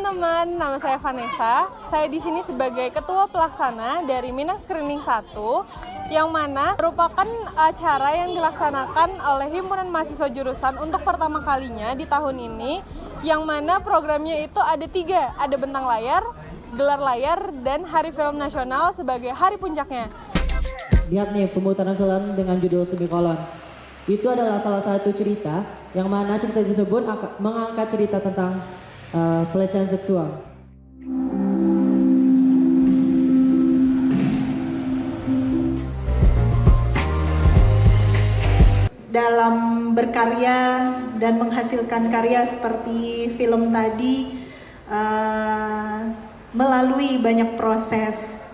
teman-teman, nama saya Vanessa. Saya di sini sebagai ketua pelaksana dari Minang Screening 1, yang mana merupakan acara yang dilaksanakan oleh Himpunan Mahasiswa Jurusan untuk pertama kalinya di tahun ini, yang mana programnya itu ada 3, ada bentang layar, gelar layar, dan Hari Film Nasional sebagai hari puncaknya. Lihat nih pemutaran film dengan judul Semikolon. Itu adalah salah satu cerita yang mana cerita tersebut mengangkat cerita tentang pelecehan seksual. Dalam berkarya dan menghasilkan karya seperti film tadi melalui banyak proses.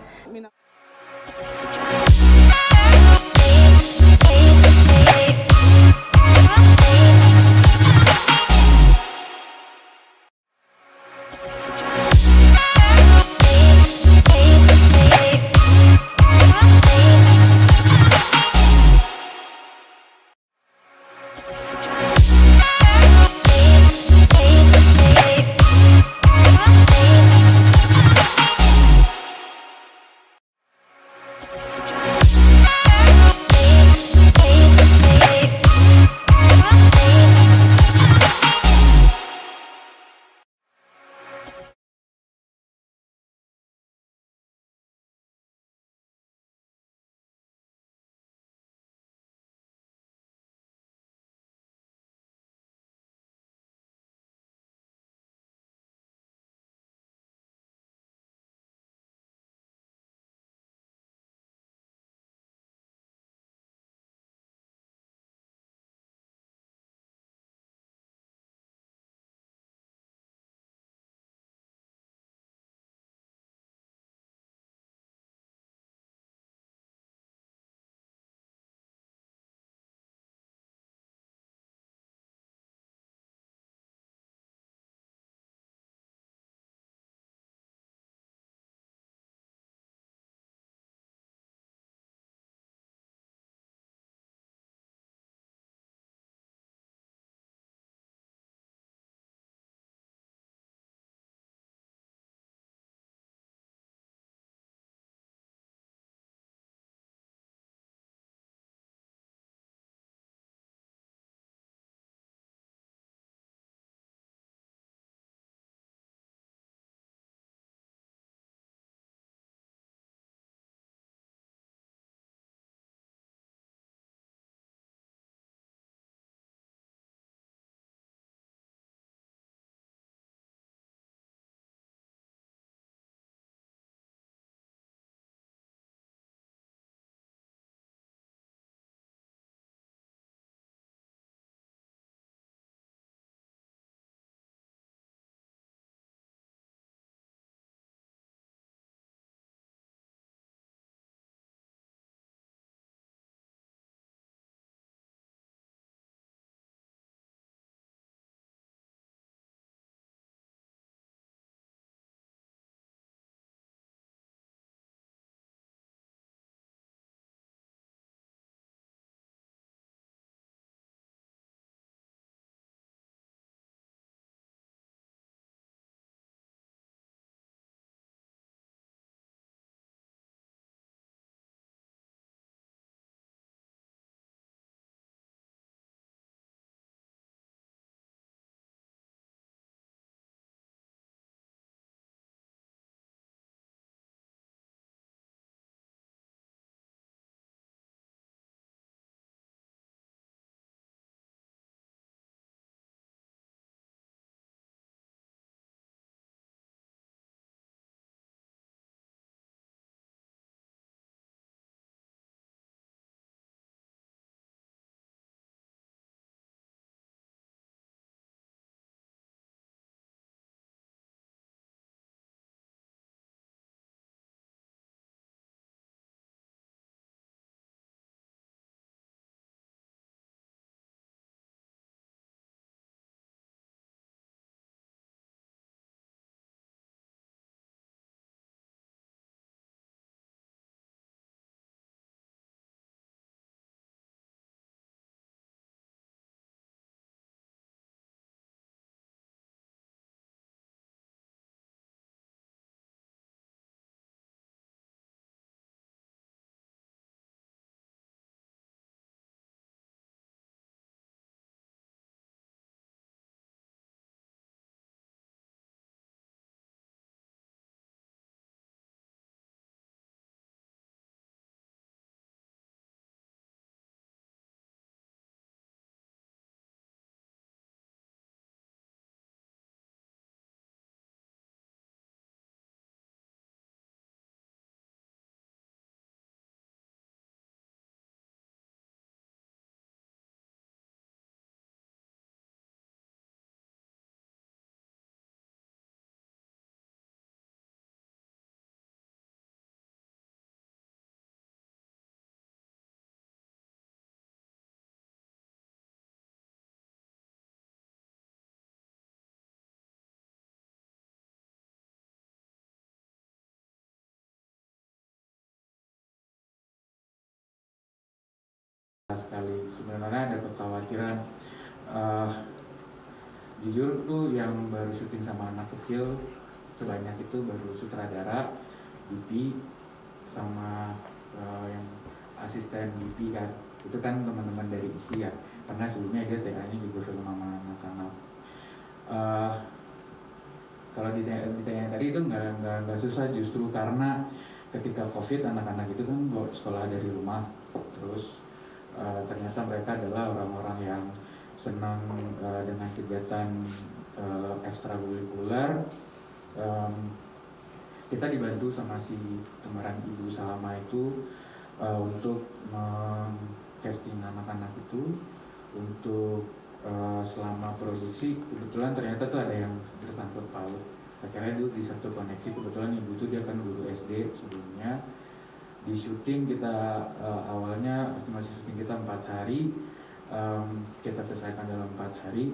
sekali. Sebenarnya ada kekhawatiran, jujur tuh yang baru syuting sama anak kecil sebanyak itu baru sutradara, DP, sama yang asisten DP kan. Itu kan teman-teman dari ISI ya, karena sebelumnya dia TA-nya juga film sama anak-anak. Kalau ditanya tadi itu nggak susah, justru karena ketika COVID anak-anak itu kan sekolah dari rumah, terus ternyata mereka adalah orang-orang yang senang dengan kegiatan ekstrakurikuler. Kita dibantu sama si Temeran Ibu Salama itu untuk casting anak-anak itu untuk selama produksi. Kebetulan ternyata tuh ada yang tersangkut paut. Akhirnya dulu di satu koneksi, kebetulan ibu tuh dia kan guru SD sebelumnya. Di syuting kita awalnya estimasi syuting kita 4 hari, kita selesaikan dalam 4 hari.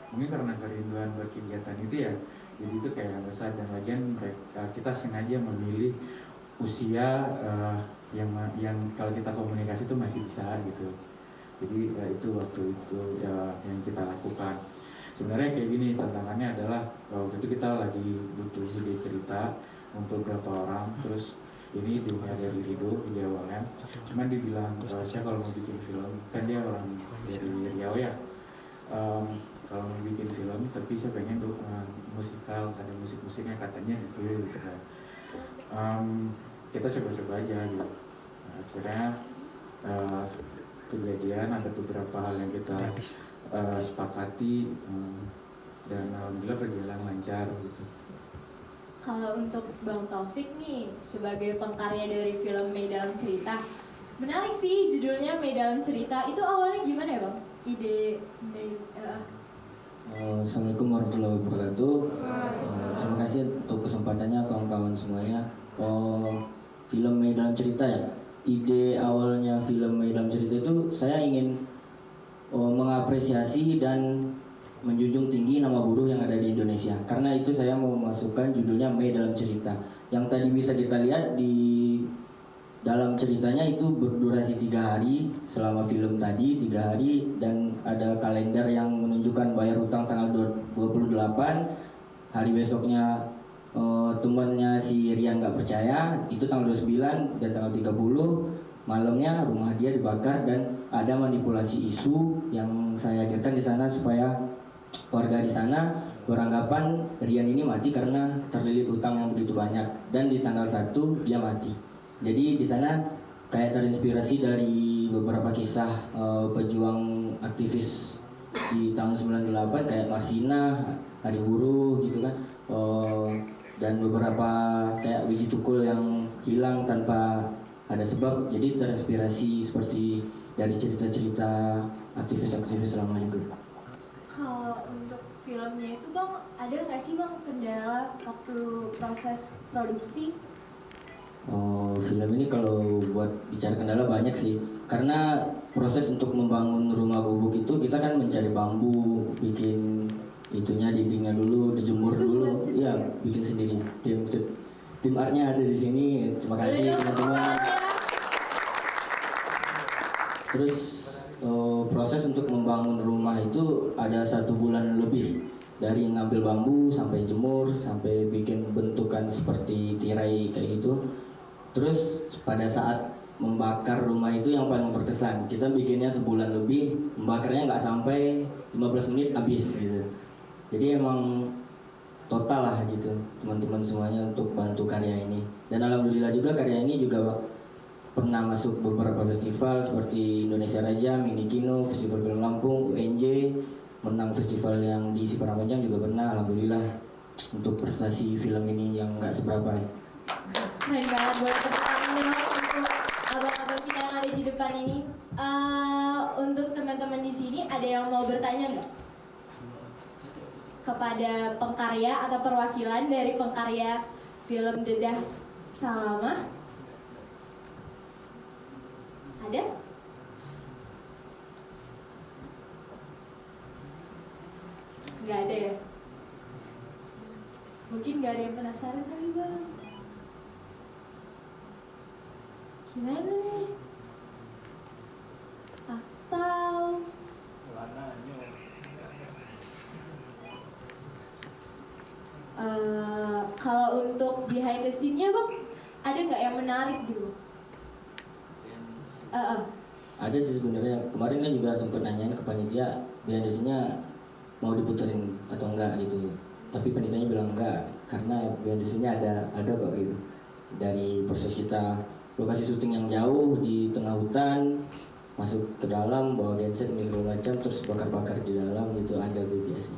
Mungkin karena kerinduan berkegiatan itu ya, jadi itu kayak besar. Dan lagian kita sengaja memilih usia yang kalau kita komunikasi itu masih bisa gitu. Jadi itu waktu itu yang kita lakukan. Sebenarnya kayak gini, tantangannya adalah waktu itu kita lagi butuh ide cerita untuk berapa orang, terus ini idenya dari Rido ide awalnya. Cuman dibilang saya kalau mau bikin film, kan dia orang dari Riau ya, kalau mau bikin film tapi saya pengen musikal, ada musik-musiknya katanya gitu kan. Kita coba-coba aja gitu. Akhirnya kejadian ada beberapa hal yang kita sepakati, dan alhamdulillah berjalan lancar gitu. Kalau untuk Bang Taufik nih, sebagai pengkarya dari film Mei Dalam Cerita, menarik sih judulnya Mei Dalam Cerita. Itu awalnya gimana ya Bang? Ide Mei... Assalamualaikum warahmatullahi wabarakatuh. Terima kasih untuk kesempatannya kawan-kawan semuanya. Film Mei Dalam Cerita ya. Ide awalnya film Mei Dalam Cerita itu saya ingin mengapresiasi dan menjunjung tinggi nama buruh yang ada di Indonesia. Karena itu saya mau masukkan judulnya Mei Dalam Cerita. Yang tadi bisa kita lihat di dalam ceritanya itu berdurasi 3 hari selama film tadi 3 hari, dan ada kalender yang menunjukkan bayar hutang tanggal 28. Hari besoknya temannya si Rian nggak percaya, itu tanggal 29, dan tanggal 30 malamnya rumah dia dibakar dan ada manipulasi isu yang saya hadirkan di sana supaya warga di sana beranggapan Rian ini mati karena terlilit utang yang begitu banyak, dan di tanggal 1 dia mati. Jadi di sana kayak terinspirasi dari beberapa kisah pejuang aktivis di tahun 98 kayak Marsina, Hari Buruh gitu kan, dan beberapa kayak Wiji Tukul yang hilang tanpa ada sebab. Jadi terinspirasi seperti dari cerita-cerita aktivis-aktivis lama juga. Kalau untuk filmnya itu Bang, ada nggak sih Bang kendala waktu proses produksi? Film ini kalau buat bicara kendala banyak sih, karena proses untuk membangun rumah gubuk itu kita kan mencari bambu, bikin itunya dindingnya dulu, dijemur itu dulu, iya bikin sendiri. Tim artnya ada di sini, terima kasih teman-teman. Terus proses untuk membangun rumah itu ada 1 bulan lebih, dari ngambil bambu sampai jemur sampai bikin bentukan seperti tirai kayak gitu. Terus pada saat membakar rumah itu yang paling berkesan, kita bikinnya sebulan lebih, membakarnya nggak sampai 15 menit habis gitu. Jadi emang total lah gitu teman-teman semuanya untuk bantu karya ini. Dan alhamdulillah juga karya ini juga pernah masuk beberapa festival seperti Indonesia Raja, Mini Kino, Festival Film Lampung, UNJ, menang festival yang di Siparanpanjang juga pernah. Alhamdulillah untuk prestasi film ini yang nggak seberapa ya. Keren banget, boleh tepuk tangan untuk abang-abang kita yang ada di depan ini. Untuk teman-teman di sini ada yang mau bertanya nggak kepada pengkarya atau perwakilan dari pengkarya film Dedah Salama? Ada? Nggak ada ya? Mungkin nggak ada yang penasaran kali Bang. Gimana nih? Kalau untuk behind the scene-nya Bang, ada nggak yang menarik gitu? Ada sih sebenarnya. Kemarin kan juga sempat nanyain ke panitia behind the scene-nya mau diputerin atau enggak gitu. Tapi panitianya bilang enggak karena behind the scene-nya ada kok gitu. Dari proses kita lokasi syuting yang jauh di tengah hutan, masuk ke dalam bawa genset segala macam, terus bakar-bakar di dalam gitu, ada BGS-nya.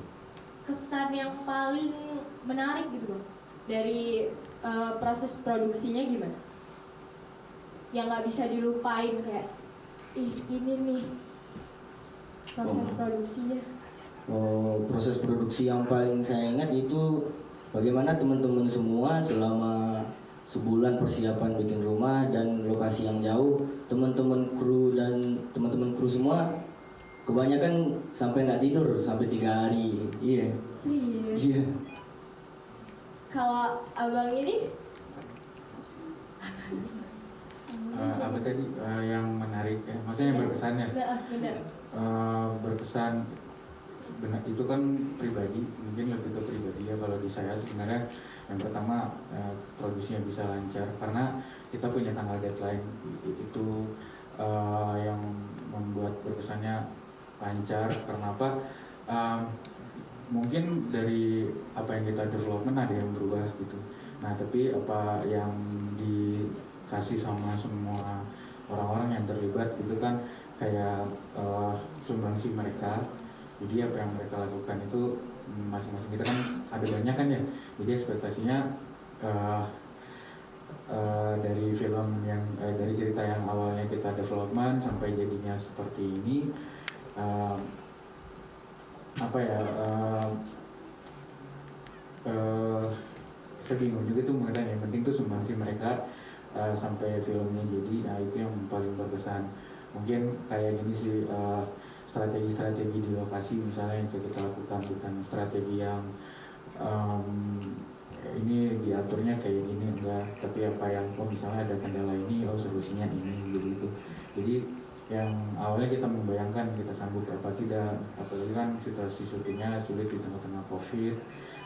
Kesan yang paling menarik gitu Bang dari proses produksinya gimana? Yang nggak bisa dilupain kayak ini nih proses produksinya. Proses produksi yang paling saya ingat itu bagaimana teman-teman semua selama sebulan persiapan bikin rumah dan lokasi yang jauh, teman-teman kru semua kebanyakan sampai nggak tidur sampai 3 hari. Iya. Serius? Iya. Kalau abang ini? Apa tadi yang menarik ya? Maksudnya yang berkesan ya? Benar. Berkesan sebenarnya itu kan pribadi, mungkin lebih ke pribadi ya. Kalau di saya sebenarnya yang pertama produksinya bisa lancar karena kita punya tanggal deadline itu yang membuat berkesannya lancar. Karena apa? Mungkin dari apa yang kita development ada yang berubah gitu. Nah tapi apa yang dikasih sama semua orang-orang yang terlibat itu kan kayak sumbangsi mereka. Jadi apa yang mereka lakukan itu masing-masing kita kan ada banyak kan ya. Jadi ekspektasinya dari film yang dari cerita yang awalnya kita development sampai jadinya seperti ini, saya bingung juga tuh mengenai yang penting tuh sumbangsi mereka sampai filmnya jadi. Nah itu yang paling berkesan. Mungkin kayak gini sih, strategi-strategi di lokasi misalnya yang kita lakukan, bukan strategi yang ini diaturnya kayak gini, enggak, tapi apa yang misalnya ada kendala ini, solusinya ini gitu. Jadi yang awalnya kita membayangkan kita sanggup apa tidak, apalagi kan situasi syutingnya sulit di tengah-tengah COVID,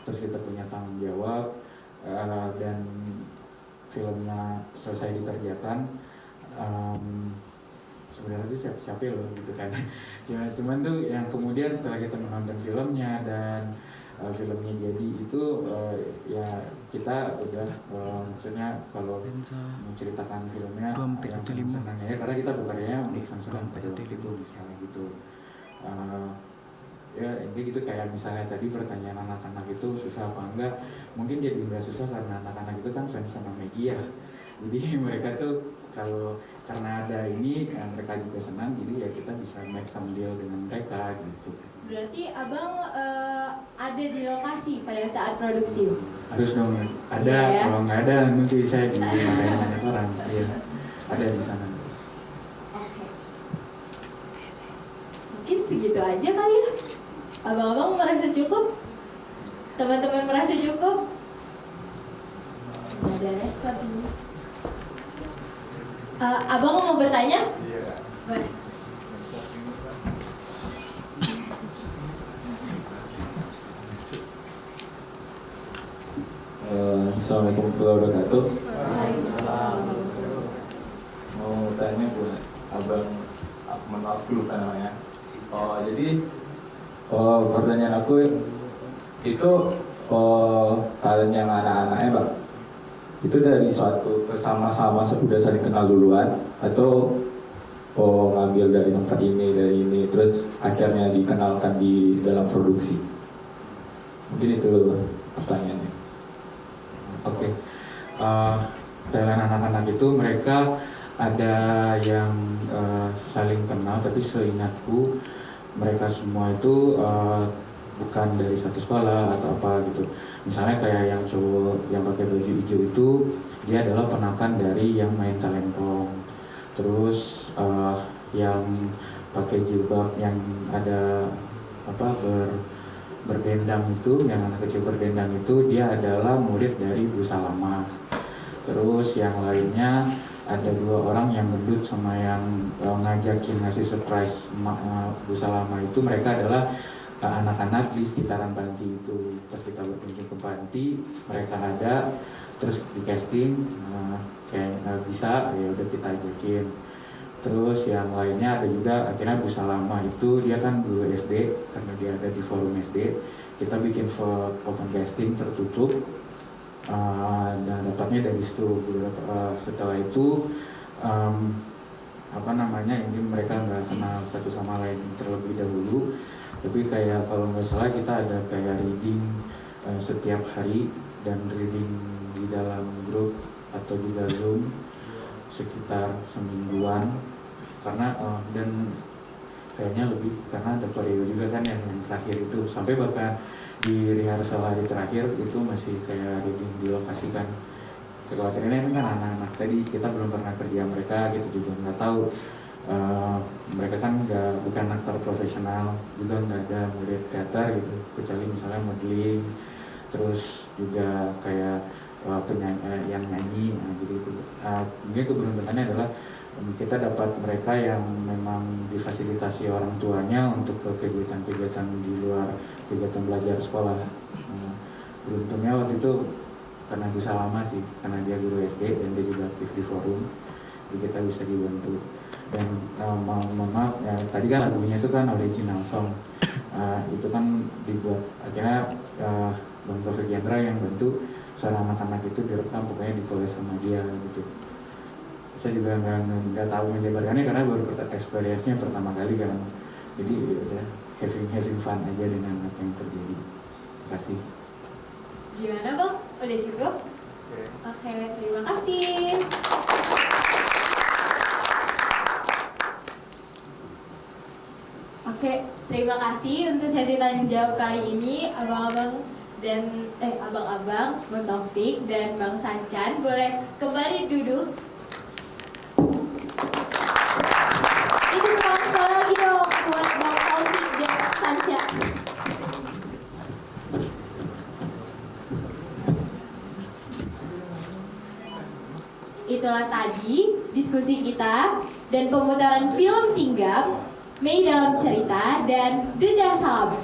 terus kita punya tanggung jawab dan filmnya selesai dikerjakan. Sebenarnya itu capek loh gitu kan. Cuman tuh yang kemudian setelah kita menonton filmnya dan filmnya jadi itu ya kita udah maksudnya kalau menceritakan filmnya yang senang-senangnya ya, karena kita bukannya untuk senang pada waktu itu misalnya gitu. Ya ini gitu kayak misalnya tadi pertanyaan anak-anak itu susah apa enggak, mungkin jadi enggak susah karena anak-anak itu kan fans sama media. Jadi mereka tuh kalau karena ada ini mereka juga senang, jadi ya kita bisa make some deal dengan mereka gitu. Berarti abang ada di lokasi pada saat produksi? Harus dong, ada. Ya? Kalau nggak ada nanti saya dimarahin banyak orang. Iya, ada di sana. Oke. Mungkin segitu aja kali ya. Abang-abang merasa cukup? Teman-teman merasa cukup? Nggak ada respon ini. Abang mau bertanya? Iya. Boleh. Assalamualaikum warahmatullahi wabarakatuh. Mau tanya buat abang, maaf dulu namanya. Jadi pertanyaan aku itu kalian yang anak-anaknya bang, itu dari suatu sama-sama sudah saling kenal duluan atau ngambil dari tempat ini terus akhirnya dikenalkan di dalam produksi? Mungkin itu pertanyaannya. Oke. Thailand anak-anak itu mereka ada yang saling kenal, tapi seingatku mereka semua itu bukan dari satu sekolah atau apa gitu. Misalnya kayak yang cowok yang pakai baju hijau itu dia adalah ponakan dari yang main talempong. Terus yang pakai jilbab yang ada berdendang itu, yang anak kecil berdendang itu dia adalah murid dari Bu Salama. Terus yang lainnya ada 2 orang yang gendut sama yang ngajakin ngasih surprise Bu Salama itu, mereka adalah anak-anak di sekitaran panti itu. Pas kita berkunjung ke panti, mereka ada, terus di casting, kayak nggak bisa, ya udah kita ajakin. Terus yang lainnya ada juga, akhirnya Bu Salama itu dia kan guru SD, karena dia ada di forum SD, kita bikin open casting tertutup, dan dapatnya dari situ. Setelah itu ini mereka nggak kenal satu sama lain terlebih dahulu, tapi kayak kalau nggak salah kita ada kayak reading setiap hari, dan reading di dalam grup atau juga Zoom sekitar semingguan, karena dan kayaknya lebih karena ada periode juga kan yang terakhir itu, sampai bahkan di rehearsal hari terakhir itu masih kayak reading di lokasi kan. Kekhawatirannya kan anak-anak tadi kita belum pernah kerja mereka gitu, juga nggak tahu, mereka kan bukan aktor profesional, juga nggak ada murid teater gitu, kecuali misalnya modeling, terus juga kayak penyanyi yang nyanyi, gitu. Mungkin keberuntungannya adalah kita dapat mereka yang memang difasilitasi orang tuanya untuk ke kegiatan-kegiatan di luar kegiatan belajar sekolah. Beruntungnya waktu itu karena bisa lama sih, karena dia guru SD dan dia juga aktif di forum, jadi kita bisa dibantu. Dan mohon maaf ya, tadi kan lagunya itu kan original song, itu kan dibuat akhirnya Bang Taufik Yandra yang bantu suara anak-anak itu direkam, pokoknya dipoles sama dia gitu. Saya juga nggak tahu menjabarkannya karena baru experience-nya pertama kali kan, jadi udah having fun aja dengan apa yang terjadi. Terima kasih. Gimana Bang? Udah cukup? Oke, terima kasih. Oke, terima kasih untuk sesi tanya jawab kali ini, abang-abang dan abang-abang, Bang Taufik dan Bang Sancan. Boleh kembali duduk. Itu tepuk sekali lagi dong buat Bang Taufik dan Bang Sancan. Itulah tadi diskusi kita dan pemutaran film Tinggap, Mei dalam Cerita, dan Dedah Salam.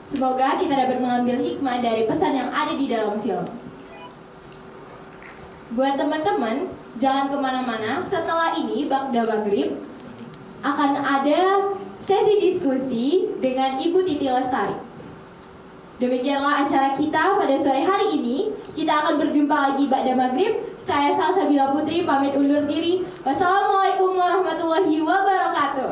Semoga kita dapat mengambil hikmah dari pesan yang ada di dalam film. Buat teman-teman, jangan kemana-mana. Setelah ini, Bagda Maghrib akan ada sesi diskusi dengan Ibu Titi Lestari. Demikianlah acara kita pada sore hari ini. Kita akan berjumpa lagi Bagda Maghrib. Saya Salsabila Putri pamit undur diri. Wassalamualaikum warahmatullahi wabarakatuh.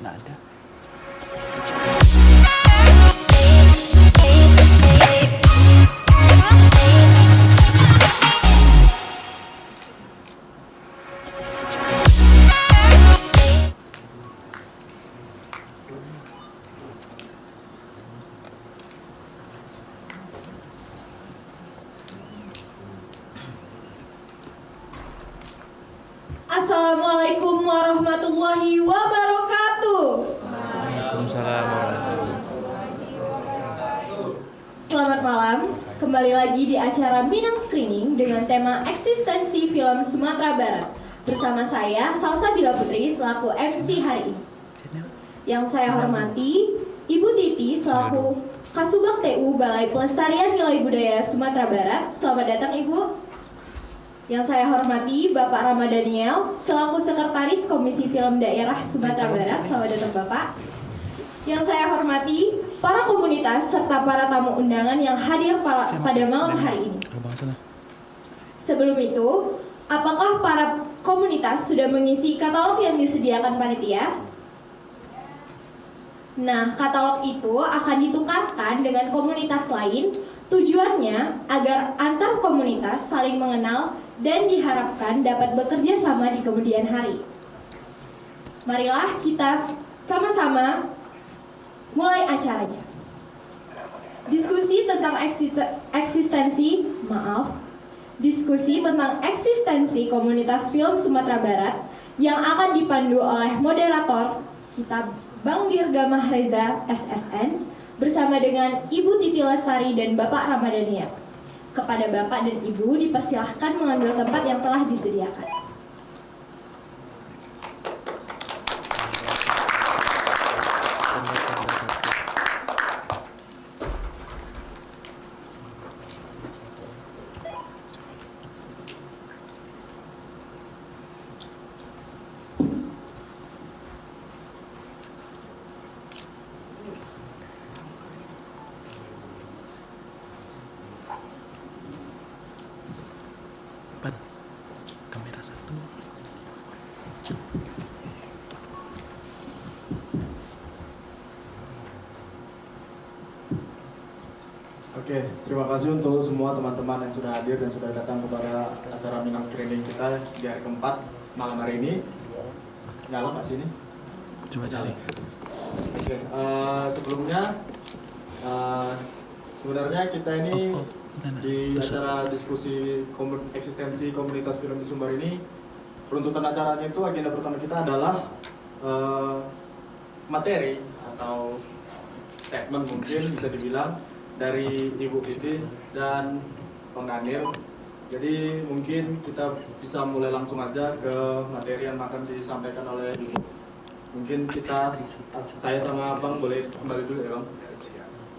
nggak ada. Assalamualaikum warahmatullahi wabarakatuh. Waalaikumsalam warahmatullahi. Selamat malam, kembali lagi di acara Minang Screening dengan tema eksistensi film Sumatera Barat. Bersama saya, Salsabila Putri, selaku MC hari ini. Yang saya hormati, Ibu Titi, selaku Kasubag TU Balai Pelestarian Nilai Budaya Sumatera Barat. Selamat datang Ibu. Yang saya hormati Bapak Ramadhaniel selaku Sekretaris Komisi Film Daerah Sumatera Barat. Selamat datang Bapak. Yang saya hormati para komunitas serta para tamu undangan yang hadir pada malam hari ini. Sebelum itu, apakah para komunitas sudah mengisi katalog yang disediakan panitia? Nah, katalog itu akan ditukarkan dengan komunitas lain. Tujuannya agar antar komunitas saling mengenal dan diharapkan dapat bekerja sama di kemudian hari. Marilah kita sama-sama mulai acaranya. Diskusi tentang eksistensi komunitas film Sumatera Barat yang akan dipandu oleh moderator kita Bang Dirgamah Reza SSN bersama dengan Ibu Titi Lestari dan Bapak Ramadhaniel. Kepada Bapak dan Ibu dipersilahkan mengambil tempat yang telah disediakan. Kamera 1. Oke, terima kasih untuk semua teman-teman yang sudah hadir dan sudah datang kepada acara Minang Screening kita di hari keempat malam hari ini. Nyala nggak sini? Coba cari. Oke, sebelumnya sebenarnya kita ini di acara diskusi eksistensi komunitas film di Sumbar ini, peruntutan acaranya itu agenda pertama kita adalah materi atau statement mungkin bisa dibilang dari Ibu Titi dan Bang Daniel. Jadi mungkin kita bisa mulai langsung aja ke materi yang akan disampaikan oleh Ibu. Mungkin saya sama Bang boleh kembali dulu ya Bang.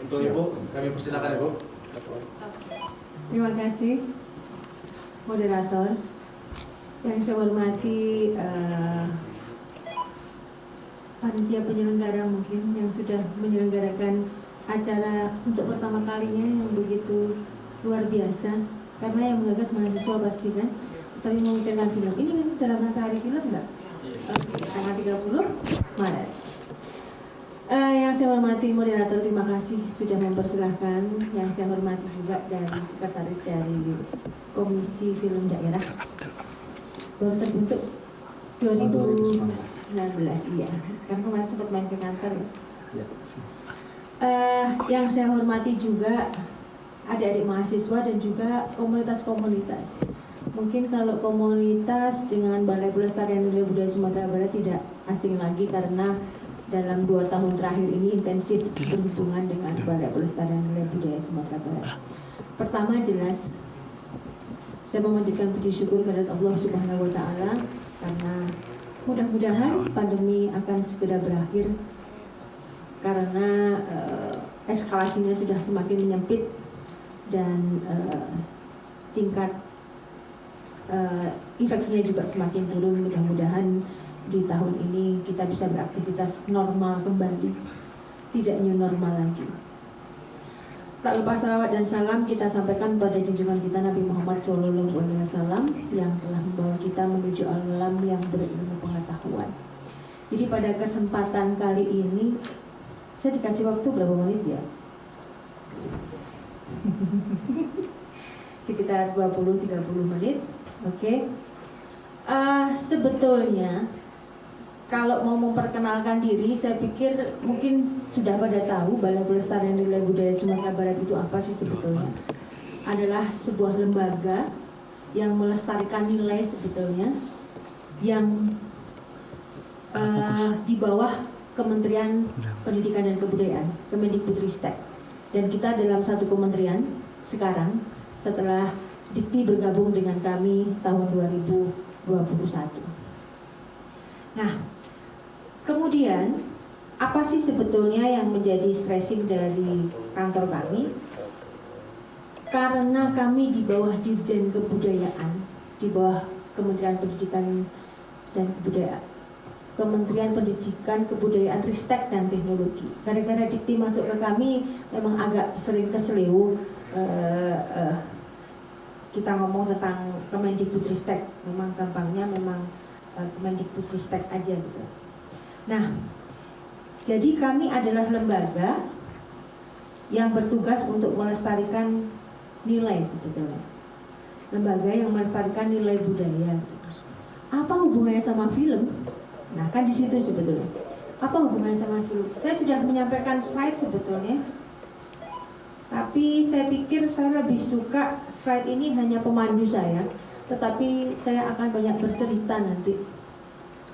Untuk Ibu, kami persilakan Ibu. Terima kasih moderator. Yang saya hormati panitia penyelenggara mungkin yang sudah menyelenggarakan acara untuk pertama kalinya yang begitu luar biasa, karena yang menggagas mahasiswa pasti kan, tapi memungkinkan film ini kan dalam rangka hari film enggak? Tanggal 30 Maret. Yang saya hormati moderator, terima kasih sudah mempersilahkan. Yang saya hormati juga dari sekretaris dari Komisi Film Daerah, baru terbentuk 2019, iya. Karena kemarin sempat main ke kantor ya. Yang saya hormati juga adik-adik mahasiswa dan juga komunitas-komunitas. Mungkin kalau komunitas dengan Balai Pelestarian Nilai Budaya Sumatera Barat tidak asing lagi, karena dalam 2 tahun terakhir ini intensif berhubungan dengan Balai Pelestarian Nilai Budaya Sumatera Barat. Pertama, jelas saya memanjatkan puji syukur kepada Allah Subhanahu wa Ta'ala, karena mudah-mudahan pandemi akan segera berakhir, karena eskalasinya sudah semakin menyempit dan tingkat infeksinya juga semakin turun. Mudah-mudahan di tahun ini kita bisa beraktivitas normal kembali, tidak new normal lagi. Tak lupa salawat dan salam kita sampaikan pada junjungan kita Nabi Muhammad SAW yang telah membawa kita menuju alam yang berilmu pengetahuan. Jadi pada kesempatan kali ini saya dikasih waktu berapa menit ya? Sekitar 20-30 menit. Oke. Sebetulnya kalau mau memperkenalkan diri, saya pikir mungkin sudah pada tahu Balai Pelestarian Nilai Budaya Sumatera Barat itu apa sih sebetulnya. Adalah sebuah lembaga yang melestarikan nilai sebetulnya, yang di bawah Kementerian Pendidikan dan Kebudayaan, Kemendikbudristek. Dan kita dalam satu kementerian sekarang setelah Dikti bergabung dengan kami tahun 2021. Nah, kemudian apa sih sebetulnya yang menjadi stressing dari kantor kami? Karena kami di bawah Dirjen Kebudayaan, di bawah Kementerian Pendidikan dan Kebudayaan, Kementerian Pendidikan, Kebudayaan, Ristek dan Teknologi. Gara-gara Dikti masuk ke kami memang agak sering keseleo. Kita ngomong tentang Kemendikbudristek, memang gampangnya memang Kemendikbudristek aja gitu. Nah, jadi kami adalah lembaga yang bertugas untuk melestarikan nilai sebetulnya. Lembaga yang melestarikan nilai budaya. Apa hubungannya sama film? Nah, kan di situ sebetulnya. Apa hubungannya sama film? Saya sudah menyampaikan slide sebetulnya. Tapi saya pikir saya lebih suka slide ini hanya pemandu saya, tetapi saya akan banyak bercerita nanti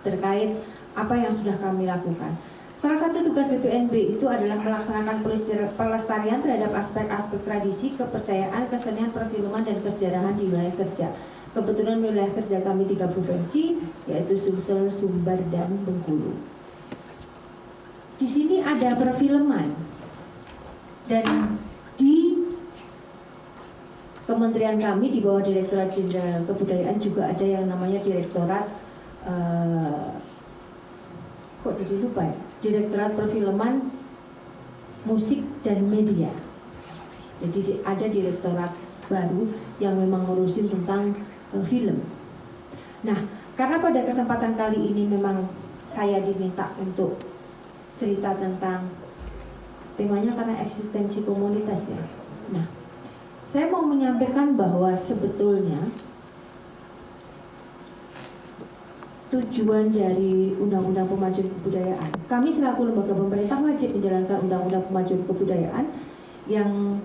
terkait apa yang sudah kami lakukan. Salah satu tugas BPNB itu adalah melaksanakan pelestarian terhadap aspek-aspek tradisi, kepercayaan, kesenian, perfilman, dan kesejarahan di wilayah kerja. Kebetulan wilayah kerja kami 3 provinsi, yaitu Sumsel, Sumbar, dan Bengkulu. Di sini ada perfilman, dan di kementerian kami di bawah Direktorat Jenderal Kebudayaan juga ada yang namanya Direktorat kok jadi lupa ya? Direktorat Perfilman, Musik dan Media. Jadi ada direktorat baru yang memang ngurusin tentang film. Nah, karena pada kesempatan kali ini memang saya diminta untuk cerita tentang temanya karena eksistensi komunitas ya. Nah, saya mau menyampaikan bahwa sebetulnya tujuan dari Undang-Undang Pemajuan Kebudayaan, kami selaku lembaga pemerintah wajib menjalankan Undang-Undang Pemajuan Kebudayaan yang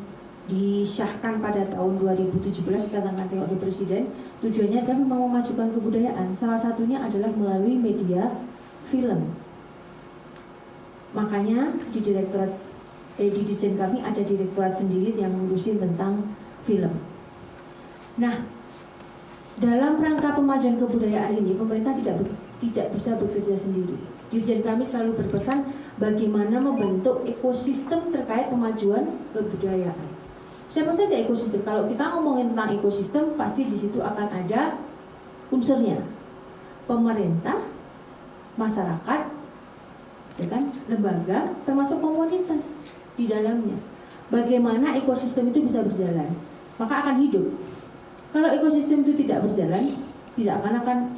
disahkan pada tahun 2017 ditandatangani oleh Presiden. Tujuannya adalah memang memajukan kebudayaan. Salah satunya adalah melalui media film. Makanya di di Dirjen kami ada direktorat sendiri yang ngurusin tentang film. Nah, dalam rangka pemajuan kebudayaan ini pemerintah tidak bisa bekerja sendiri. Dirjen kami selalu berpesan bagaimana membentuk ekosistem terkait pemajuan kebudayaan. Siapa saja ekosistem? Kalau kita ngomongin tentang ekosistem, pasti di situ akan ada unsurnya. Pemerintah, masyarakat, ya kan, lembaga, termasuk komunitas di dalamnya. Bagaimana ekosistem itu bisa berjalan, maka akan hidup. Kalau ekosistem itu tidak berjalan, tidak akan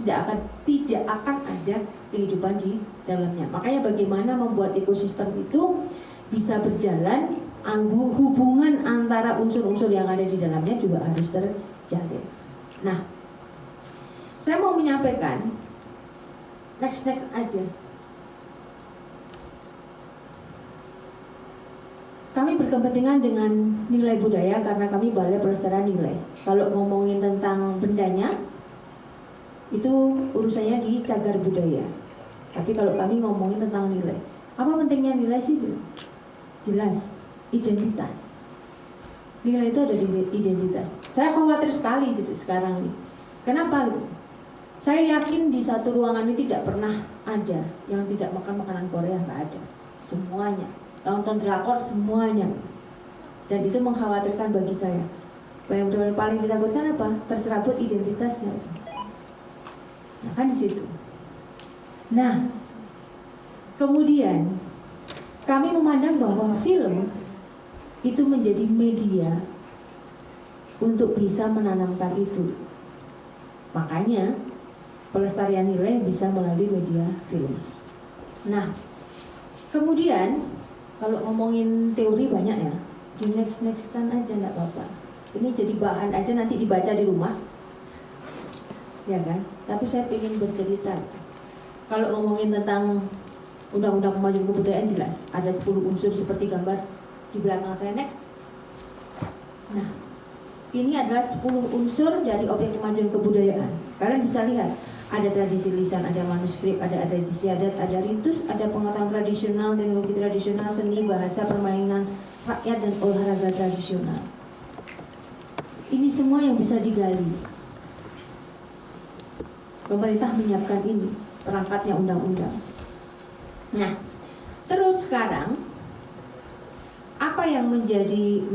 ada kehidupan di dalamnya. Makanya bagaimana membuat ekosistem itu bisa berjalan, hubungan antara unsur-unsur yang ada di dalamnya juga harus terjalin. Nah, saya mau menyampaikan next aja. Kami berkepentingan dengan nilai budaya karena kami Balai Pelestarian Nilai. Kalau ngomongin tentang bendanya, itu urusannya di Cagar Budaya. Tapi kalau kami ngomongin tentang nilai, apa pentingnya nilai sih? Jelas, identitas. Nilai itu ada di identitas. Saya khawatir sekali gitu sekarang ini. Kenapa gitu? Saya yakin di satu ruangan ini tidak pernah ada yang tidak makan makanan Korea, nggak ada. Semuanya. Nonton drakor semuanya. Dan itu mengkhawatirkan bagi saya. Yang paling ditakutkan apa? Terserabut identitasnya. Nah, kan di situ. Nah, kemudian kami memandang bahwa film itu menjadi media untuk bisa menanamkan itu. Makanya pelestarian nilai bisa melalui media film. Nah, kemudian kalau ngomongin teori banyak ya, di next-nextkan aja nggak apa-apa. Ini jadi bahan aja nanti dibaca di rumah, ya kan? Tapi saya ingin bercerita. Kalau ngomongin tentang Undang-Undang Kemajuan Kebudayaan jelas ada 10 unsur seperti gambar di belakang saya. Next. Nah, ini adalah 10 unsur dari objek kemajuan kebudayaan. Kalian bisa lihat, ada tradisi lisan, ada manuskrip, ada adat istiadat, ada ritus, ada pengetahuan tradisional, teknologi tradisional, seni, bahasa, permainan rakyat, dan olahraga tradisional. Ini semua yang bisa digali. Pemerintah menyiapkan ini, perangkatnya undang-undang. Nah, terus sekarang apa yang menjadi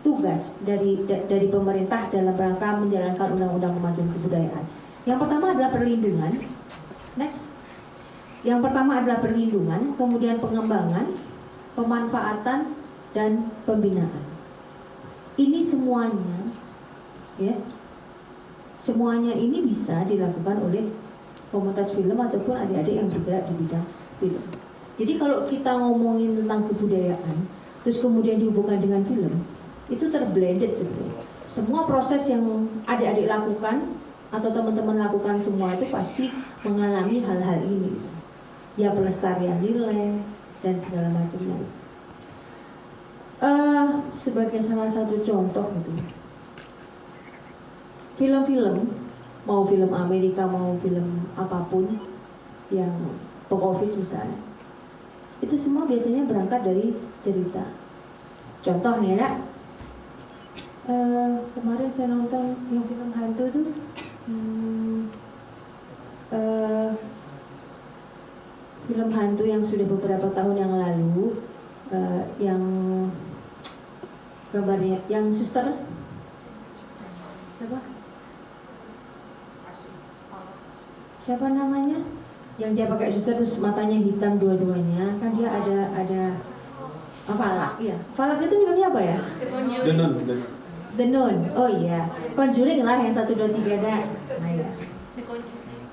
tugas dari pemerintah dalam rangka menjalankan Undang-Undang Kemajuan Kebudayaan? Yang pertama adalah perlindungan. Next. Yang pertama adalah perlindungan, kemudian pengembangan, pemanfaatan, dan pembinaan. Ini semuanya, ya, semuanya ini bisa dilakukan oleh komunitas film ataupun adik-adik yang bergerak di bidang film. Jadi kalau kita ngomongin tentang kebudayaan, terus kemudian dihubungkan dengan film, itu terblended sebenarnya. Semua proses yang adik-adik lakukan atau teman-teman lakukan semua itu pasti mengalami hal-hal ini. Ya, pelestarian nilai dan segala macamnya. Sebagai salah satu contoh gitu, film-film, mau film Amerika mau film apapun yang box office misalnya, itu semua biasanya berangkat dari cerita. Contoh nih ya, kemarin saya nonton yang film hantu tuh, film hantu yang sudah beberapa tahun yang lalu, yang gambarnya, yang suster siapa namanya, yang dia pakai suster terus matanya hitam dua-duanya, kan dia ada Falak ya. Falak itu filmnya apa ya? The Nun. Oh iya, Conjuring lah yang 1, 2, 3 ada. Nah, ya.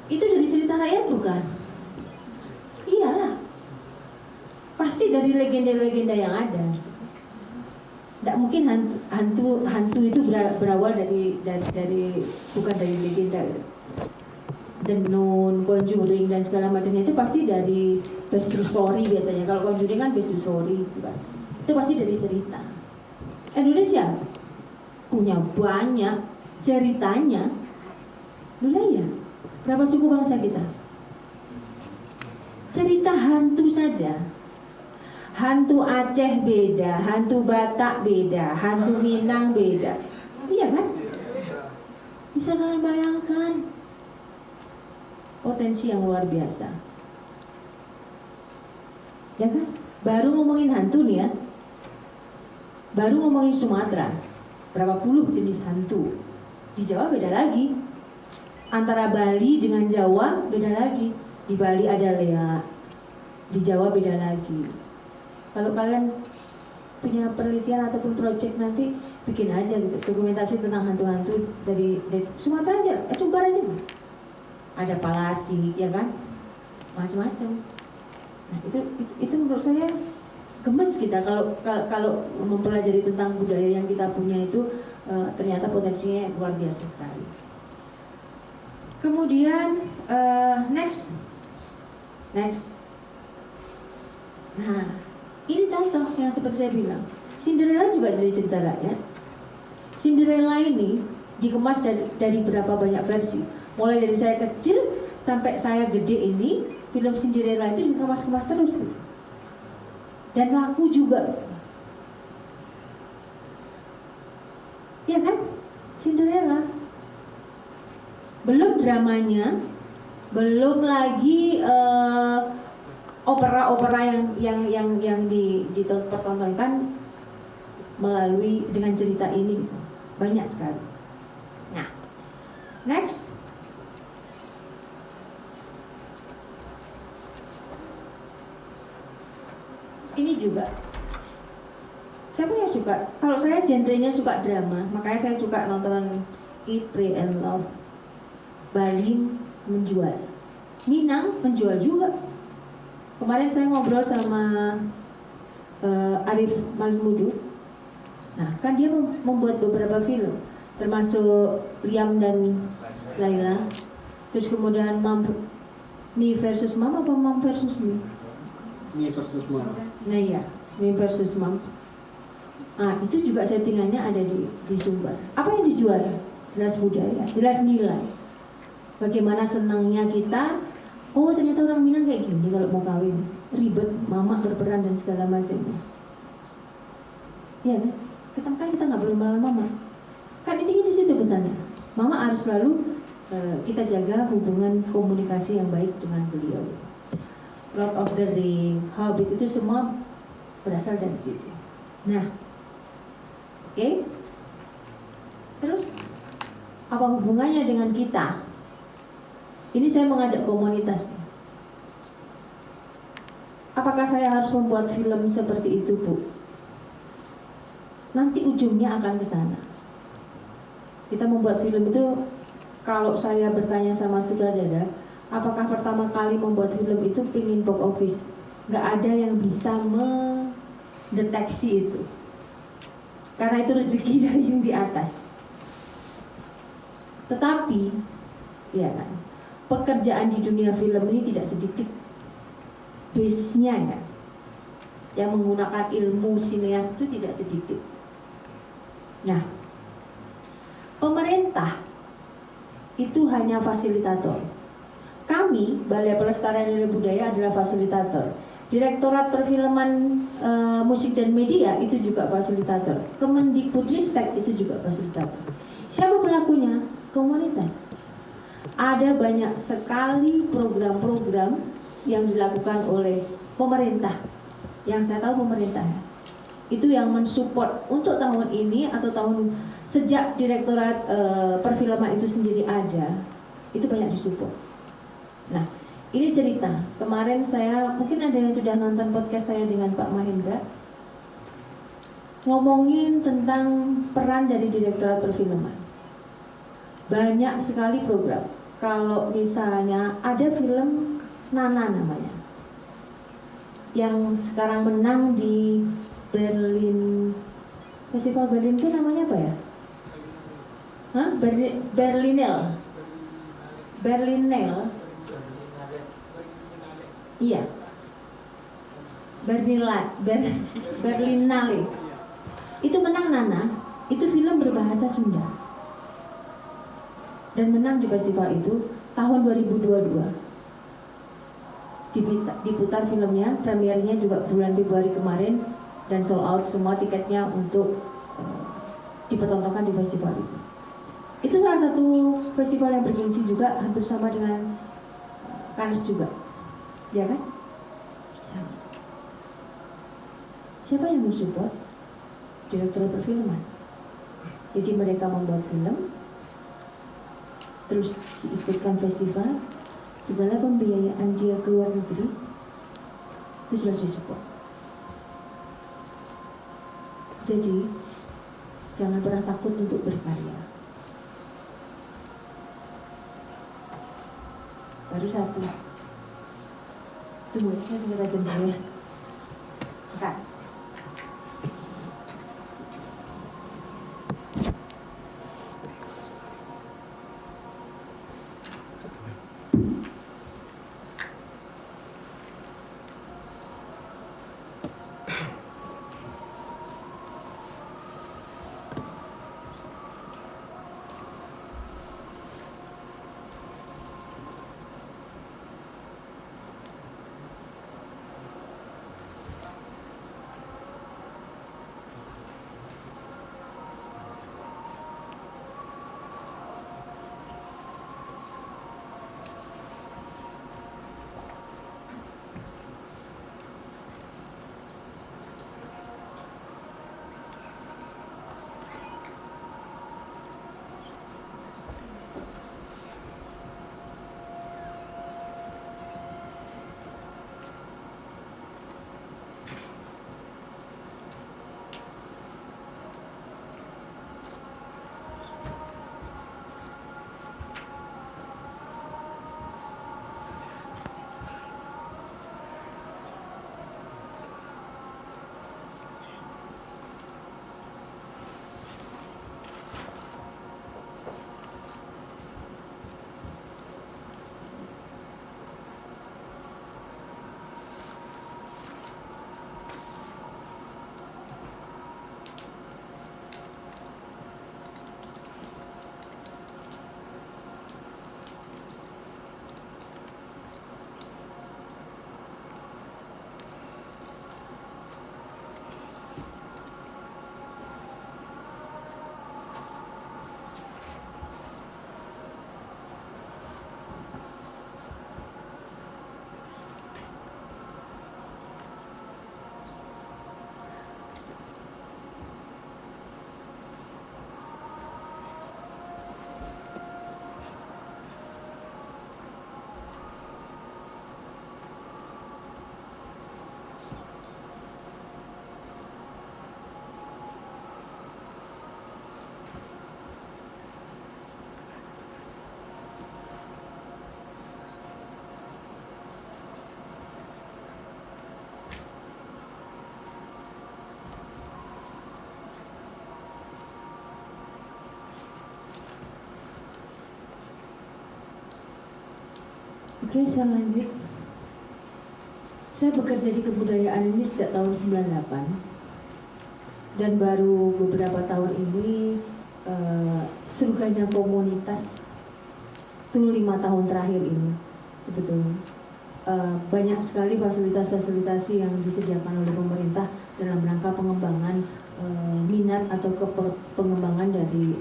Itu dari cerita rakyat bukan? Iyalah, pasti dari legenda-legenda yang ada. Tidak mungkin hantu itu berawal dari bukan dari legenda. The Nun, Conjuring dan segala macamnya itu pasti dari based true story biasanya. Kalau Conjuring kan based true story gitu kan. Itu pasti dari cerita. Indonesia punya banyak ceritanya. Dulu ya, berapa suku bangsa kita? Cerita hantu saja. Hantu Aceh beda, hantu Batak beda, hantu Minang beda. Iya kan? Bisa kalian bayangkan potensi yang luar biasa. Ya kan? Baru ngomongin hantu nih ya. Baru ngomongin Sumatera. Berapa puluh jenis hantu. Di Jawa beda lagi. Antara Bali dengan Jawa beda lagi. Di Bali ada Lea, di Jawa beda lagi. Kalau kalian punya penelitian ataupun proyek nanti, bikin aja gitu, dokumentasi tentang hantu-hantu dari Sumatera aja, Sumbar aja. Ada Palasi, ya kan? Macam-macam. Nah, itu menurut saya gemes kita kalau mempelajari tentang budaya yang kita punya itu, ternyata potensinya luar biasa sekali. Kemudian next. Nah, ini contoh yang seperti saya bilang, Cinderella juga dari cerita rakyat. Cinderella ini dikemas dari berapa banyak versi. Mulai dari saya kecil sampai saya gede ini, film Cinderella itu dikemas-kemas terus. Dan laku juga. Ya kan? Cinderella. Belum dramanya, belum lagi opera-opera yang dipertontonkan melalui dengan cerita ini gitu. Banyak sekali. Nah, next. Ini juga. Siapa yang suka? Kalau saya genrenya suka drama, makanya saya suka nonton Eat, Pray and Love. Bali menjual. Minang menjual juga. Kemarin saya ngobrol sama Arif Malmudu. Nah, kan dia membuat beberapa film, termasuk Liam dan Laila. Terus kemudian Me versus Mom apa Mom versus Me? Me versus Mom. Nah iya, Me versus Mom. Nah, itu juga settingannya ada di Sumbar. Apa yang dijual? Jelas budaya, jelas nilai. Bagaimana senangnya kita, oh ternyata orang Minang kayak gini kalau mau kawin. Ribet, mama berperan dan segala macamnya. Ya kan? Kita nggak boleh melawan mama. Kan intinya di situ pesannya. Mama harus selalu kita jaga hubungan komunikasi yang baik dengan beliau. Lord of the Ring, Hobbit itu semua berasal dari situ. Nah, oke. Terus apa hubungannya dengan kita? Ini saya mengajak komunitas. Apakah saya harus membuat film seperti itu, Bu? Nanti ujungnya akan ke sana. Kita membuat film itu, kalau saya bertanya sama sutradara, apakah pertama kali membuat film itu pingin box office? Nggak ada yang bisa mendeteksi itu. Karena itu rezeki dari yang di atas. Tetapi, ya kan, pekerjaan di dunia film ini tidak sedikit base-nya ya. Yang menggunakan ilmu sineas itu tidak sedikit. Nah, pemerintah itu hanya fasilitator. Kami, Balai Pelestarian Nilai Budaya adalah fasilitator. Direktorat Perfilman Musik dan Media itu juga fasilitator. Kemendikbudristek itu juga fasilitator. Siapa pelakunya? Komunitas. Ada banyak sekali program-program yang dilakukan oleh pemerintah. Yang saya tahu pemerintah itu yang mensupport untuk tahun ini atau tahun sejak Direktorat Perfilman itu sendiri ada, itu banyak disupport. Nah, ini cerita. Kemarin saya, mungkin ada yang sudah nonton podcast saya dengan Pak Mahendra, ngomongin tentang peran dari Direktorat Perfilman. Banyak sekali program. Kalau misalnya ada film Nana namanya, yang sekarang menang di Berlin, Festival Berlin itu namanya apa ya? Hah? Berlinale. Iya. Berlinale. Itu menang Nana, itu film berbahasa Sunda. Dan menang di festival itu tahun 2022. Diputar filmnya, premiernya juga bulan Februari kemarin dan sold out semua tiketnya untuk dipertontonkan di festival itu. Itu salah satu festival yang bergengsi juga, hampir sama dengan Cannes juga, ya kan? Siapa yang mensupport? Direktur Perfilman. Jadi mereka membuat film, terus diikutkan festival, segala pembiayaan dia ke luar negeri itu sudah disupport. Jadi jangan pernah takut untuk berkarya. Baru satu. Tunggu, saya coba rajin dulu ya. Bentar. Oke, saya lanjut. Saya bekerja di kebudayaan ini sejak tahun 98 dan baru beberapa tahun ini surganya komunitas itu 5 tahun terakhir ini sebetulnya. Banyak sekali fasilitas-fasilitas yang disediakan oleh pemerintah dalam rangka pengembangan minat atau pengembangan dari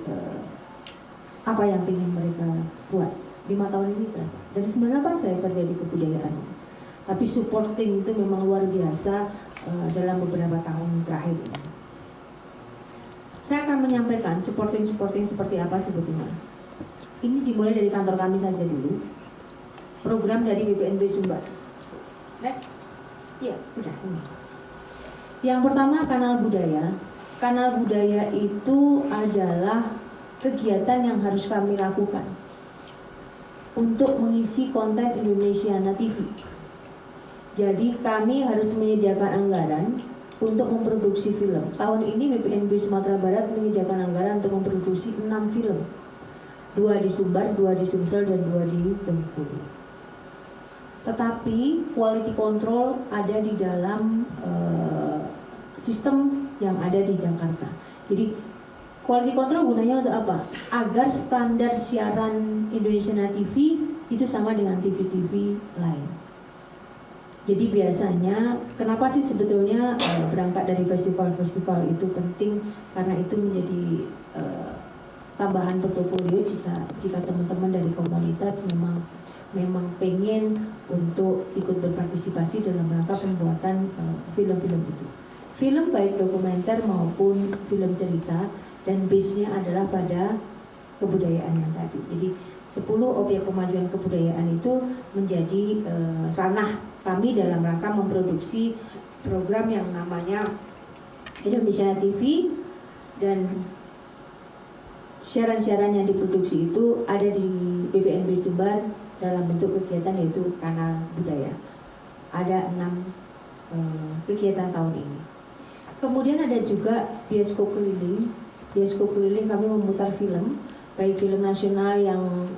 apa yang ingin mereka buat. 5 tahun ini terasa. Dari 98 saya kerja di kebudayaan. Tapi supporting itu memang luar biasa dalam beberapa tahun terakhir ini. Saya akan menyampaikan supporting seperti apa sebetulnya. Ini dimulai dari kantor kami saja dulu. Program dari BPNB Sumbar. Next. Iya, udah ini. Yang pertama kanal budaya. Kanal budaya itu adalah kegiatan yang harus kami lakukan untuk mengisi konten Indonesiana TV. Jadi kami harus menyediakan anggaran untuk memproduksi film. Tahun ini BPNB Sumatera Barat menyediakan anggaran untuk memproduksi 6 film. 2 di Sumbar, 2 di Sumsel, dan 2 di Bengkulu. Tetapi quality control ada di dalam sistem yang ada di Jakarta. Jadi quality control gunanya untuk apa? Agar standar siaran Indonesiana TV itu sama dengan TV-TV lain. Jadi biasanya, kenapa sih sebetulnya berangkat dari festival-festival itu penting? Karena itu menjadi tambahan portofolio jika teman-teman dari komunitas memang pengen untuk ikut berpartisipasi dalam rangka pembuatan film-film itu. Film baik dokumenter maupun film cerita, dan base-nya adalah pada kebudayaan yang tadi. Jadi 10 objek pemajuan kebudayaan itu menjadi ranah kami dalam rangka memproduksi program yang namanya Indonesia TV, dan siaran-siaran yang diproduksi itu ada di BPNB Sumbar dalam bentuk kegiatan yaitu kanal budaya. Ada 6 kegiatan tahun ini. Kemudian ada juga bioskop keliling. Bioskop keliling kami memutar film, baik film nasional yang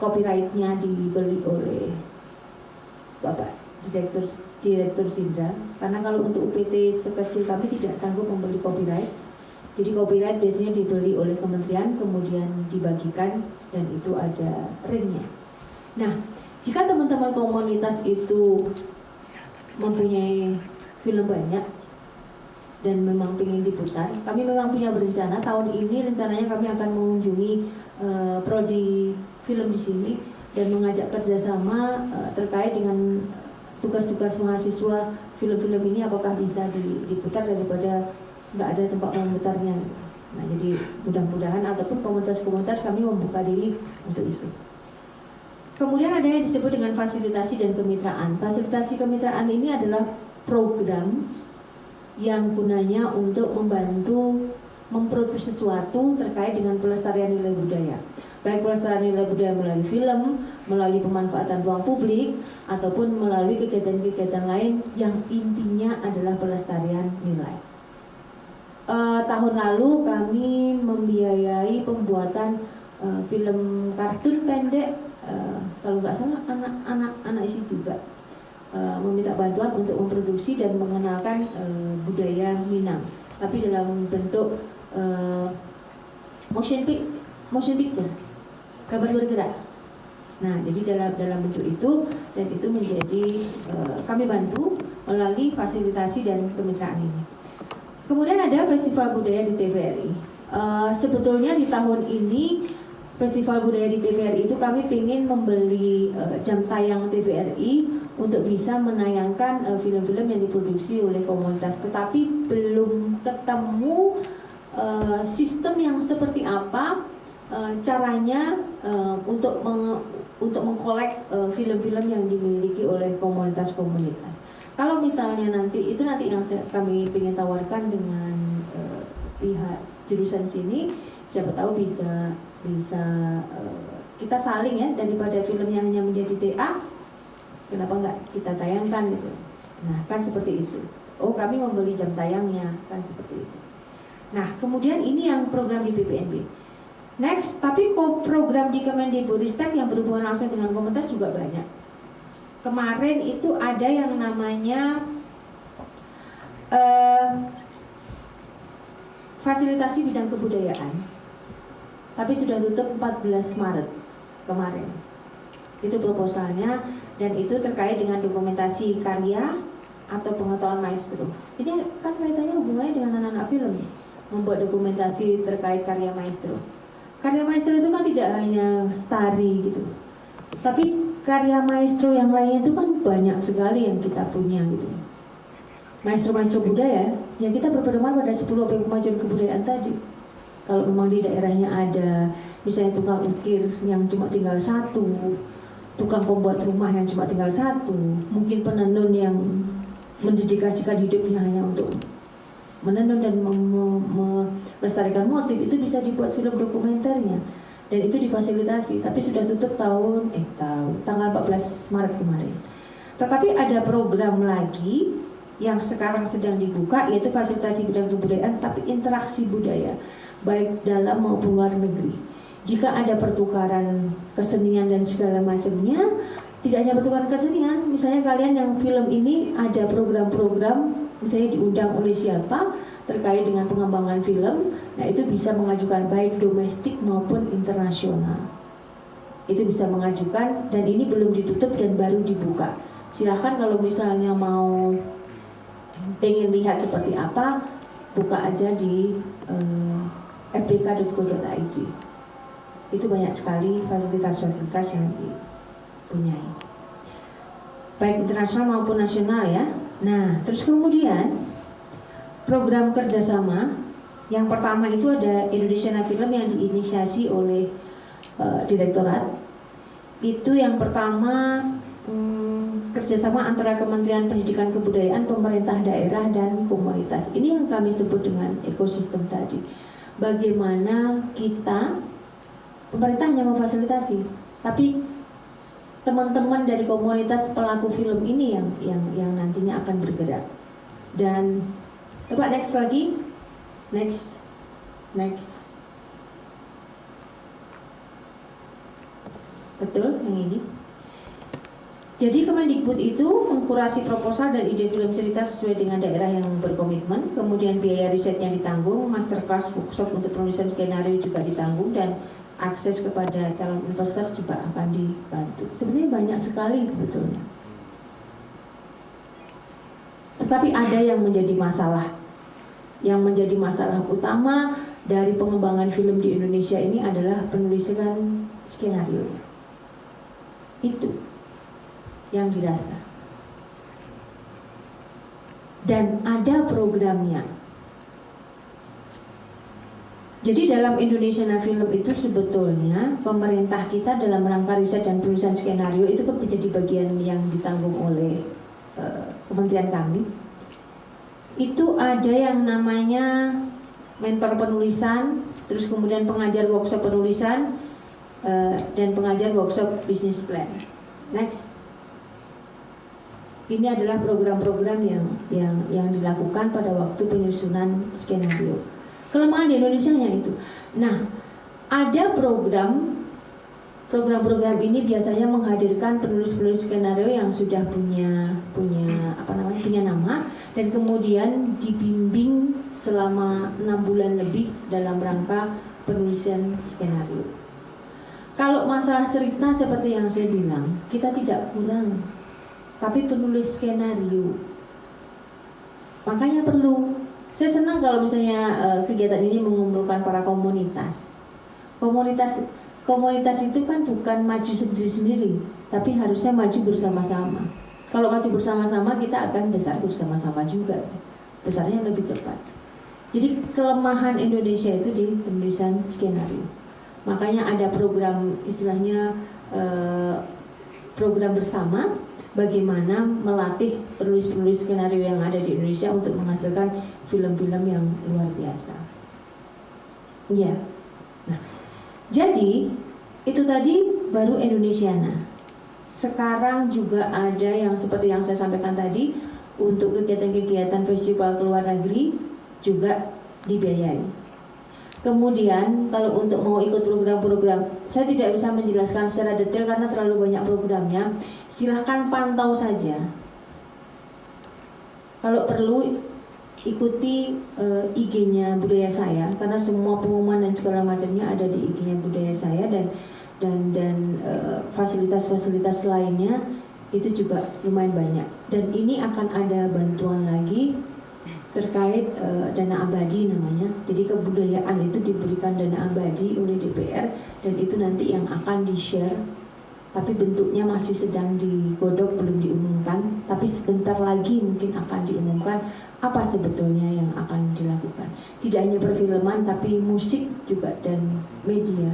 copyright-nya dibeli oleh Bapak Direktur Jenderal. Karena kalau untuk UPT sekecil kami tidak sanggup membeli copyright. Jadi copyright biasanya dibeli oleh kementerian, kemudian dibagikan, dan itu ada ringnya. Nah, jika teman-teman komunitas itu mempunyai film banyak dan memang ingin diputar, kami memang punya berencana tahun ini rencananya kami akan mengunjungi prodi film di sini dan mengajak kerjasama terkait dengan tugas-tugas mahasiswa film-film ini apakah bisa diputar daripada nggak ada tempat memutarnya. Nah, jadi mudah-mudahan ataupun komunitas-komunitas kami membuka diri untuk itu. Kemudian ada yang disebut dengan fasilitasi dan kemitraan. Fasilitasi kemitraan ini adalah program yang gunanya untuk membantu memproduksi sesuatu terkait dengan pelestarian nilai budaya. Baik pelestarian nilai budaya melalui film, melalui pemanfaatan ruang publik, ataupun melalui kegiatan-kegiatan lain yang intinya adalah pelestarian nilai. Tahun lalu kami membiayai pembuatan film kartun pendek, kalau nggak salah anak-anak isi juga. Meminta bantuan untuk memproduksi dan mengenalkan budaya Minang, tapi dalam bentuk motion picture, gambar bergerak. Nah, jadi dalam bentuk itu, dan itu menjadi kami bantu melalui fasilitasi dan kemitraan ini. Kemudian ada Festival Budaya di TVRI. Sebetulnya di tahun ini Festival Budaya di TVRI itu kami ingin membeli jam tayang TVRI untuk bisa menayangkan film-film yang diproduksi oleh komunitas, tetapi belum ketemu sistem yang seperti apa caranya untuk mengkolek film-film yang dimiliki oleh komunitas-komunitas. Kalau misalnya nanti yang kami ingin tawarkan dengan pihak jurusan sini, siapa tahu bisa kita saling ya, daripada filmnya hanya menjadi TA, kenapa nggak kita tayangkan gitu. Nah, kan seperti itu. Oh, kami membeli jam tayangnya, kan seperti itu. Nah, kemudian ini yang program di BPNB. Next, tapi program di Kemendikbudristek yang berhubungan langsung dengan komunitas juga banyak. kemarin itu ada yang namanya fasilitasi bidang kebudayaan, tapi sudah tutup 14 Maret kemarin. Itu proposalnya, dan itu terkait dengan dokumentasi karya atau pengetahuan maestro. Ini kan kaitannya hubungannya dengan anak-anak film, membuat dokumentasi terkait karya maestro. Karya maestro itu kan tidak hanya tari gitu, tapi karya maestro yang lainnya itu kan banyak sekali yang kita punya gitu. Maestro-maestro budaya, ya kita berpedoman pada 10 objek kemajuan kebudayaan tadi. Kalau memang di daerahnya ada, misalnya tukang ukir yang cuma tinggal satu, tukang pembuat rumah yang cuma tinggal satu, mungkin penenun yang mendedikasikan hidupnya hanya untuk menenun dan melestarikan motif, itu bisa dibuat film dokumenternya. Dan itu difasilitasi, tapi sudah tutup tanggal 14 Maret kemarin. Tetapi ada program lagi yang sekarang sedang dibuka, yaitu fasilitasi bidang kebudayaan tapi interaksi budaya baik dalam maupun luar negeri. Jika ada pertukaran kesenian dan segala macamnya, tidak hanya pertukaran kesenian, misalnya kalian yang film ini ada program-program misalnya diundang oleh siapa terkait dengan pengembangan film, nah itu bisa mengajukan baik domestik maupun internasional. Itu bisa mengajukan, dan ini belum ditutup dan baru dibuka. Silahkan kalau misalnya mau pengen lihat seperti apa, buka aja di fdk.go.id. Itu banyak sekali fasilitas-fasilitas yang dipunyai, baik internasional maupun nasional ya. Nah, terus kemudian program kerjasama yang pertama itu ada Indonesian Film yang diinisiasi oleh direktorat. Itu yang pertama kerjasama antara Kementerian Pendidikan Kebudayaan, pemerintah daerah dan komunitas. Ini yang kami sebut dengan ekosistem tadi. Bagaimana kita, pemerintah hanya memfasilitasi, tapi teman-teman dari komunitas pelaku film ini yang nantinya akan bergerak. Dan coba next lagi, next. Betul, yang ini. Jadi Kemendikbud itu mengkurasi proposal dan ide film cerita sesuai dengan daerah yang berkomitmen. Kemudian biaya risetnya ditanggung, masterclass workshop untuk penulisan skenario juga ditanggung, dan akses kepada calon investor juga akan dibantu. Sebenarnya banyak sekali sebetulnya. Tetapi ada yang menjadi masalah. Yang menjadi masalah utama dari pengembangan film di Indonesia ini adalah penulisan skenario. Itu yang dirasa. Dan ada programnya. Jadi dalam Indonesian Film itu sebetulnya pemerintah kita dalam rangka riset dan penulisan skenario itu kan menjadi bagian yang ditanggung oleh kementerian kami. Itu ada yang namanya mentor penulisan, terus kemudian pengajar workshop penulisan, dan pengajar workshop business plan. Next. Ini adalah program-program yang dilakukan pada waktu penyusunan skenario. Kelemahan di Indonesia yang itu. Nah, ada program-program ini biasanya menghadirkan penulis-penulis skenario yang sudah punya nama, dan kemudian dibimbing selama 6 bulan lebih dalam rangka penulisan skenario. Kalau masalah cerita seperti yang saya bilang, kita tidak kurang, tapi penulis skenario. Makanya perlu. Saya senang kalau misalnya kegiatan ini mengumpulkan para komunitas. Komunitas itu kan bukan maju sendiri-sendiri, tapi harusnya maju bersama-sama. Kalau maju bersama-sama, kita akan besar bersama-sama juga. Besarnya lebih cepat. Jadi kelemahan Indonesia itu di penulisan skenario. Makanya ada program, istilahnya program bersama, bagaimana melatih penulis-penulis skenario yang ada di Indonesia untuk menghasilkan film-film yang luar biasa. Ya. Nah, jadi itu tadi baru Indonesiana. Sekarang juga ada yang seperti yang saya sampaikan tadi, untuk kegiatan-kegiatan festival ke luar negeri juga dibiayai. Kemudian kalau untuk mau ikut program-program, saya tidak bisa menjelaskan secara detail karena terlalu banyak programnya. Silahkan pantau saja. Kalau perlu ikuti IG-nya budaya saya, karena semua pengumuman dan segala macamnya ada di IG-nya budaya saya, dan fasilitas-fasilitas lainnya itu juga lumayan banyak. Dan ini akan ada bantuan lagi terkait dana abadi namanya. Jadi kebudayaan itu diberikan dana abadi oleh DPR, dan itu nanti yang akan di-share. Tapi bentuknya masih sedang digodok, belum diumumkan. Tapi sebentar lagi mungkin akan diumumkan apa sebetulnya yang akan dilakukan. Tidak hanya perfilman, tapi musik juga dan media.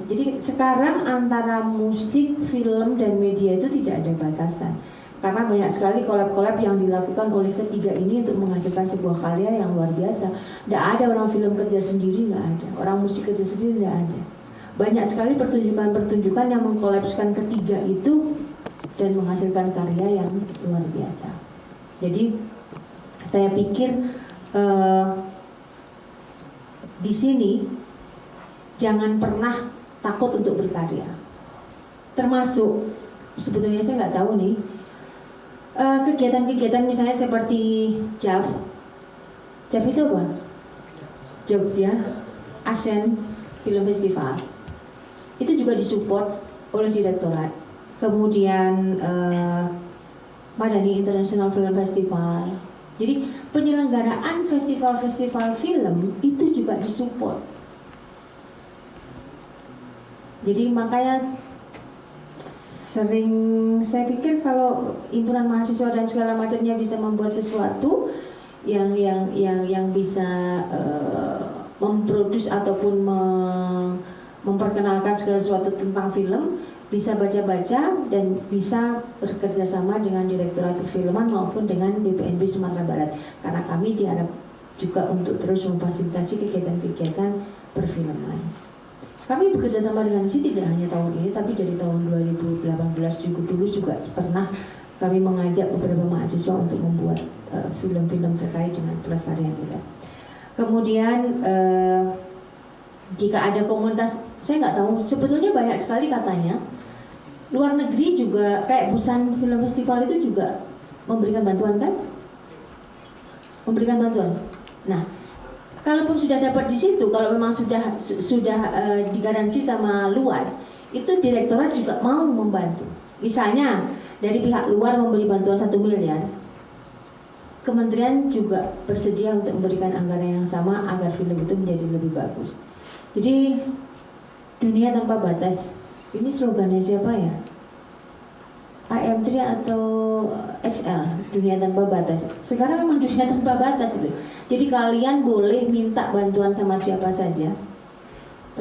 Jadi sekarang antara musik, film, dan media itu tidak ada batasan. Karena banyak sekali collab-collab yang dilakukan oleh ketiga ini untuk menghasilkan sebuah karya yang luar biasa. Tidak ada orang film kerja sendiri, nggak ada. Orang musik kerja sendiri, nggak ada. Banyak sekali pertunjukan-pertunjukan yang mengkolapskan ketiga itu dan menghasilkan karya yang luar biasa. Jadi saya pikir di sini jangan pernah takut untuk berkarya. Termasuk sebetulnya saya nggak tahu nih, kegiatan-kegiatan misalnya seperti JAV itu apa? Jogja Asian Film Festival itu juga disupport oleh direktorat. Kemudian Madani International Film Festival. Jadi penyelenggaraan festival-festival film itu juga disupport. Jadi makanya sering saya pikir kalau himpunan mahasiswa dan segala macamnya bisa membuat sesuatu yang bisa memproduksi ataupun memperkenalkan segala sesuatu tentang film, bisa baca-baca dan bisa bekerja sama dengan Direktorat Perfilman maupun dengan BPNB Sumatera Barat, karena kami diharap juga untuk terus memfasilitasi kegiatan-kegiatan perfilman. Kami bekerja sama dengan ISI tidak hanya tahun ini, tapi dari tahun 2018 juga pernah kami mengajak beberapa mahasiswa untuk membuat film-film terkait dengan pelestarian budaya. Kemudian jika ada komunitas, saya nggak tahu, sebetulnya banyak sekali katanya luar negeri juga kayak Busan Film Festival itu juga memberikan bantuan kan? Memberikan bantuan. Nah, kalaupun sudah dapat di situ, kalau memang sudah digaransi sama luar, itu direktorat juga mau membantu. Misalnya dari pihak luar memberi bantuan 1 miliar, kementerian juga bersedia untuk memberikan anggaran yang sama agar film itu menjadi lebih bagus. Jadi dunia tanpa batas, ini slogannya siapa ya? AM3 atau XL, dunia tanpa batas. Sekarang memang dunia tanpa batas itu. Jadi kalian boleh minta bantuan sama siapa saja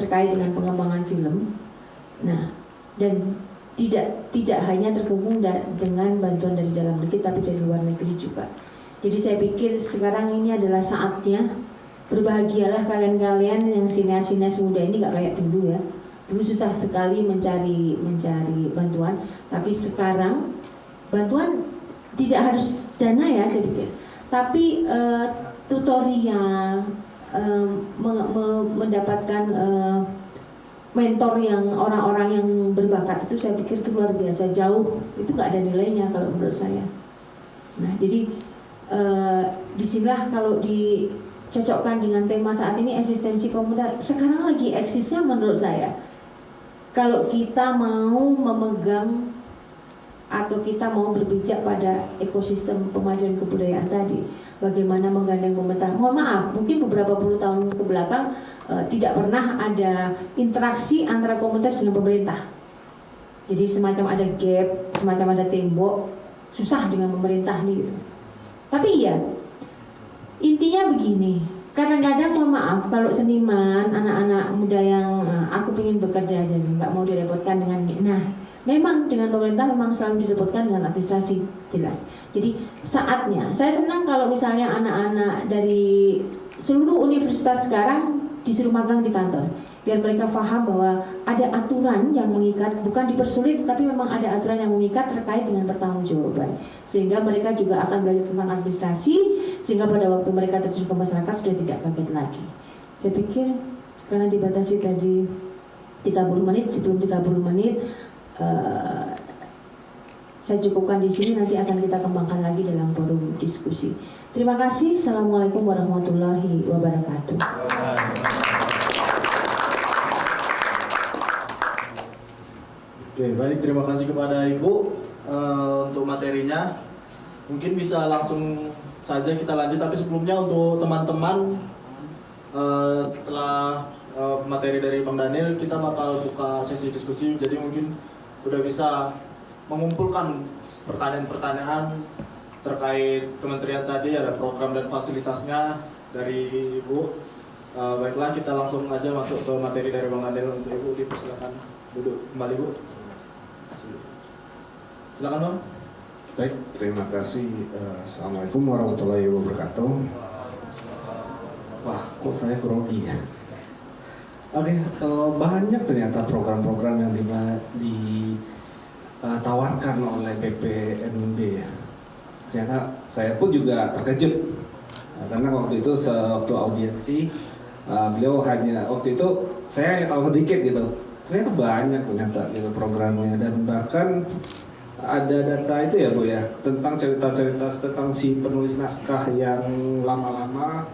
terkait dengan pengembangan film. Nah, dan tidak hanya terkungkung dengan bantuan dari dalam negeri, tapi dari luar negeri juga. Jadi saya pikir sekarang ini adalah saatnya. Berbahagialah kalian-kalian yang sineas-sineas muda ini, gak kayak dulu ya. Dulu susah sekali mencari bantuan, tapi sekarang bantuan tidak harus dana ya saya pikir, tapi tutorial, mendapatkan mentor yang orang-orang yang berbakat itu saya pikir itu luar biasa, jauh itu nggak ada nilainya kalau menurut saya. Nah jadi disinilah kalau dicocokkan dengan tema saat ini, eksistensi komunitas sekarang lagi eksisnya menurut saya. Kalau kita mau memegang atau kita mau berpijak pada ekosistem pemajuan kebudayaan tadi, bagaimana menggandeng pemerintah. Mohon maaf, mungkin beberapa puluh tahun ke belakang tidak pernah ada interaksi antara komunitas dengan pemerintah. Jadi semacam ada gap, semacam ada tembok, susah dengan pemerintah nih gitu. Tapi iya, intinya begini. Kadang-kadang mohon maaf kalau seniman, anak-anak muda yang aku pengen bekerja aja nih, nggak mau direpotkan dengan ini. Nah, memang dengan pemerintah memang selalu direpotkan dengan administrasi, jelas. Jadi saatnya, saya senang kalau misalnya anak-anak dari seluruh universitas sekarang disuruh magang di kantor, biar mereka paham bahwa ada aturan yang mengikat, bukan dipersulit, tapi memang ada aturan yang mengikat terkait dengan pertanggungjawaban, sehingga mereka juga akan belajar tentang administrasi, sehingga pada waktu mereka terjun ke masyarakat sudah tidak kaget lagi. Saya pikir karena dibatasi tadi 30 menit, sebelum 30 menit saya cukupkan di sini, nanti akan kita kembangkan lagi dalam forum diskusi. Terima kasih. Assalamualaikum warahmatullahi wabarakatuh. Oke, baik, terima kasih kepada Ibu untuk materinya. Mungkin bisa langsung saja kita lanjut, tapi sebelumnya untuk teman-teman setelah materi dari Bang Daniel, kita bakal buka sesi diskusi. Jadi mungkin udah bisa mengumpulkan pertanyaan-pertanyaan terkait kementerian tadi, ada program dan fasilitasnya dari Ibu. Baiklah, kita langsung aja masuk ke materi dari Bang Daniel. Untuk Ibu, dipersilakan duduk kembali, Bu. Silakan, Bang. Baik, terima kasih. Assalamualaikum warahmatullahi wabarakatuh. Wah, kok saya grogi ya? Oke, banyak ternyata program-program yang ditawarkan oleh BPNB ya. Ternyata saya pun juga terkejut. Karena waktu itu sewaktu audiensi, beliau hanya waktu itu saya hanya tahu sedikit gitu. Ternyata banyak gitu programnya, dan bahkan ada data itu ya Bu ya, tentang cerita-cerita tentang si penulis naskah yang lama-lama,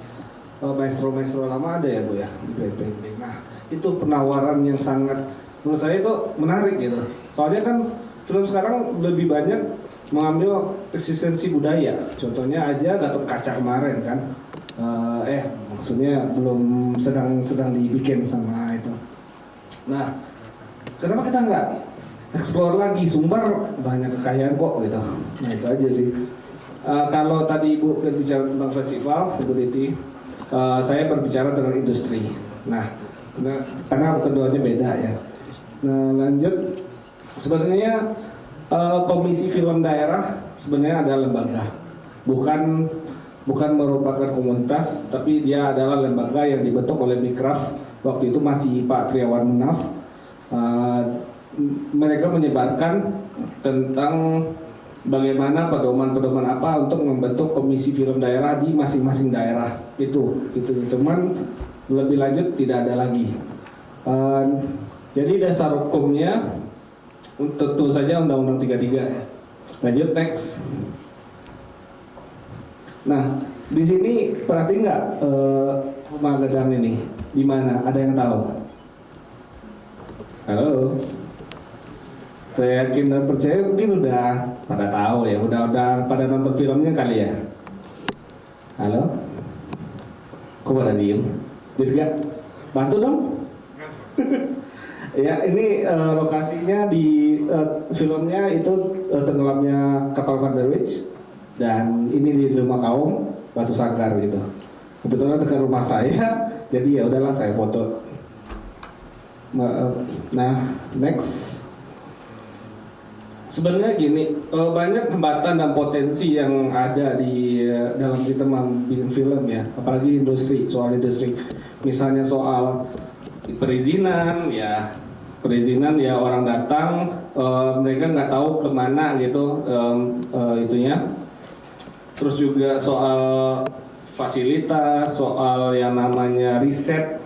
maestro-maestro lama ada ya Bu ya di BPNB. Nah, itu penawaran yang sangat menurut saya itu menarik gitu. Soalnya kan film sekarang lebih banyak mengambil eksistensi budaya. Contohnya aja Gatot Kaca kemarin kan, maksudnya belum sedang dibikin sama itu. Nah, kenapa kita nggak explore lagi Sumbar, banyak kekayaan kok gitu. Nah, itu aja sih. Kalau tadi Ibu berbicara tentang festival, Ibu Titi, saya berbicara tentang industri. Nah, karena keduanya beda ya. Nah, lanjut. Sebenarnya Komisi Film Daerah sebenarnya adalah lembaga, bukan merupakan komunitas, tapi dia adalah lembaga yang dibentuk oleh Bikraf. Waktu itu masih Pak Triawan Munaf. Mereka menyebarkan tentang bagaimana pedoman-pedoman apa untuk membentuk komisi film daerah di masing-masing daerah itu. Cuman lebih lanjut tidak ada lagi. Jadi dasar hukumnya tentu saja Undang-Undang 33 ya. Lanjut next. Nah, di sini perhati nggak rumah Gedang ini di mana? Ada yang tahu? Halo. Saya yakin dan percaya mungkin udah pada tahu ya, udah pada nonton filmnya kali ya. Halo? Kok pada diem? Dirga, bantu dong. Ya, ini lokasinya di filmnya itu tenggelamnya kapal Van der Wijk, dan ini di Rumah Kaum Batu Sangkar gitu. Kebetulan dekat rumah saya, jadi ya udahlah saya foto. Nah, next. Sebenarnya gini, banyak hambatan dan potensi yang ada di dalam kita membuat film ya, apalagi soal industri. Misalnya soal perizinan ya orang datang, mereka nggak tahu kemana gitu itunya. Terus juga soal fasilitas, soal yang namanya riset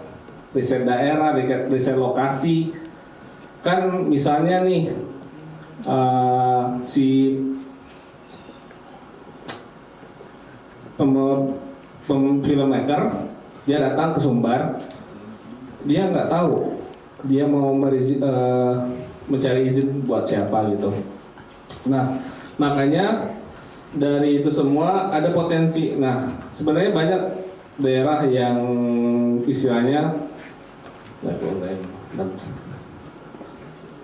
daerah, riset lokasi. Kan misalnya nih si filmmaker dia datang ke Sumbar, dia nggak tahu dia mau mencari izin buat siapa gitu. Nah, makanya dari itu semua ada potensi. Nah, sebenarnya banyak daerah yang istilahnya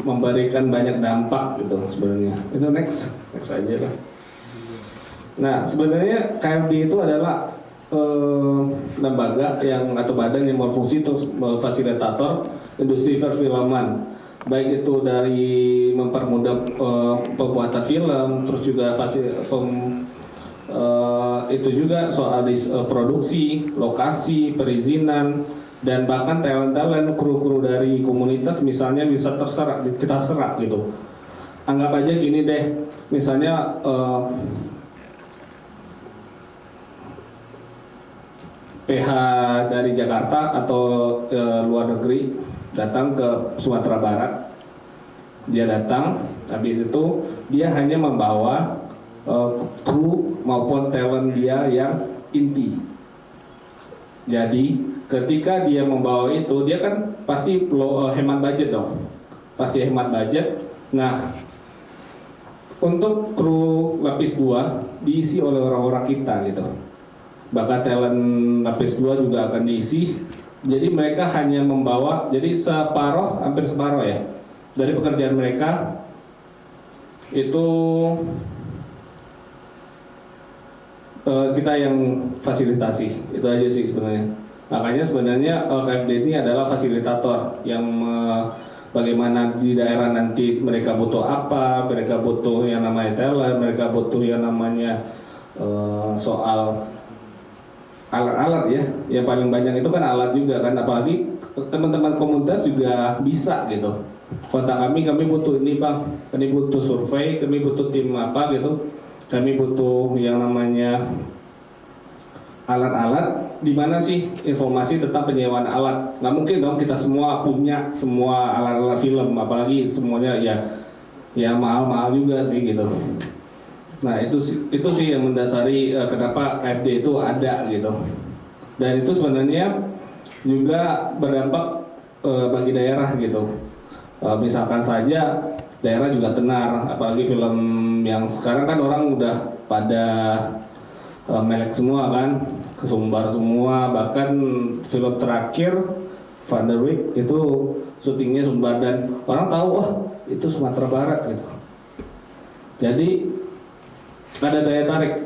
memberikan banyak dampak gitu sebenarnya. Itu next aja lah. Nah, sebenarnya KFD itu adalah lembaga yang atau badan yang berfungsi untuk fasilitator industri perfilman, baik itu dari mempermudah pembuatan film, terus juga itu juga soal produksi, lokasi, perizinan, dan bahkan talent kru dari komunitas misalnya bisa kita serak gitu. Anggap aja gini deh, misalnya PH dari Jakarta atau luar negeri datang ke Sumatera Barat. Dia datang, habis itu dia hanya membawa kru maupun talent dia yang inti. Jadi ketika dia membawa itu, dia kan pasti hemat budget dong, pasti hemat budget. Nah, untuk kru lapis 2 diisi oleh orang-orang kita gitu. Bahkan talent lapis 2 juga akan diisi. Jadi mereka hanya membawa, jadi separoh, hampir separoh ya, dari pekerjaan mereka itu kita yang fasilitasi. Itu aja sih sebenarnya. Makanya sebenarnya KFD ini adalah fasilitator yang bagaimana di daerah nanti mereka butuh apa, mereka butuh yang namanya talent, mereka butuh yang namanya soal alat-alat ya. Yang paling banyak itu kan alat juga kan, apalagi teman-teman komunitas juga bisa gitu. Kontak kami butuh ini bang, kami butuh survei, kami butuh tim apa gitu, kami butuh yang namanya alat-alat. Di mana sih informasi tentang penyewaan alat? Nggak mungkin dong kita semua punya semua alat-alat film, apalagi semuanya ya mahal-mahal juga sih gitu. Nah itu sih yang mendasari kenapa KFD itu ada gitu. Dan itu sebenarnya juga berdampak bagi daerah gitu. Misalkan saja daerah juga tenar, apalagi film yang sekarang kan orang udah pada melek semua kan, kesumbar semua. Bahkan film terakhir Van der Wijk itu syutingnya Sumbar dan orang tahu itu Sumatera Barat gitu. Jadi ada daya tarik.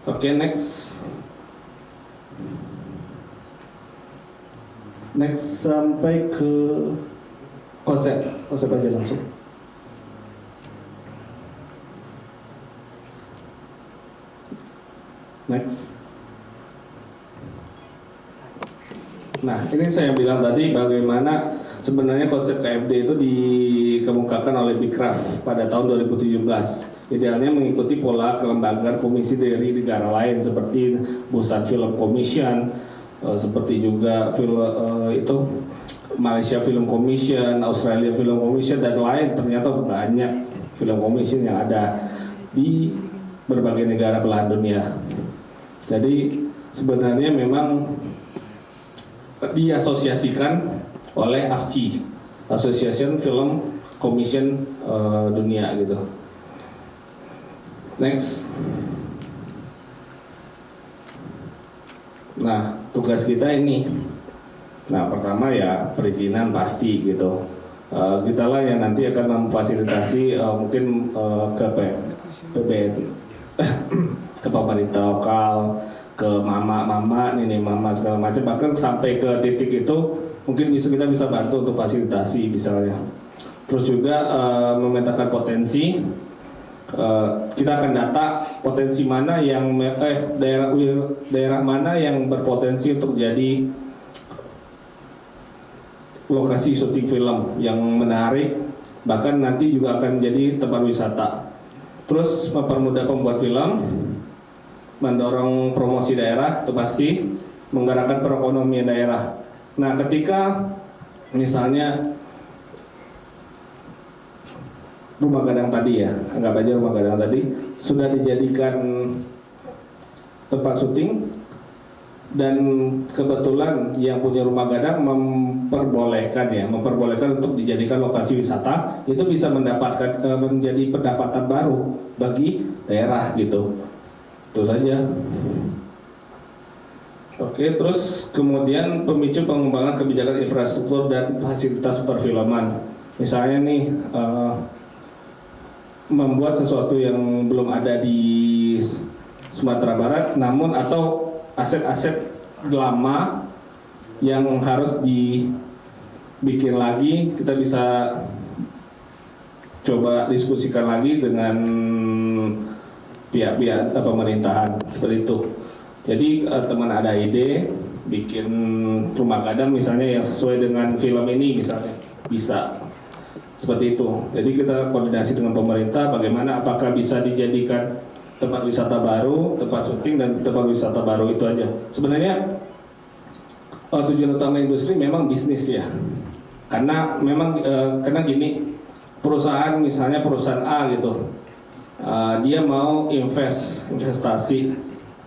Oke, next sampai ke konsep aja langsung. Next. Nah, ini saya bilang tadi bagaimana sebenarnya konsep KFD itu dikemukakan oleh Bikraf pada tahun 2017. Idealnya mengikuti pola kelembagaan komisi dari negara lain seperti Busan Film Commission, seperti juga Malaysia Film Commission, Australia Film Commission dan lain. Ternyata banyak film commission yang ada di berbagai negara belahan dunia. Jadi sebenarnya memang diasosiasikan oleh AFCI, Association Film Commission dunia gitu. Next. Nah, tugas kita ini. Nah, pertama ya perizinan pasti gitu. Kita lah yang nanti akan memfasilitasi mungkin ke PBN, ke pemerintah lokal, ke mama, nenek mama segala macam, bahkan sampai ke titik itu mungkin kita bisa bantu untuk fasilitasi misalnya. Terus juga memetakan potensi. Kita akan data potensi mana yang daerah mana yang berpotensi untuk jadi lokasi syuting film yang menarik, bahkan nanti juga akan jadi tempat wisata. Terus mempermudah pembuat film, mendorong promosi daerah, itu pasti menggerakkan perekonomian daerah. Nah, ketika misalnya rumah gadang tadi ya, anggap aja rumah gadang tadi sudah dijadikan tempat syuting dan kebetulan yang punya rumah gadang memperbolehkan untuk dijadikan lokasi wisata, itu bisa mendapatkan menjadi pendapatan baru bagi daerah gitu. Itu saja. Oke, terus kemudian pemicu pengembangan kebijakan infrastruktur dan fasilitas perfilman. Misalnya nih membuat sesuatu yang belum ada di Sumatera Barat, namun atau aset-aset lama yang harus dibikin lagi, kita bisa coba diskusikan lagi dengan pihak-pihak pemerintahan seperti itu. Jadi teman ada ide bikin rumah gadang misalnya yang sesuai dengan film ini misalnya, bisa seperti itu. Jadi kita koordinasi dengan pemerintah bagaimana apakah bisa dijadikan tempat wisata baru, tempat syuting dan tempat wisata baru, itu aja. Sebenarnya tujuan utama industri memang bisnis ya. Karena memang karena gini, perusahaan misalnya perusahaan A gitu, dia mau investasi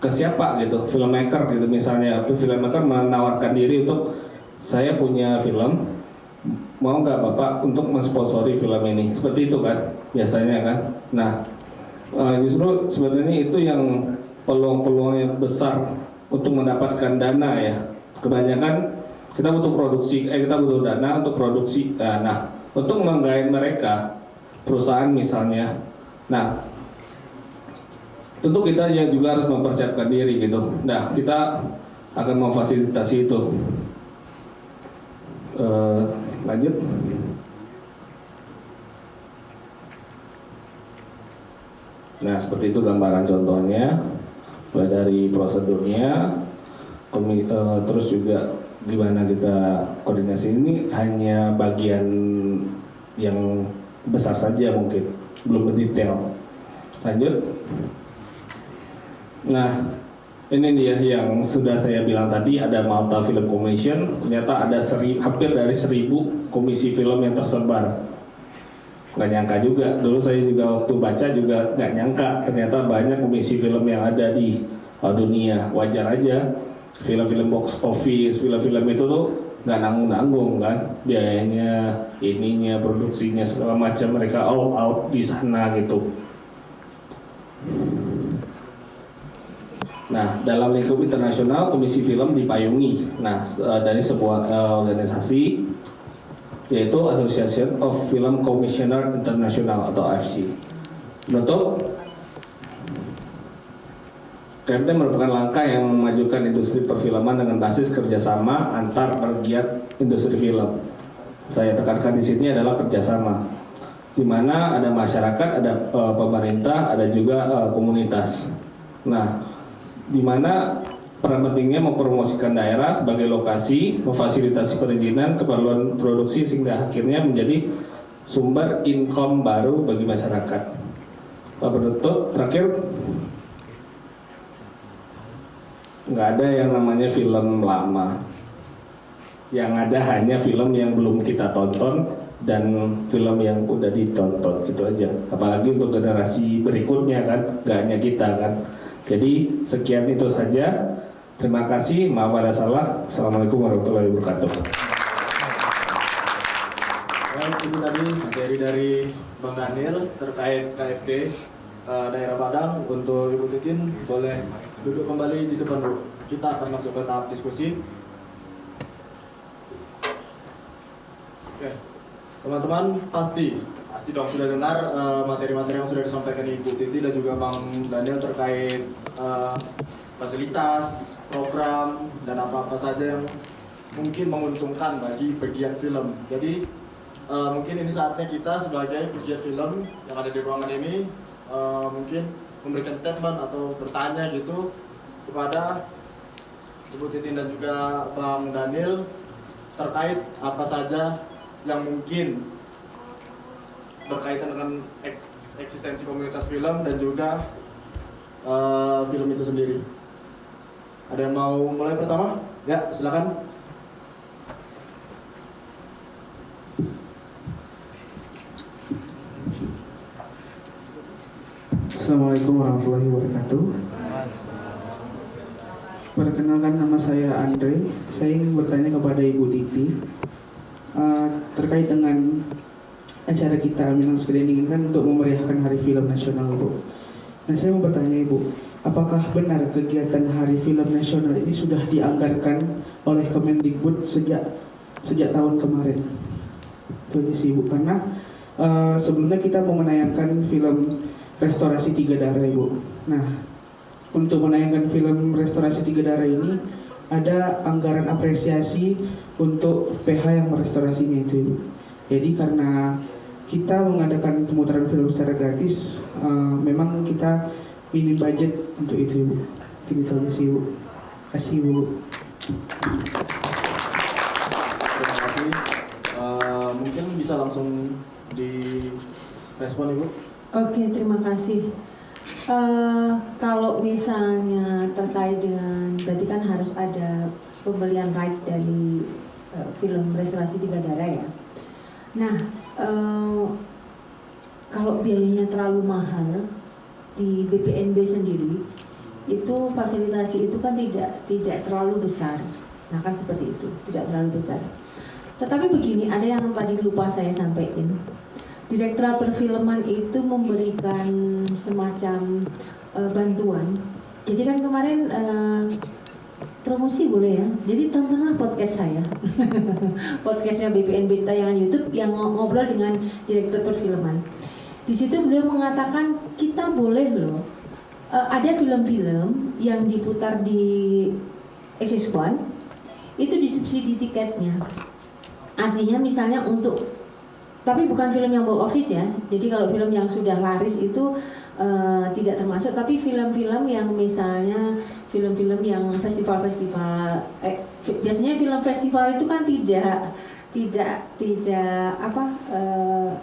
ke siapa gitu, filmmaker gitu misalnya, filmmaker menawarkan diri untuk saya punya film, mau nggak bapak untuk mensponsori film ini, seperti itu kan biasanya kan. Nah justru sebenarnya itu yang peluang-peluang yang besar untuk mendapatkan dana ya. Kebanyakan kita butuh kita butuh dana untuk produksi. Nah untuk menggait mereka perusahaan misalnya, nah tentu kita juga harus mempersiapkan diri gitu. Nah kita akan memfasilitasi itu. Lanjut. Nah seperti itu gambaran contohnya, mulai dari prosedurnya, terus juga gimana kita koordinasi. Ini hanya bagian yang besar saja mungkin, belum detail. Lanjut. Nah ini dia yang sudah saya bilang tadi, ada Malta Film Commission. Ternyata ada hampir dari 1.000 komisi film yang tersebar. Nggak nyangka juga, dulu saya juga waktu baca juga nggak nyangka ternyata banyak komisi film yang ada di dunia. Wajar aja, film-film box office, film-film itu tuh nggak nanggung-nanggung kan, biayanya, ininya, produksinya segala macam, mereka all out di sana gitu. Nah, dalam lingkup internasional, komisi film dipayungi dari sebuah organisasi, yaitu Association of Film Commissioner International atau AFC. Menutup, KFD merupakan langkah yang memajukan industri perfilman dengan basis kerjasama antar pegiat industri film. Saya tekankan di sini adalah kerjasama, di mana ada masyarakat, ada pemerintah, ada juga komunitas. Nah, di mana peran pentingnya mempromosikan daerah sebagai lokasi, memfasilitasi perizinan, keperluan produksi sehingga akhirnya menjadi sumber income baru bagi masyarakat. Penutup terakhir, nggak ada yang namanya film lama. Yang ada hanya film yang belum kita tonton dan film yang udah ditonton, itu aja. Apalagi untuk generasi berikutnya kan, nggak hanya kita kan. Jadi sekian itu saja. Terima kasih, maaf ada salah. Assalamualaikum warahmatullahi wabarakatuh. Baik, itu tadi materi dari Bang Daniel terkait KFD daerah Padang. Untuk Ibu Titin boleh duduk kembali di depan dulu. Kita akan masuk ke tahap diskusi. Oke, teman-teman pasti dong sudah dengar materi-materi yang sudah disampaikan Ibu Titi dan juga Bang Daniel terkait fasilitas, program, dan apa-apa saja yang mungkin menguntungkan bagi pegiat film. Jadi mungkin ini saatnya kita sebagai pegiat film yang ada di ruangan ini mungkin memberikan statement atau bertanya gitu kepada Ibu Titin dan juga Bang Daniel terkait apa saja yang mungkin berkaitan dengan eksistensi komunitas film dan juga film itu sendiri. Ada yang mau mulai pertama? Ya, silakan. Assalamualaikum warahmatullahi wabarakatuh. Perkenalkan, nama saya Andre. Saya ingin bertanya kepada Ibu Titi terkait dengan acara kita Minang Screening kan untuk memeriahkan Hari Film Nasional, Ibu. Nah, saya mau bertanya Ibu, apakah benar kegiatan Hari Film Nasional ini sudah dianggarkan oleh Kemendikbud sejak tahun kemarin? Itu aja sih Ibu, karena sebelumnya kita mau menayangkan film Restorasi Tiga Darah, Ibu. Nah, untuk menayangkan film Restorasi Tiga Darah ini ada anggaran apresiasi untuk PH yang merestorasinya itu, Ibu. Jadi karena kita mengadakan pemutaran film secara gratis, memang kita minim budget untuk itu, Ibu. Mungkin itu aja sih, Ibu. Kasih, Ibu. Terima kasih. Mungkin bisa langsung direspon, Ibu. Oke, terima kasih. Kalau misalnya terkait dengan, berarti kan harus ada pembelian right dari film Restorasi Tiga Darah ya. Nah, kalau biayanya terlalu mahal di BPNB sendiri, itu fasilitasi itu kan tidak terlalu besar. Nah kan seperti itu, tidak terlalu besar. Tetapi begini, ada yang tadi lupa saya sampaikan. Direktorat Perfilman itu memberikan semacam bantuan. Jadi kan kemarin promosi boleh ya. Jadi tontonlah podcast saya. Podcastnya BPNB tayangan YouTube yang ngobrol dengan Direktur Perfilman. Di situ beliau mengatakan kita boleh loh. Ada film-film yang diputar di Axis1 itu disubsidi tiketnya. Artinya misalnya untuk, tapi bukan film yang box office ya. Jadi kalau film yang sudah laris itu tidak termasuk, tapi film-film yang misalnya film-film yang festival-festival, biasanya film festival itu kan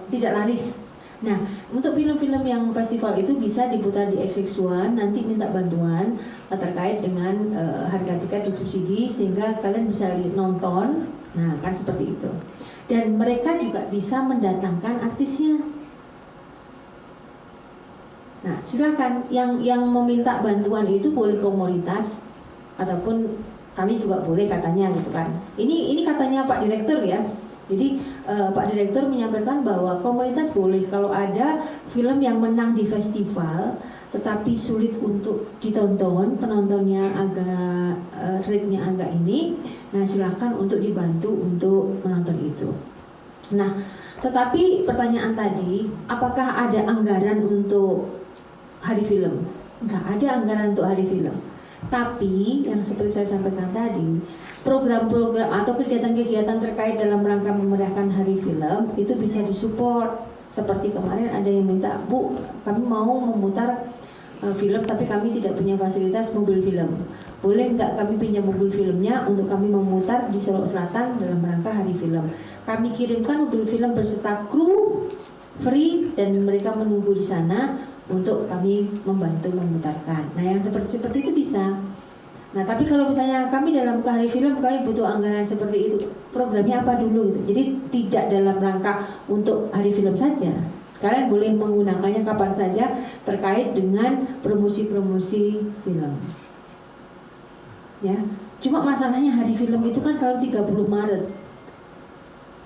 tidak laris. Nah, untuk film-film yang festival itu bisa diputar di XX1, nanti minta bantuan terkait dengan harga tiket disubsidi sehingga kalian bisa nonton. Nah, kan seperti itu. Dan mereka juga bisa mendatangkan artisnya. Nah, silakan yang meminta bantuan itu boleh komunitas ataupun kami juga boleh katanya gitu kan. Ini katanya Pak Direktur ya. Jadi Pak Direktur menyampaikan bahwa komunitas boleh kalau ada film yang menang di festival tetapi sulit untuk ditonton, penontonnya agak rate-nya agak ini, nah silakan untuk dibantu untuk menonton itu. Nah, tetapi pertanyaan tadi, apakah ada anggaran untuk hari film? Enggak ada anggaran untuk hari film. Tapi yang seperti saya sampaikan tadi, program-program atau kegiatan-kegiatan terkait dalam rangka memeriahkan hari film itu bisa disupport. Seperti kemarin ada yang minta, Bu, kami mau memutar film tapi kami tidak punya fasilitas mobil film. Boleh nggak kami pinjam mobil filmnya untuk kami memutar di Solok Selatan dalam rangka hari film. Kami kirimkan mobil film berserta kru free dan mereka menunggu di sana untuk kami membantu memutarkan. Nah, yang seperti itu bisa. Nah, tapi kalau misalnya kami dalam hari film kami butuh anggaran seperti itu, programnya apa dulu gitu. Jadi tidak dalam rangka untuk hari film saja. Kalian boleh menggunakannya kapan saja terkait dengan promosi-promosi film. Ya. Cuma masalahnya hari film itu kan selalu 30 Maret.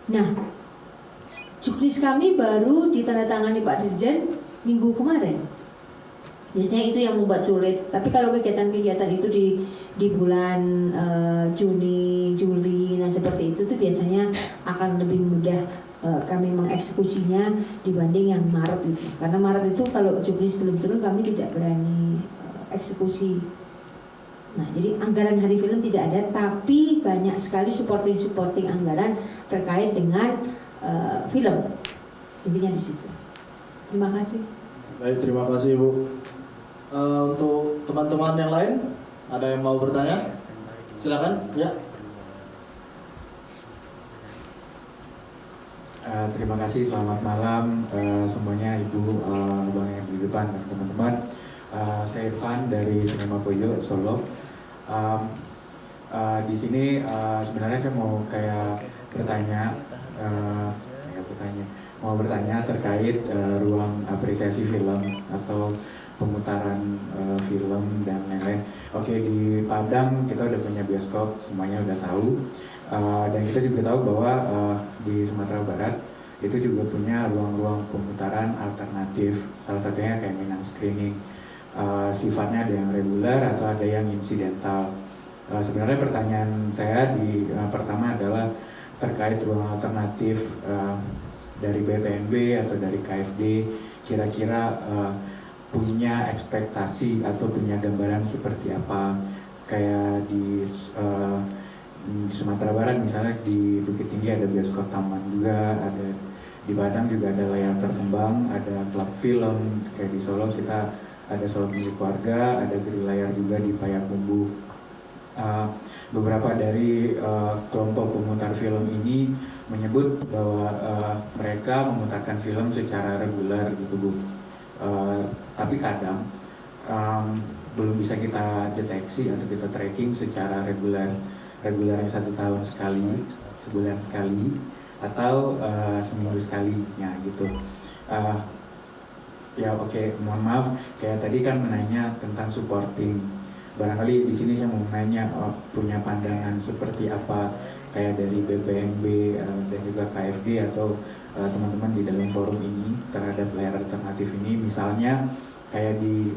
Nah, juknis kami baru ditandatangani Pak Dirjen minggu kemarin. Biasanya itu yang membuat sulit. Tapi kalau kegiatan-kegiatan itu di bulan Juni, Juli, nah seperti itu tuh biasanya akan lebih mudah kami mengeksekusinya dibanding yang Maret itu. Karena Maret itu kalau juknis belum turun kami tidak berani eksekusi. Nah, jadi anggaran hari film tidak ada, tapi banyak sekali supporting anggaran terkait dengan film. Intinya di situ. Terima kasih. Baik, terima kasih Ibu. Untuk teman-teman yang lain, ada yang mau bertanya? Silakan. Ya. Terima kasih, selamat malam semuanya, Ibu, Bang yang di depan dan teman-teman. Saya Irfan dari Sinema Poyo, Solo. Di sini sebenarnya saya mau bertanya terkait ruang apresiasi film atau pemutaran film dan lain-lain. Oke, di Padang kita udah punya bioskop, semuanya udah tahu. Dan kita juga tahu bahwa di Sumatera Barat itu juga punya ruang-ruang pemutaran alternatif. Salah satunya kayak Minang Screening. Sifatnya ada yang reguler atau ada yang insidental. Sebenarnya pertanyaan saya pertama adalah terkait ruang alternatif dari BPNB atau dari KFD, kira-kira punya ekspektasi atau punya gambaran seperti apa? Kayak di Sumatera Barat misalnya di Bukit Tinggi ada bioskop taman juga, ada di Padang juga ada layar terkembang, ada klub film, kayak di Solo kita ada Solo Milik Keluarga, ada geri layar juga di Payakumbuh. Beberapa dari kelompok pemutar film ini menyebut bahwa mereka memutarkan film secara reguler gitu Bu. Tapi kadang belum bisa kita deteksi atau kita tracking secara regulernya 1 tahun sekali, sebulan sekali, atau seminggu sekali, ya gitu. Ya oke, mohon maaf, kayak tadi kan menanya tentang supporting. Barangkali di sini saya mau nanya punya pandangan seperti apa kayak dari BPMB dan juga KFD atau teman-teman di dalam forum ini terhadap layar alternatif ini, misalnya kayak di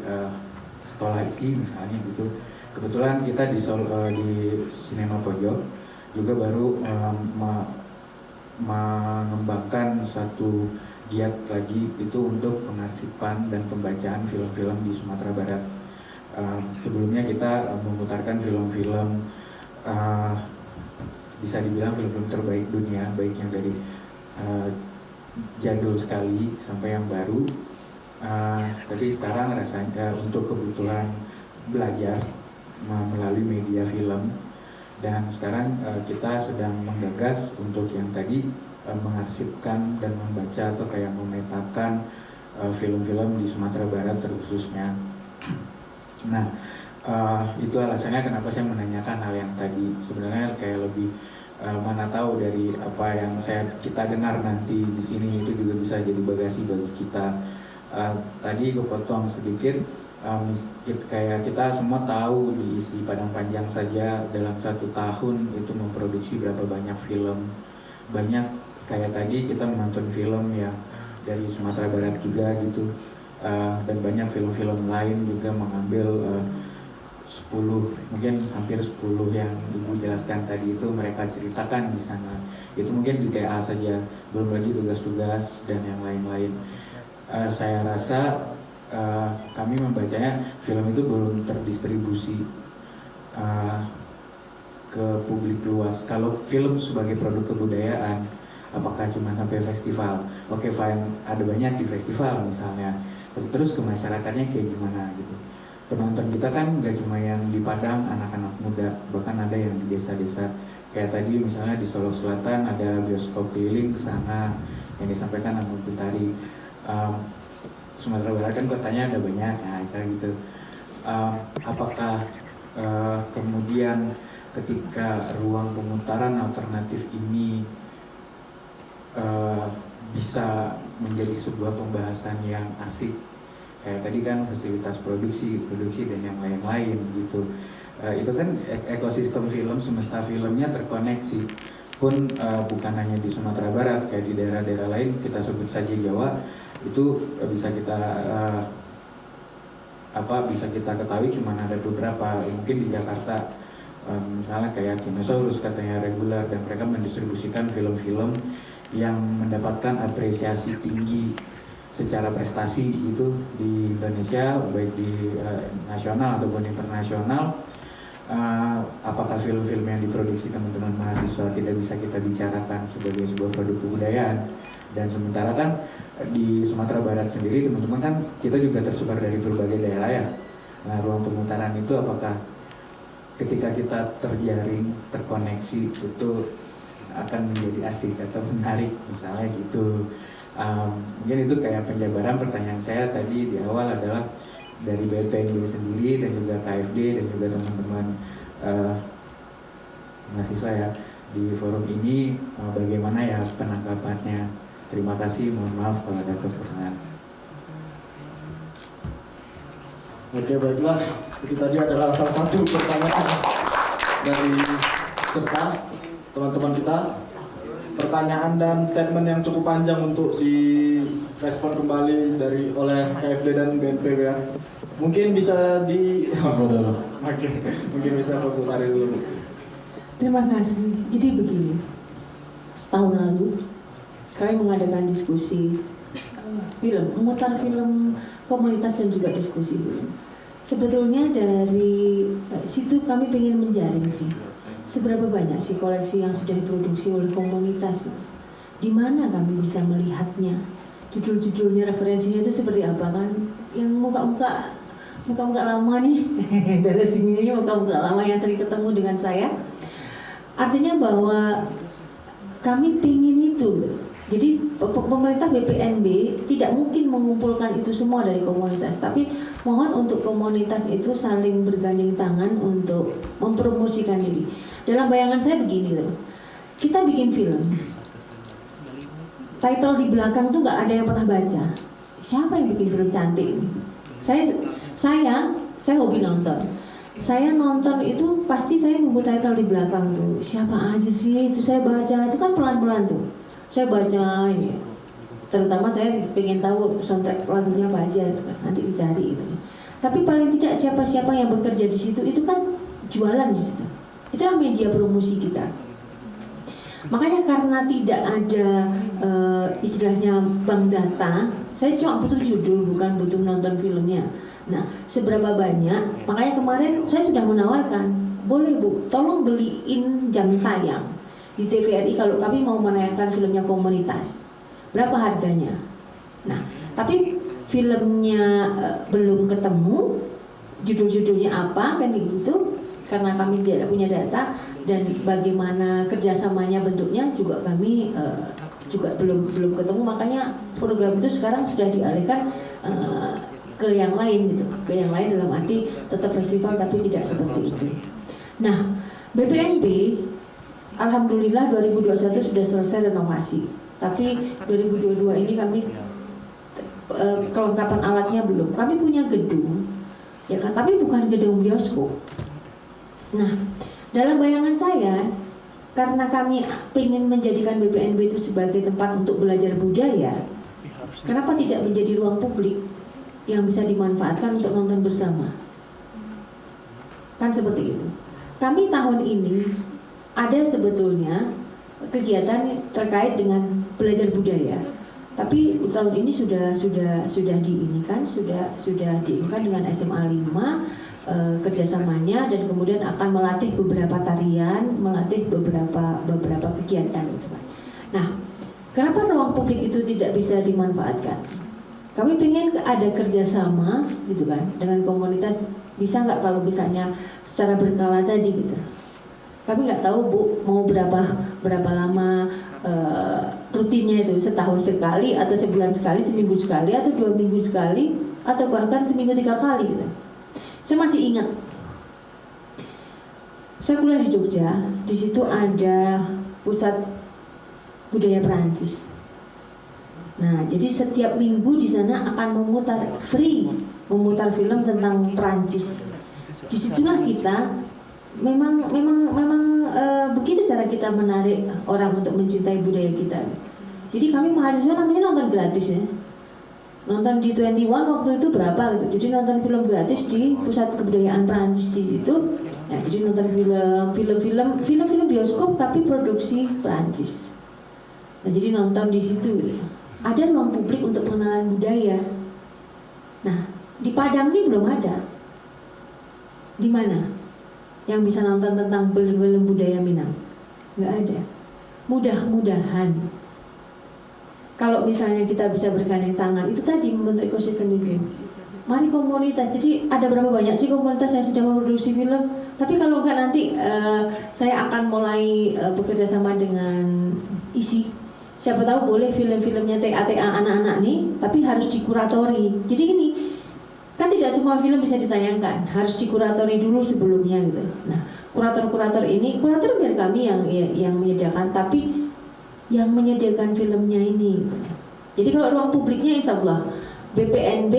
sekolah isi misalnya gitu. Kebetulan kita di Sinema Pojok juga baru mengembangkan satu giat lagi itu untuk pengarsipan dan pembacaan film-film di Sumatera Barat. Sebelumnya kita memutarkan film-film bisa dibilang film-film terbaik dunia, baik yang dari jadul sekali sampai yang baru. Tapi sekarang rasanya untuk kebutuhan belajar melalui media film, dan sekarang kita sedang menggagas untuk yang tadi mengarsipkan dan membaca atau kayak memetakan film-film di Sumatera Barat terkhususnya. Nah, itu alasannya kenapa saya menanyakan hal yang tadi. Sebenarnya kayak lebih mana tahu dari apa yang kita dengar nanti di sini itu juga bisa jadi bagasi bagi kita. Tadi kepotong sedikit, kayak kita semua tahu di isi Padang Panjang saja dalam 1 tahun itu memproduksi berapa banyak film. Banyak kayak tadi kita menonton film yang dari Sumatera Barat juga gitu, dan banyak film-film lain juga mengambil 10, mungkin hampir 10 yang Ibu jelaskan tadi itu mereka ceritakan di sana. Itu mungkin di TA saja, belum lagi tugas-tugas dan yang lain-lain. Saya rasa kami membacanya film itu belum terdistribusi ke publik luas. Kalau film sebagai produk kebudayaan, apakah cuma sampai festival? Oke, fine, ada banyak di festival misalnya. Terus ke masyarakatnya kayak gimana gitu. Penonton kita kan nggak cuma yang di Padang, anak-anak muda, bahkan ada yang di desa-desa. Kayak tadi misalnya di Solok Selatan ada bioskop keliling ke sana yang disampaikan sama Bu Tari. Sumatera Barat kan kotanya ada banyak, ya saya gitu. Apakah kemudian ketika ruang pemutaran alternatif ini bisa menjadi sebuah pembahasan yang asik, kayak tadi kan fasilitas produksi dan yang lain-lain gitu. Itu kan ekosistem film, semesta filmnya terkoneksi. Pun bukan hanya di Sumatera Barat, kayak di daerah-daerah lain, kita sebut saja Jawa, itu bisa kita bisa kita ketahui cuma ada beberapa. Mungkin di Jakarta misalnya kayak Kinosaurus katanya reguler, dan mereka mendistribusikan film-film yang mendapatkan apresiasi tinggi secara prestasi itu di Indonesia, baik di nasional ataupun internasional. Apakah film-film yang diproduksi teman-teman mahasiswa tidak bisa kita bicarakan sebagai sebuah produk kebudayaan? Dan sementara kan di Sumatera Barat sendiri teman-teman kan kita juga tersebar dari berbagai daerah ya. Nah, ruang pemutaran itu apakah ketika kita terjaring, terkoneksi itu akan menjadi asik atau menarik misalnya gitu. Mungkin itu kayak penjabaran pertanyaan saya tadi di awal adalah dari BPMB sendiri dan juga KFD dan juga teman-teman mahasiswa ya di forum ini, bagaimana ya penangkapannya. Terima kasih, mohon maaf kalau ada kekurangan. Oke, baiklah, itu tadi adalah salah satu pertanyaan dari serta teman-teman kita. Pertanyaan dan statement yang cukup panjang untuk direspon kembali oleh KFD dan BNPB ya. Mungkin bisa mungkin bisa Pak Tari dulu. Terima kasih. Jadi begini, tahun lalu kami mengadakan diskusi film, memutar film komunitas dan juga diskusi film. Sebetulnya dari situ kami ingin menjaring sih, seberapa banyak sih koleksi yang sudah diproduksi oleh komunitas, di mana kami bisa melihatnya, judul-judulnya, referensinya itu seperti apa kan? Yang muka-muka lama nih, dari sini muka-muka lama yang sering ketemu dengan saya. Artinya bahwa kami pingin itu. Jadi pemerintah BPNB tidak mungkin mengumpulkan itu semua dari komunitas, tapi mohon untuk komunitas itu saling bergandeng tangan untuk mempromosikan diri. Dalam bayangan saya begini loh, kita bikin film, title di belakang tuh nggak ada yang pernah baca. Siapa yang bikin film cantik ini? Saya hobi nonton. Saya nonton itu pasti saya nunggu title di belakang tuh. Siapa aja sih? Itu saya baca, itu kan pelan-pelan tuh. Saya baca ini. Terutama saya pengen tahu soundtrack lagunya apa aja itu kan. Nanti dicari itu. Tapi paling tidak siapa-siapa yang bekerja di situ itu kan jualan di situ. Itulah media promosi kita. Makanya karena tidak ada istilahnya bank data, saya cuma butuh judul, bukan butuh nonton filmnya. Nah, seberapa banyak, makanya kemarin saya sudah menawarkan, boleh Bu, tolong beliin jam tayang di TVRI kalau kami mau menayangkan filmnya komunitas. Berapa harganya? Nah, tapi filmnya belum ketemu, judul-judulnya apa, kan gitu, karena kami tidak punya data, dan bagaimana kerjasamanya bentuknya juga kami juga belum ketemu, makanya program itu sekarang sudah dialihkan ke yang lain gitu, ke yang lain dalam arti tetap festival tapi tidak seperti itu. Nah, BPNB alhamdulillah 2021 sudah selesai renovasi, tapi 2022 ini kami kelengkapan alatnya belum. Kami punya gedung, ya kan, tapi bukan gedung bioskop. Nah, dalam bayangan saya, karena kami ingin menjadikan BPNB itu sebagai tempat untuk belajar budaya, kenapa tidak menjadi ruang publik yang bisa dimanfaatkan untuk nonton bersama? Kan seperti itu. Kami tahun ini ada sebetulnya kegiatan terkait dengan belajar budaya, tapi tahun ini sudah diinikan dengan SMA 5 kerjasamanya, dan kemudian akan melatih beberapa tarian, melatih beberapa kegiatan gitu kan. Nah, kenapa ruang publik itu tidak bisa dimanfaatkan? Kami pengen ada kerjasama gitu kan dengan komunitas. Bisa nggak kalau misalnya secara berkala tadi gitu. Kami nggak tahu Bu mau berapa lama rutinnya itu, setahun sekali atau sebulan sekali, seminggu sekali atau 2 minggu sekali atau bahkan seminggu 3 kali gitu. Saya masih ingat, saya kuliah di Jogja, di situ ada pusat budaya Perancis. Nah, jadi setiap minggu di sana akan memutar film tentang Perancis. Disitulah kita memang begitu cara kita menarik orang untuk mencintai budaya kita. Jadi kami mahasiswa namanya nonton gratis ya. Nonton di 21 waktu itu berapa gitu. Jadi nonton film gratis di pusat kebudayaan Perancis di situ. Nah, jadi nonton film bioskop tapi produksi Perancis. Nah, jadi nonton di situ gitu. Ada ruang publik untuk pengenalan budaya. Nah, di Padang ini belum ada. Di mana yang bisa nonton tentang film budaya Minang? Nggak ada. Mudah-mudahan kalau misalnya kita bisa bergandeng tangan, itu tadi membentuk ekosistem itu. Mari komunitas. Jadi ada berapa banyak sih komunitas yang sudah memproduksi film? Tapi kalau enggak nanti saya akan mulai bekerja sama dengan ISI. Siapa tahu boleh film-filmnya TA anak-anak nih, tapi harus dikuratori. Jadi gini, kan tidak semua film bisa ditayangkan, harus dikuratori dulu sebelumnya gitu. Nah, kurator biar kami yang menyediakan, tapi yang menyediakan filmnya ini. Jadi kalau ruang publiknya insya Allah BPNB,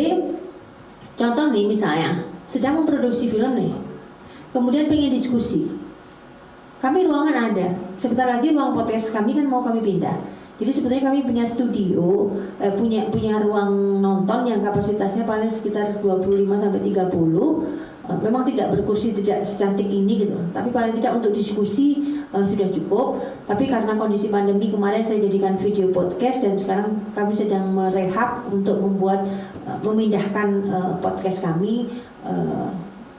contoh nih misalnya sedang memproduksi film nih, kemudian pengen diskusi, kami ruangan ada. Sebentar lagi ruang podcast kami kan mau kami pindah. Jadi sebetulnya kami punya studio, punya ruang nonton yang kapasitasnya paling sekitar 25-30. Memang tidak berkursi, tidak secantik ini gitu. Tapi paling tidak untuk diskusi sudah cukup. Tapi karena kondisi pandemi kemarin saya jadikan video podcast, dan sekarang kami sedang merehab untuk memindahkan podcast kami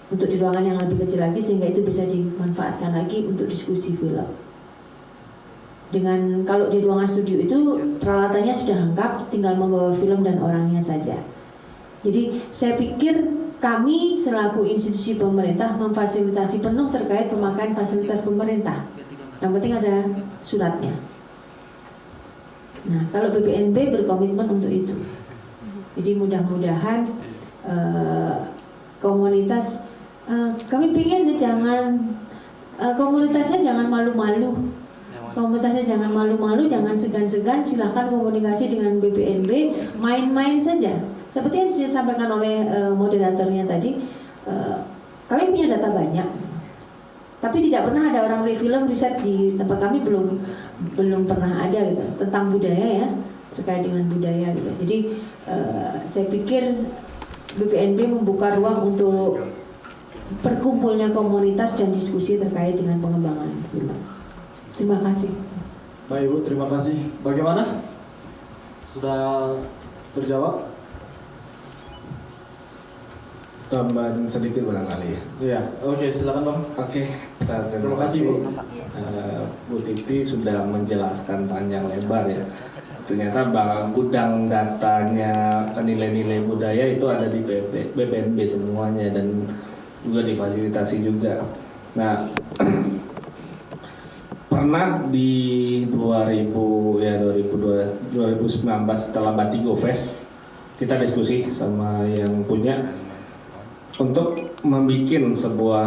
untuk di ruangan yang lebih kecil lagi, sehingga itu bisa dimanfaatkan lagi untuk diskusi film. Dengan kalau di ruangan studio itu peralatannya sudah lengkap, tinggal membawa film dan orangnya saja. Jadi saya pikir kami selaku institusi pemerintah memfasilitasi penuh terkait pemakaian fasilitas pemerintah. Yang penting ada suratnya. Nah, kalau BPNB berkomitmen untuk itu. Jadi mudah-mudahan komunitas kami ingin komunitasnya jangan malu-malu. Komunitasnya jangan malu-malu, jangan segan-segan, silahkan komunikasi dengan BPNB, main-main saja. Seperti yang disampaikan oleh moderatornya tadi, kami punya data banyak, tapi tidak pernah ada orang film riset di tempat kami, belum pernah ada gitu tentang budaya ya, terkait dengan budaya gitu. Jadi saya pikir BPNB membuka ruang untuk berkumpulnya komunitas dan diskusi terkait dengan pengembangan film. Terima kasih. Baik Ibu, terima kasih. Bagaimana? Sudah terjawab? Tambahan sedikit barangkali ya. Iya, oke, silakan Bang. Oke, terima kasih Bu. Bu Titi sudah menjelaskan panjang lebar ya. Ternyata gudang datanya nilai-nilai budaya itu ada di BPNB semuanya dan juga difasilitasi juga. Nah, pernah di 2019 setelah Batigo Fest kita diskusi sama yang punya untuk membuat sebuah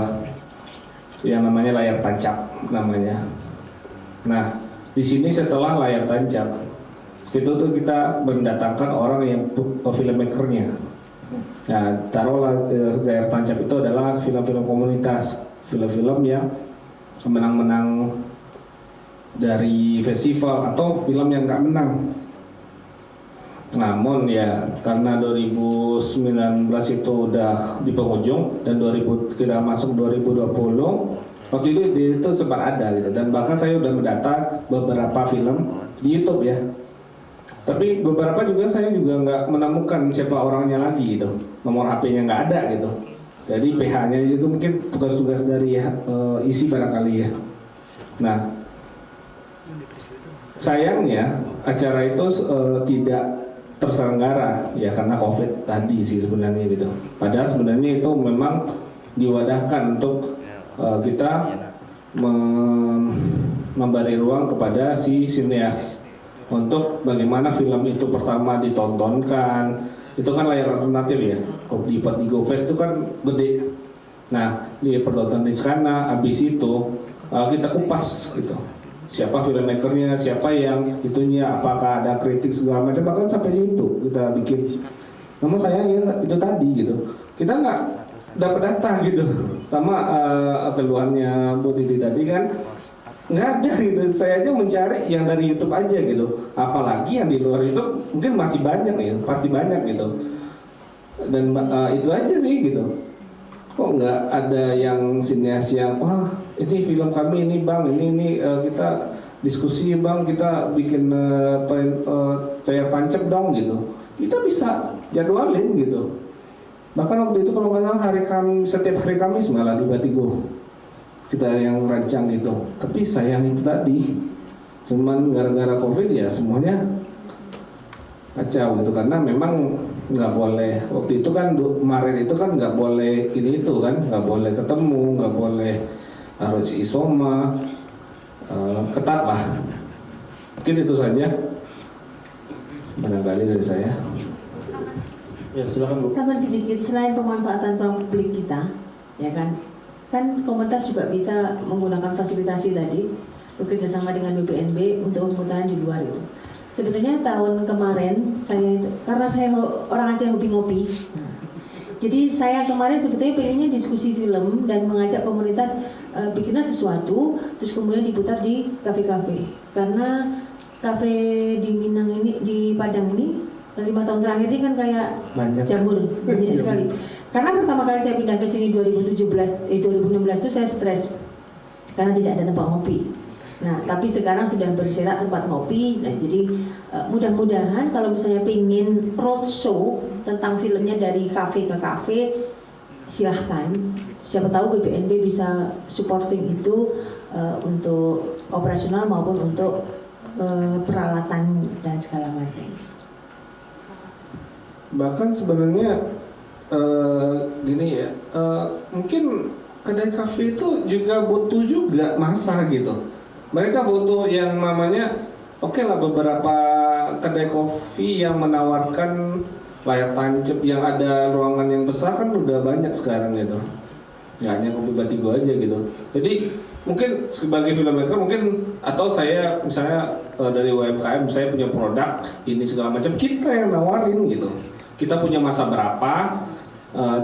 yang namanya layar tancap namanya. Nah, di sini setelah layar tancap itu tuh kita mendatangkan orang yang filmmakernya. Nah, taruhlah layar tancap itu adalah film-film komunitas, film-film yang menang-menang dari festival atau film yang nggak menang. Namun ya karena 2019 itu udah di penghujung dan kita masuk 2020, waktu itu sempat ada gitu, dan bahkan saya udah mendata beberapa film di YouTube ya. Tapi beberapa juga saya juga nggak menemukan siapa orangnya lagi gitu, nomor HP-nya nggak ada gitu. Jadi PH-nya itu mungkin tugas-tugas dari isi barangkali ya. Nah, sayangnya acara itu tidak terselenggara ya karena COVID tadi sih sebenarnya gitu. Padahal sebenarnya itu memang diwadahkan untuk kita memberi ruang kepada si sineas untuk bagaimana film itu pertama ditontonkan. Itu kan layar alternatif ya. Di Batigo Fest itu kan gede. Nah, dipertonton di sana, habis itu kita kupas gitu. Siapa filmmakernya, siapa yang itunya, apakah ada kritik segala macam, bahkan sampai situ kita bikin. Namun sayangnya itu tadi gitu, kita nggak dapat data gitu, sama keluhannya Bu Titi tadi kan nggak ada gitu. Saya aja mencari yang dari YouTube aja gitu, apalagi yang di luar YouTube mungkin masih banyak ya, pasti banyak gitu. Dan itu aja sih gitu. Kok nggak ada yang sineas yang wah ini film kami ini bang, ini kita diskusi bang, kita bikin layar tancap dong gitu. Kita bisa jadwalin gitu. Bahkan waktu itu kalau nggak salah setiap hari Kamis malah di Batigo kita yang rancang gitu. Tapi sayang itu tadi, cuman gara-gara COVID ya semuanya kacau gitu, karena memang nggak boleh waktu itu kan kemarin itu kan nggak boleh ini itu kan, nggak boleh ketemu, nggak boleh harus isoma, ketat lah. Mungkin itu saja barangkali dari saya. Ya silakan Bu. Tambah sedikit, selain pemanfaatan ruang publik kita, ya kan komunitas juga bisa menggunakan fasilitasi tadi bekerja sama dengan BPNB untuk pemutaran di luar itu. Sebetulnya tahun kemarin karena saya orang Aceh hobi ngopi, jadi saya kemarin sebetulnya pengennya diskusi film dan mengajak komunitas bikinlah sesuatu, terus kemudian diputar di kafe-kafe. Karena kafe di Minang ini, di Padang ini 5 tahun terakhir ini kan kayak jamur banyak sekali. Karena pertama kali saya pindah ke sini 2016 itu saya stres karena tidak ada tempat ngopi. Nah, tapi sekarang sudah berserak tempat ngopi. Nah, jadi mudah-mudahan kalau misalnya pingin roadshow tentang filmnya dari kafe ke kafe, silahkan. Siapa tahu BPNB bisa supporting itu untuk operasional maupun untuk peralatan dan segala macam. Bahkan sebenarnya gini ya, mungkin kedai kafe itu juga butuh juga masa gitu. Mereka butuh yang namanya oke lah beberapa kedai kopi yang menawarkan layar tancap yang ada ruangan yang besar kan udah banyak sekarang gitu. Nggak hanya kopi Batigo aja gitu. Jadi mungkin sebagai filmmaker mungkin atau saya misalnya dari UMKM saya punya produk ini segala macam kita yang nawarin gitu. Kita punya masa berapa,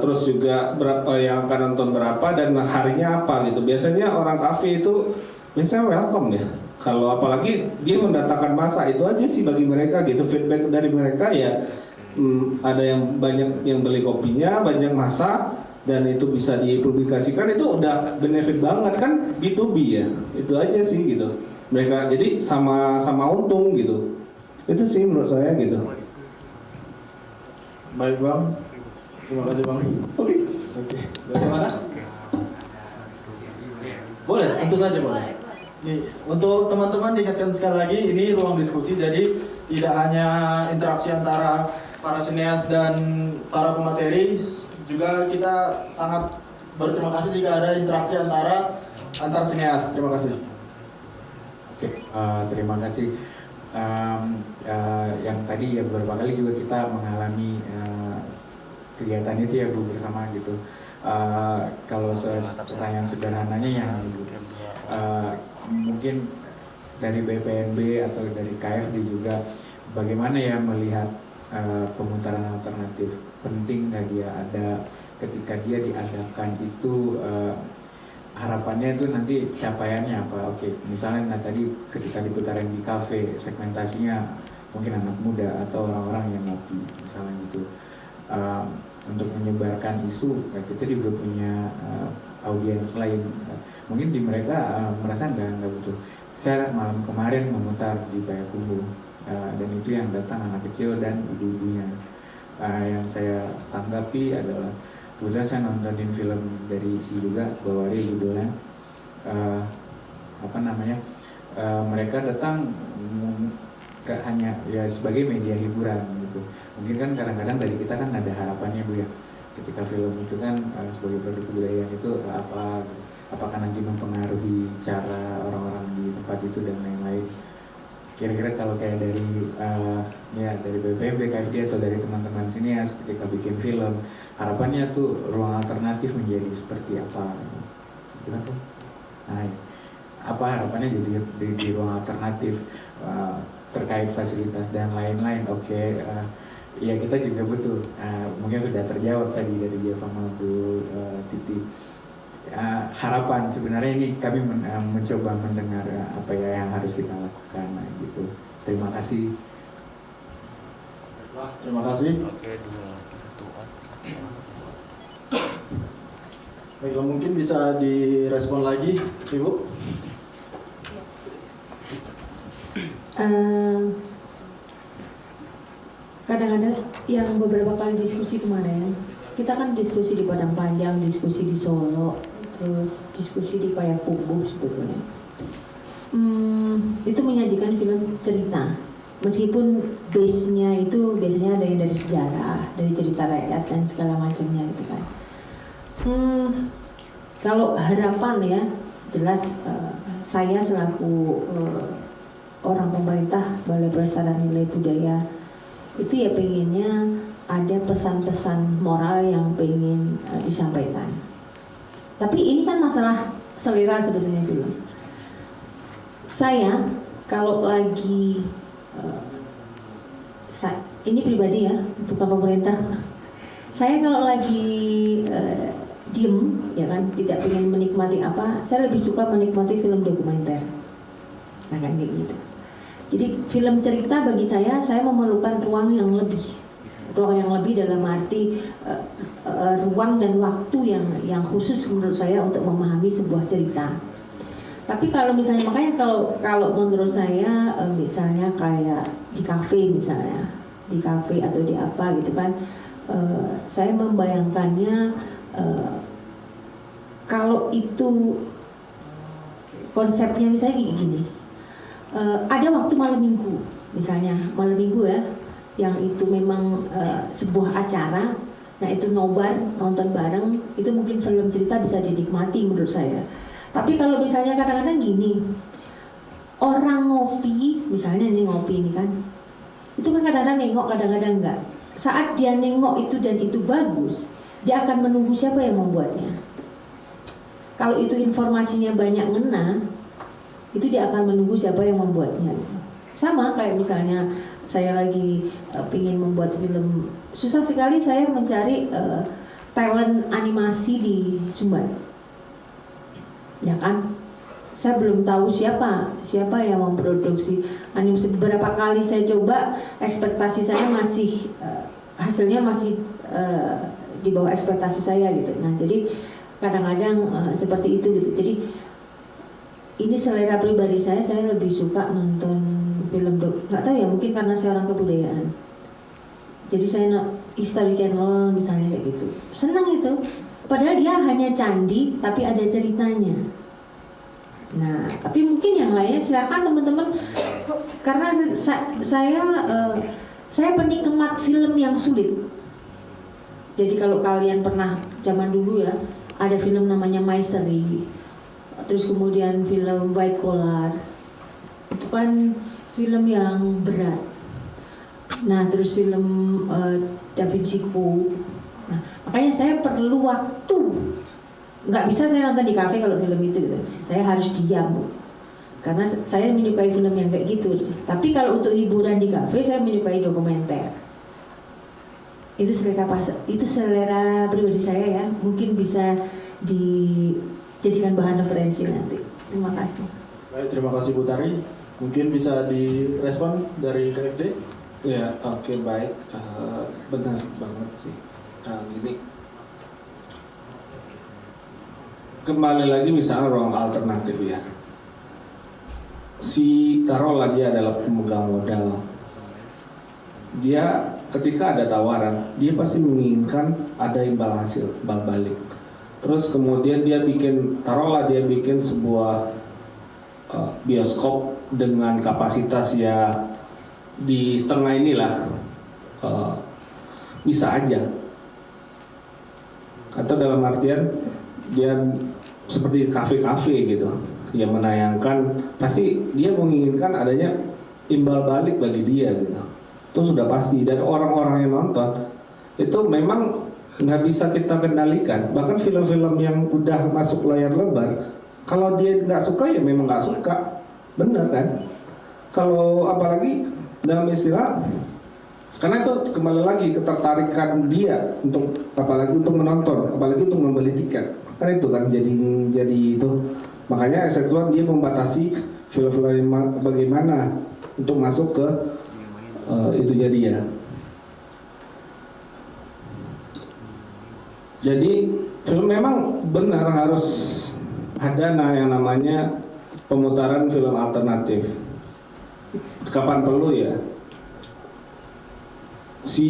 terus juga berapa yang akan nonton berapa dan harinya apa gitu. Biasanya orang kafe itu biasanya welcome ya. Kalau apalagi dia mendatangkan masa itu aja sih bagi mereka gitu. Feedback dari mereka ya ada yang banyak yang beli kopinya, banyak masa dan itu bisa dipublikasikan itu udah benefit banget kan B2B ya. Itu aja sih gitu. Mereka jadi sama untung gitu. Itu sih menurut saya gitu. Baik Bang, terima kasih Bang. Oke. Bagaimana? Boleh, tentu saja boleh. Nih, untuk teman-teman diingatkan sekali lagi, ini ruang diskusi, jadi tidak hanya interaksi antara para sineas dan para pemateri, juga kita sangat berterima kasih jika ada interaksi antar sineas. Terima kasih. Oke, terima kasih. Yang tadi ya beberapa kali juga kita mengalami kegiatan itu ya Bu bersama gitu. Kalau pertanyaan sederhananya yang mungkin dari BPNB atau dari KFD juga bagaimana ya melihat pemutaran alternatif, penting nggak dia ada ketika dia diadakan itu harapannya itu nanti capaiannya apa? Oke, misalnya tadi ketika diputarin di kafe, segmentasinya mungkin anak muda atau orang-orang yang ngopi, misalnya gitu. Untuk menyebarkan isu, kita juga punya audiens lain. Mungkin di mereka merasa nggak butuh. Saya malam kemarin memutar di Payakumbuh, dan itu yang datang anak kecil dan ibu-ibunya. Yang saya tanggapi adalah kebetulan saya nontonin film dari si juga Bawari judulnya mereka datang hanya ya sebagai media hiburan gitu. Mungkin kan kadang-kadang dari kita kan ada harapannya Bu ya, ketika film itu kan sebagai produk kebudayaan itu apakah nanti mempengaruhi cara orang-orang di tempat itu dan lain-lain. Kira-kira kalau kayak dari BPMB, KFD atau dari teman-teman sinias ketika bikin film, harapannya tuh ruang alternatif menjadi seperti apa? Kenapa? Nah, apa harapannya jadi di ruang alternatif terkait fasilitas dan lain-lain? Oke, ya kita juga butuh. Mungkin sudah terjawab tadi dari dia sama Bu Titi. Harapan sebenarnya ini kami mencoba mendengar apa ya yang harus kita lakukan gitu. Terima kasih. Terima kasih. Baiklah, mungkin bisa direspon lagi, Ibu. Kadang-kadang yang beberapa kali diskusi kemarin, kita kan diskusi di Padang Panjang, diskusi di Solo, terus diskusi di Payakumbuh sebetulnya. Itu menyajikan film cerita, meskipun base-nya itu biasanya ada yang dari sejarah, dari cerita rakyat dan segala macamnya gitu kan. Kalau harapan ya, jelas saya selaku orang pemerintah Balai Pelestarian Nilai Budaya itu ya pengennya ada pesan-pesan moral yang pengen disampaikan. Tapi ini kan masalah selera sebetulnya film. Saya kalau lagi ini pribadi ya, bukan pemerintah. Saya kalau lagi diem ya kan, tidak pengen menikmati apa, saya lebih suka menikmati film dokumenter. Nah kan kayak gitu. Jadi film cerita bagi saya memerlukan ruang yang lebih dalam arti ruang dan waktu yang khusus menurut saya untuk memahami sebuah cerita. Tapi kalau misalnya, makanya kalau menurut saya misalnya kayak di kafe misalnya, di kafe atau di apa gitu kan, saya membayangkannya kalau itu konsepnya misalnya kayak gini. Ada waktu malam minggu, misalnya malam minggu ya, yang itu memang sebuah acara, nah itu nobar, nonton bareng, itu mungkin film cerita bisa dinikmati menurut saya. Tapi kalau misalnya kadang-kadang gini, orang ngopi, misalnya ini ngopi ini kan, kadang-kadang nengok, kadang-kadang enggak. Saat dia nengok itu dan itu bagus, dia akan menunggu siapa yang membuatnya. Kalau itu informasinya banyak ngena, itu dia akan menunggu siapa yang membuatnya. Sama kayak misalnya saya lagi ingin membuat film, susah sekali saya mencari talent animasi di Sumbar, ya kan? Saya belum tahu siapa yang memproduksi animasi. Beberapa kali saya coba, ekspektasi saya masih hasilnya masih di bawah ekspektasi saya gitu. Nah jadi kadang-kadang seperti itu gitu. Jadi ini selera pribadi saya lebih suka nonton film nggak tahu ya, mungkin karena saya orang kebudayaan. Jadi saya History Channel misalnya kayak gitu, senang itu. Padahal dia hanya candi tapi ada ceritanya. Nah tapi mungkin yang lainnya silakan teman-teman, karena saya penikmat film yang sulit. Jadi kalau kalian pernah zaman dulu ya, ada film namanya Misery, terus kemudian film White Collar, itu kan film yang berat. Nah terus film Da Vinci Code. Nah makanya saya perlu waktu, nggak bisa saya nonton di kafe kalau film itu gitu. Saya harus diam karena saya menyukai film yang kayak gitu. Tapi kalau untuk hiburan di kafe saya menyukai dokumenter. Itu selera pribadi saya ya, mungkin bisa dijadikan bahan referensi nanti. Terima kasih. Baik, terima kasih Bu Tari. Mungkin bisa direspon dari KFD? Ya, oke, baik. Benar banget sih. Gini, kembali lagi misalnya ruang alternatif ya. Si taruhlah dia adalah pemegang modal. Dia ketika ada tawaran, dia pasti menginginkan ada imbal hasil, imbal balik. Terus kemudian dia bikin sebuah bioskop dengan kapasitas ya di setengah inilah, bisa aja. Atau dalam artian dia seperti kafe-kafe gitu, yang menayangkan, pasti dia menginginkan adanya imbal balik bagi dia gitu. Itu sudah pasti, dan orang-orang yang nonton itu memang nggak bisa kita kendalikan. Bahkan film-film yang udah masuk layar lebar, kalau dia nggak suka ya memang nggak suka, bener kan? Kalau apalagi dalam istilah, karena itu kembali lagi ketertarikan dia untuk apalagi untuk menonton, apalagi untuk membeli tiket, kan itu kan jadi itu. Makanya SX1 dia membatasi film-film bagaimana untuk masuk ke itu jadi ya. Jadi film memang benar harus ada yang namanya pemutaran film alternatif. Kapan perlu ya? Si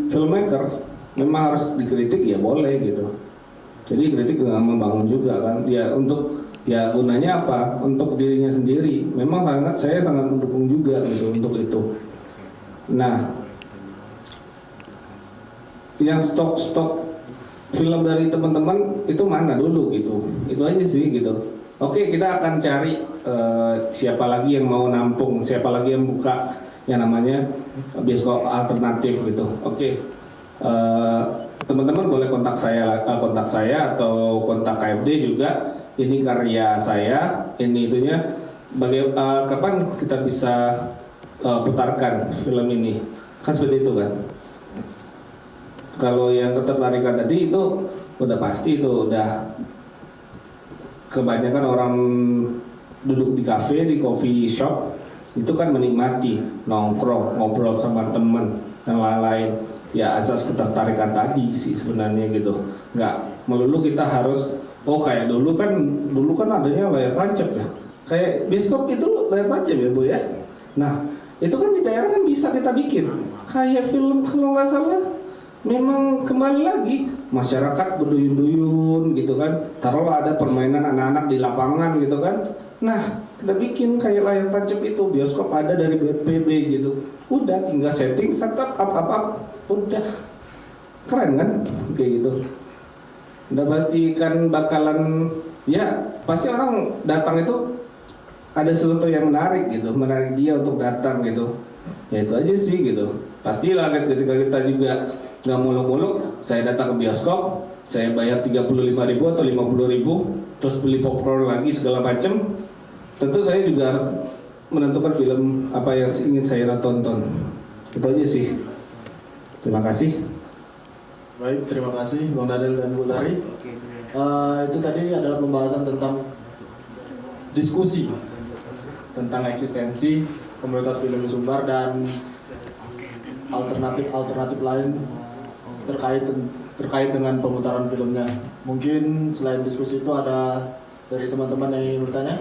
filmmaker memang harus dikritik ya boleh gitu. Jadi kritik dengan membangun juga kan. Ya untuk ya gunanya apa? Untuk dirinya sendiri. Memang saya sangat mendukung juga gitu untuk itu. Nah, yang stok film dari teman-teman itu mana dulu gitu? Itu aja sih gitu. Oke, kita akan cari siapa lagi yang mau nampung, siapa lagi yang buka yang namanya bioskop alternatif gitu. Oke, teman-teman boleh kontak saya atau kontak KFD juga. Ini karya saya, ini itunya. Kapan kita bisa putarkan film ini? Kan seperti itu kan. Kalau yang ketertarikan tadi itu udah pasti, itu udah kebanyakan orang duduk di kafe, di coffee shop itu kan menikmati nongkrong, ngobrol sama teman dan lain-lain. Ya asas ketertarikan tadi sih sebenarnya gitu. Nggak melulu kita harus kayak dulu kan adanya layar tancap ya. Kayak bioskop itu layar tancap ya Bu ya. Nah itu kan di daerah kan bisa kita bikin kayak film, kalau nggak salah memang kembali lagi masyarakat berduyun-duyun gitu kan, taruhlah ada permainan anak-anak di lapangan gitu kan. Nah kita bikin kayak layar tancap itu, bioskop ada dari BPB gitu, udah tinggal setting, setup, up, udah keren kan kayak gitu. Udah pasti kan bakalan ya pasti orang datang itu ada sesuatu yang menarik gitu, menarik dia untuk datang gitu. Ya itu aja sih gitu. Pastilah ketika kita juga nggak muluk-muluk, saya datang ke bioskop, saya bayar 35.000 atau 50.000, terus beli popcorn lagi segala macem. Tentu saya juga harus menentukan film apa yang ingin saya tonton. Itu aja sih. Terima kasih. Baik, terima kasih Bang Daniel dan Bu Tari. Itu tadi adalah pembahasan tentang diskusi tentang eksistensi komunitas film Sumbar dan alternatif lain terkait dengan pemutaran filmnya. Mungkin selain diskusi itu ada dari teman-teman yang ingin bertanya?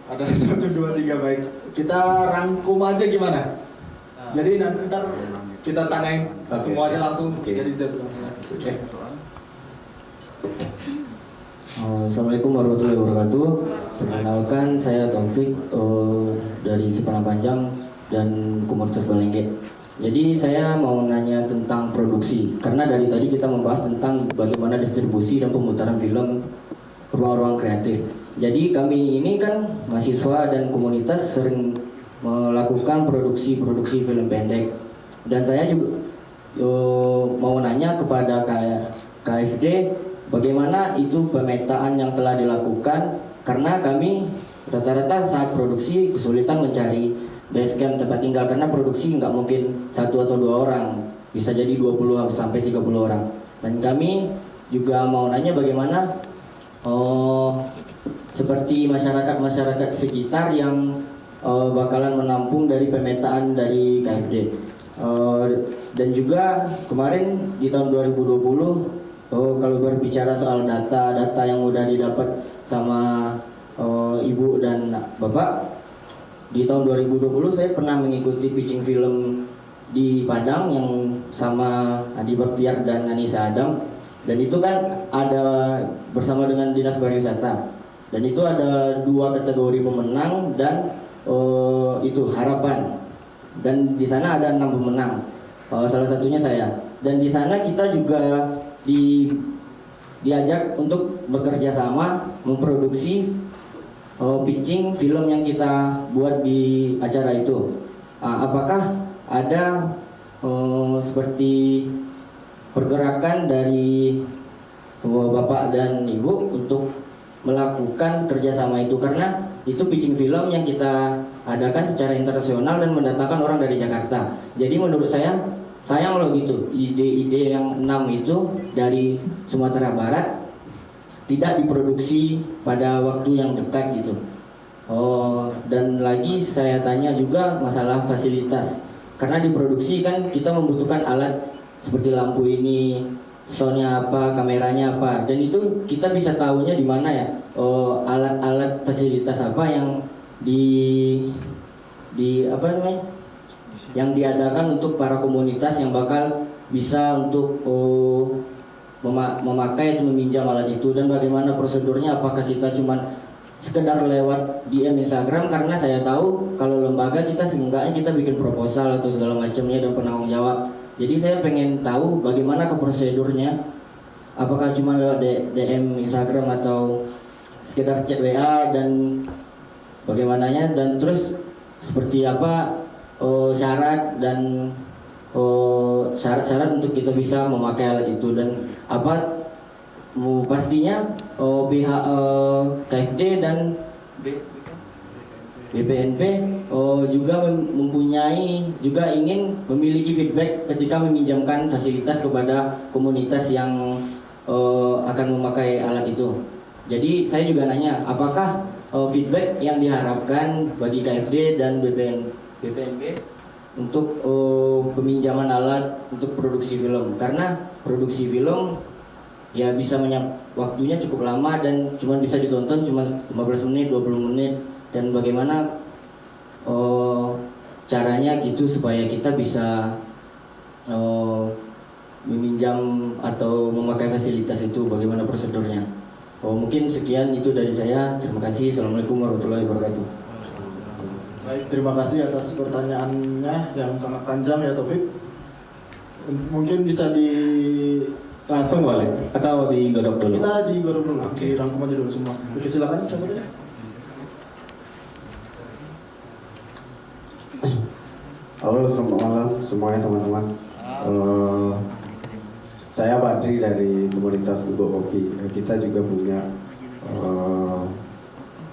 Ada 1, 2, 3, baik. Kita rangkum aja gimana? Jadi nanti ntar kita tanyain semuanya langsung. Jadi langsung. Okay. Assalamualaikum warahmatullahi wabarakatuh. Perkenalkan, saya Taufik dari Sipana Panjang dan Komunitas Balengge. Jadi saya mau nanya tentang produksi, karena dari tadi kita membahas tentang bagaimana distribusi dan pemutaran film ruang-ruang kreatif. Jadi kami ini kan mahasiswa dan komunitas sering melakukan produksi film pendek. Dan saya juga mau nanya kepada KFD bagaimana itu pemetaan yang telah dilakukan, karena kami rata-rata saat produksi kesulitan mencari basecamp tempat tinggal, karena produksi nggak mungkin 1 atau 2 orang, bisa jadi 20 sampai 30 orang. Dan kami juga mau nanya bagaimana seperti masyarakat sekitar yang bakalan menampung dari pemetaan dari KFD. Dan juga kemarin di tahun 2020 kalau berbicara soal data yang udah didapat sama Ibu dan Bapak, di tahun 2020 saya pernah mengikuti pitching film di Padang yang sama Adi Baktiar dan Anissa Adam, dan itu kan ada bersama dengan Dinas Pariwisata, dan itu ada 2 kategori pemenang dan itu harapan, dan di sana ada 6 pemenang, salah satunya saya. Dan di sana kita juga diajak untuk bekerja sama memproduksi pitching film yang kita buat di acara itu. Apakah ada seperti pergerakan dari Bapak dan Ibu untuk melakukan kerjasama itu, karena itu pitching film yang kita adakan secara internasional dan mendatangkan orang dari Jakarta. Jadi menurut saya sayang loh gitu, ide-ide yang 6 itu dari Sumatera Barat tidak diproduksi pada waktu yang dekat gitu. Dan lagi saya tanya juga masalah fasilitas, karena diproduksi kan kita membutuhkan alat seperti lampu ini, soundnya apa, kameranya apa, dan itu kita bisa tahunya di mana ya, alat-alat fasilitas apa yang di apa namanya, yang diadakan untuk para komunitas yang bakal bisa untuk memakai atau meminjam alat itu, dan bagaimana prosedurnya, apakah kita cuman sekedar lewat DM Instagram, karena saya tahu kalau lembaga kita seenggaknya kita bikin proposal atau segala macamnya dan penanggung jawab. Jadi saya pengen tahu bagaimana ke prosedurnya, apakah cuma lewat DM Instagram atau sekedar chat WA, dan bagaimananya, dan terus seperti apa syarat dan syarat-syarat untuk kita bisa memakai alat itu, dan apa pastinya pihak KFD dan BPNP juga mempunyai, juga ingin memiliki feedback ketika meminjamkan fasilitas kepada komunitas yang akan memakai alat itu. Jadi saya juga nanya, apakah feedback yang diharapkan bagi KFD dan BPNP untuk peminjaman alat untuk produksi film, karena produksi film ya bisa waktunya cukup lama dan cuma bisa ditonton cuma 15 menit, 20 menit, dan bagaimana caranya gitu supaya kita bisa meminjam atau memakai fasilitas itu, bagaimana prosedurnya. Mungkin sekian itu dari saya, terima kasih. Assalamualaikum warahmatullahi wabarakatuh. Baik, terima kasih atas pertanyaannya yang sangat panjang ya Taufik. Mungkin bisa langsung boleh atau digodok dulu? Kita digodok dulu, dirangkum aja dulu semua. Oke, silakan siapa tadi? Halo, selamat malam semuanya teman-teman. Saya Badri dari komunitas Ubok Kopi. Kita juga punya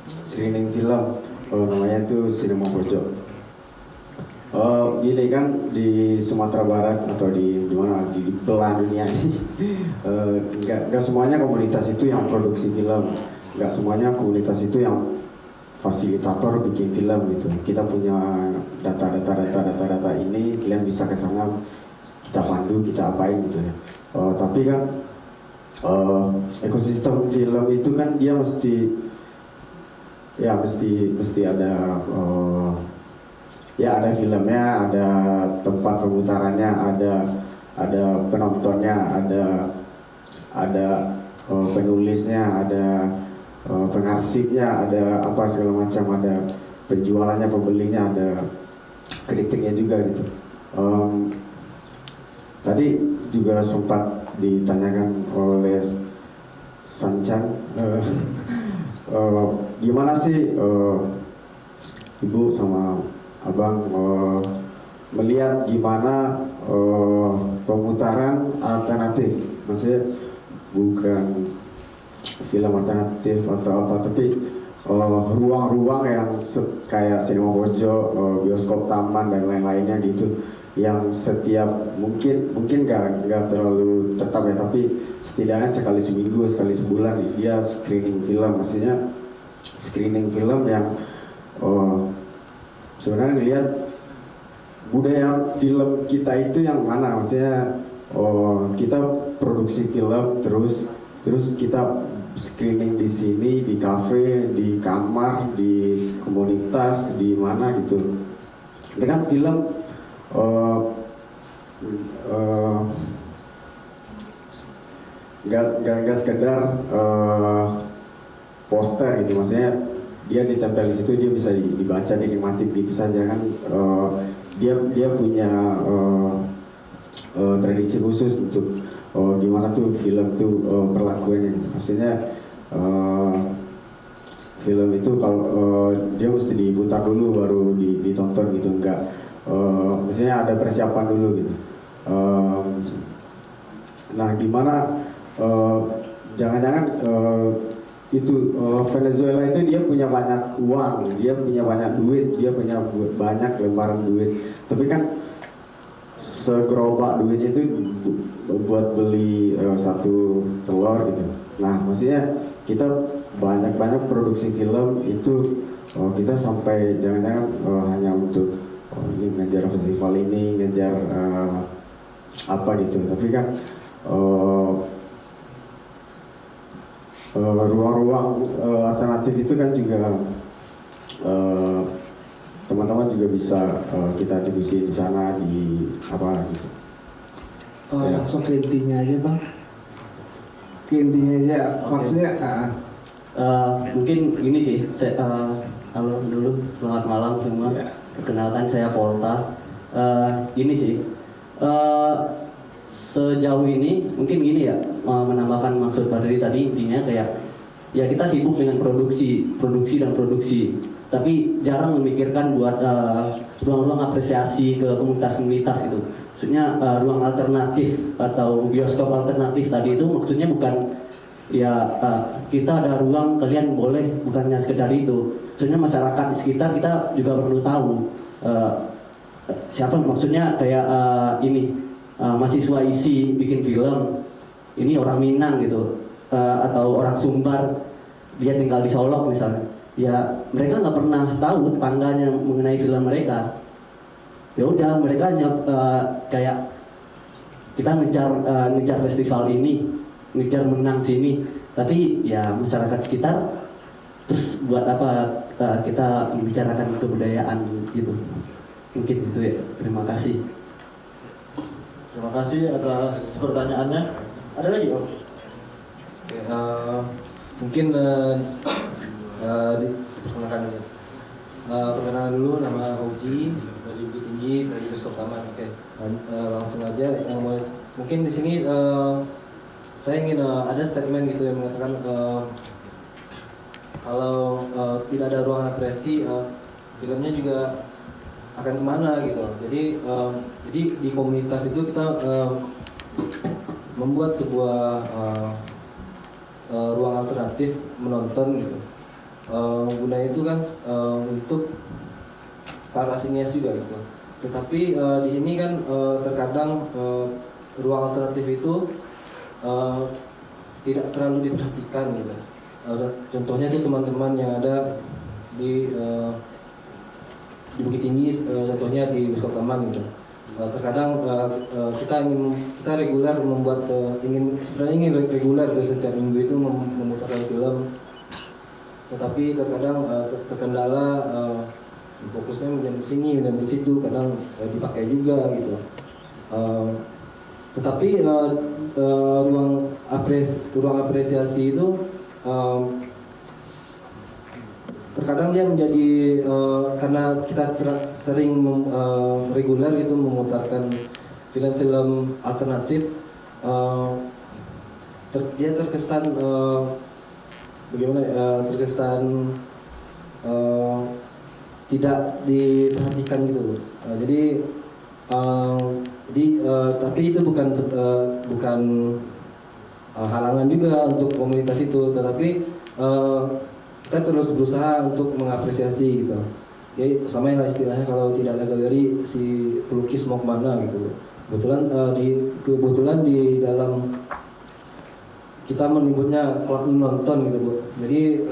screening film, namanya itu Cinema Pojok. Gini kan di Sumatera Barat atau di mana di belahan dunia ini, nggak semuanya komunitas itu yang produksi film, nggak semuanya komunitas itu yang fasilitator bikin film gitu. Kita punya data ini, kalian bisa ke sana, kita pandu, kita apain gitu ya. Tapi kan ekosistem film itu kan dia mesti ada ada filmnya, ada tempat pemutarannya, ada penontonnya, ada penulisnya, ada pengarsipnya, ada apa segala macam, ada penjualannya, pembelinya, ada kritiknya juga gitu. Tadi juga sempat ditanyakan oleh Sanchan, gimana sih Ibu sama Abang melihat gimana pemutaran alternatif, maksudnya bukan film alternatif atau apa, tapi ruang-ruang yang kayak Cinema Pojok, bioskop taman dan lain-lainnya gitu, yang setiap mungkin nggak terlalu tetap ya, tapi setidaknya sekali seminggu, sekali sebulan dia screening film, maksudnya screening film yang sebenarnya ngelihat budaya film kita itu yang mana, maksudnya kita produksi film terus kita screening di sini, di kafe, di kamar, di komunitas, di mana gitu. Itu kan film nggak sekedar poster gitu, maksudnya dia ditempel di situ, dia bisa dibaca, dinikmati gitu saja kan. Dia punya tradisi khusus untuk gimana tuh film tuh perlakuannya. Maksudnya film itu kalau dia mesti diputar dulu baru ditonton gitu, enggak. Maksudnya ada persiapan dulu gitu. Nah gimana jangan-jangan itu Venezuela itu dia punya banyak uang, dia punya banyak duit, dia punya banyak lembaran duit, tapi kan segerobak duitnya itu buat beli satu telur gitu. Nah maksudnya kita banyak produksi film itu kita sampai jangan-jangan hanya untuk ini ngejar festival ini, ngejar apa gitu, tapi kan ruang-ruang alternatif itu kan juga teman-teman juga bisa kita diskusi di sana, di apa gitu. Langsung ke intinya aja Bang, ke intinya aja, maksudnya mungkin ini sih, halo dulu, selamat malam semua. Perkenalkan saya Polta. Ini sih, sejauh ini mungkin gini ya, menambahkan maksud Badri tadi, intinya kayak ya kita sibuk dengan produksi, tapi jarang memikirkan buat ruang-ruang apresiasi ke komunitas gitu. Maksudnya ruang alternatif atau bioskop alternatif tadi itu maksudnya bukan ya kita ada ruang, kalian boleh, bukannya sekedar itu. Maksudnya masyarakat di sekitar kita juga perlu tahu siapa, maksudnya kayak ini mahasiswa isi bikin film, ini orang Minang gitu, atau orang Sumbar, dia tinggal di Solok misalnya, ya mereka nggak pernah tahu tetangganya mengenai film mereka. Ya udah mereka kayak kita ngejar festival ini, ngejar menang sini, tapi ya masyarakat sekitar terus buat apa kita membicarakan kebudayaan gitu. Mungkin itu ya, terima kasih. Terima kasih atas pertanyaannya. Ada lagi? Oke. Mungkin diperkenalkan dulu. Perkenalan dulu, nama Ogi dari Bukit Tinggi, dari Bioskop Taman. Oke. Langsung aja yang mungkin di sini saya ingin ada statement gitu yang mengatakan kalau tidak ada ruang apresiasi, filmnya juga akan kemana gitu. Jadi di komunitas itu kita membuat sebuah ruang alternatif menonton gitu. Gunanya itu kan untuk para sinias juga gitu. Tetapi di sini kan terkadang ruang alternatif itu tidak terlalu diperhatikan gitu. Contohnya itu teman-teman yang ada di Bukit Tinggi, contohnya di Bioskop Taman gitu. Terkadang kita reguler membuat ingin reguler ke setiap minggu itu memutarkan film, tetapi terkadang terkendala fokusnya menjadi sini dan di situ, kadang dipakai juga gitu. Tetapi ruang apresiasi itu terkadang dia menjadi karena kita sering reguler itu memutarkan film-film alternatif, dia terkesan terkesan tidak diperhatikan gitu. Tapi itu bukan halangan juga untuk komunitas itu, tetapi kita terus berusaha untuk mengapresiasi gitu. Ya sama lah istilahnya, kalau tidak ada galeri si pelukis mau kemana gitu. Kebetulan di dalam kita menyebutnya klub menonton gitu Bu. Jadi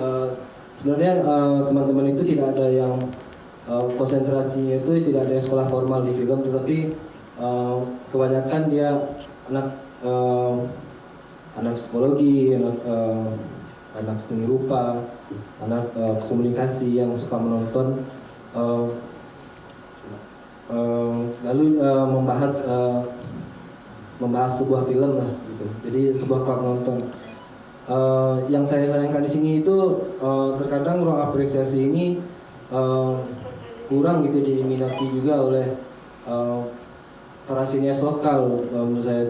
sebenarnya teman-teman itu tidak ada yang konsentrasinya itu tidak ada yang sekolah formal di film, tetapi kebanyakan dia anak psikologi, anak seni rupa, anak komunikasi yang suka menonton, lalu membahas sebuah film lah gitu. Jadi sebuah klub nonton. Yang saya sayangkan di sini itu terkadang ruang apresiasi ini kurang gitu diminati juga oleh para sinias lokal. Menurut saya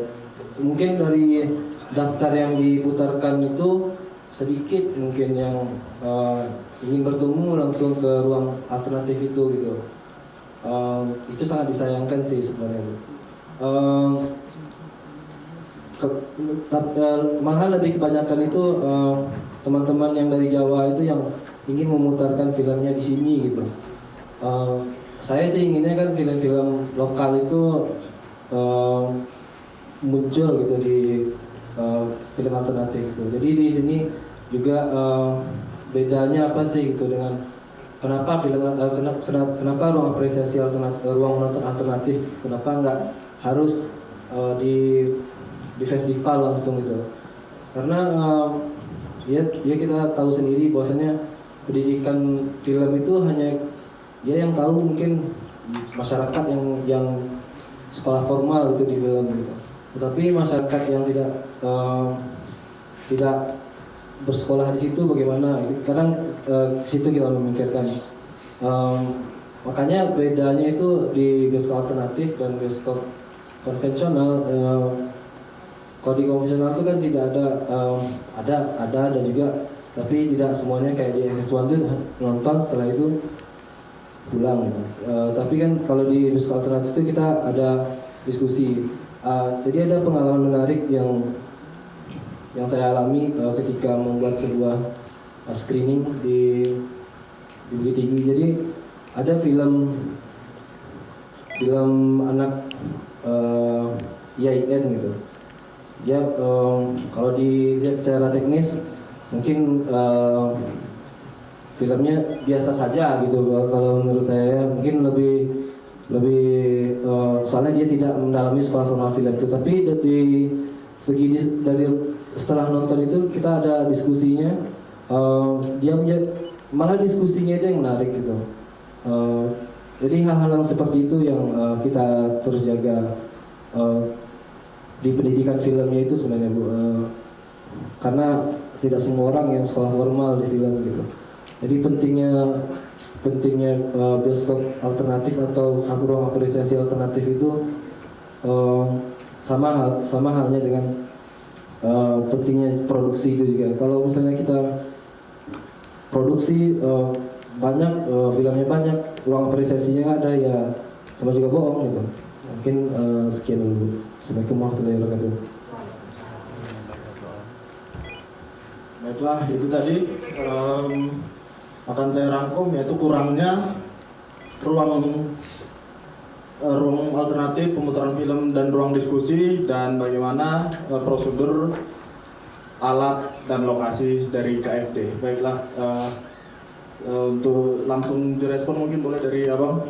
mungkin dari daftar yang diputarkan itu sedikit mungkin yang ingin bertemu langsung ke ruang alternatif itu gitu. Itu sangat disayangkan sih sebenarnya. Malah lebih kebanyakan itu teman-teman yang dari Jawa itu yang ingin memutarkan filmnya di sini gitu. Saya sih inginnya kan film-film lokal itu muncul gitu di film alternatif itu. Jadi di sini juga bedanya apa sih gitu dengan kenapa kenapa ruang apresiasi ruang menonton alternatif, kenapa nggak harus di festival langsung gitu. Karena ya kita tahu sendiri bahwasanya pendidikan film itu hanya yang tahu mungkin masyarakat yang sekolah formal gitu di film gitu. Tetapi masyarakat yang tidak bersekolah di situ bagaimana? Kadang ke situ kita memikirkan. Makanya bedanya itu di bioskop alternatif dan bioskop konvensional. Kalau di konvensional itu kan tidak ada dan juga, tapi tidak semuanya kayak di SS1 itu nonton setelah itu pulang. Tapi kan kalau di bioskop alternatif itu kita ada diskusi. Jadi ada pengalaman menarik yang saya alami ketika membuat sebuah screening di Bukit Tinggi. Jadi ada film anak IAIN gitu. Ya kalau dilihat secara teknis mungkin filmnya biasa saja gitu. Kalau menurut saya mungkin lebih soalnya dia tidak mendalami sekolah formal film itu. Tapi dari setelah nonton itu kita ada diskusinya, malah diskusinya itu yang menarik gitu. Jadi hal-hal yang seperti itu yang kita terus jaga di pendidikan filmnya itu sebenarnya Bu. Karena tidak semua orang yang sekolah formal di film gitu. Jadi pentingnya bioskop alternatif atau ruang apresiasi alternatif itu sama halnya dengan pentingnya produksi itu juga. Kalau misalnya kita produksi banyak, filmnya banyak, ruang apresiasinya ada ya sama juga bohong gitu. Mungkin sekian dulu. Assalamualaikum warahmatullahi wabarakatuh. Baiklah, itu tadi akan saya rangkum, yaitu kurangnya ruang alternatif pemutaran film dan ruang diskusi, dan bagaimana prosedur, alat dan lokasi dari KFD. Baiklah, untuk langsung direspon mungkin boleh dari Abang.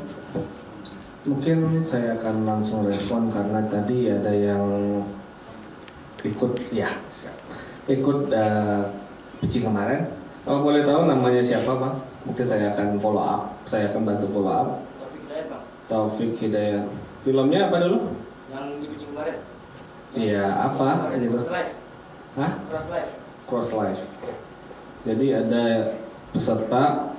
Mungkin saya akan langsung respon karena tadi ada yang ikut pitching kemarin. Kalau boleh tahu namanya siapa, Bang? Mungkin saya akan follow up. Saya akan bantu follow up. Taufik Hidayat. Filmnya apa dulu? Yang di pitching kemarin. Iya, apa? Cross Life. Hah? Cross Life. Cross Life. Jadi ada peserta.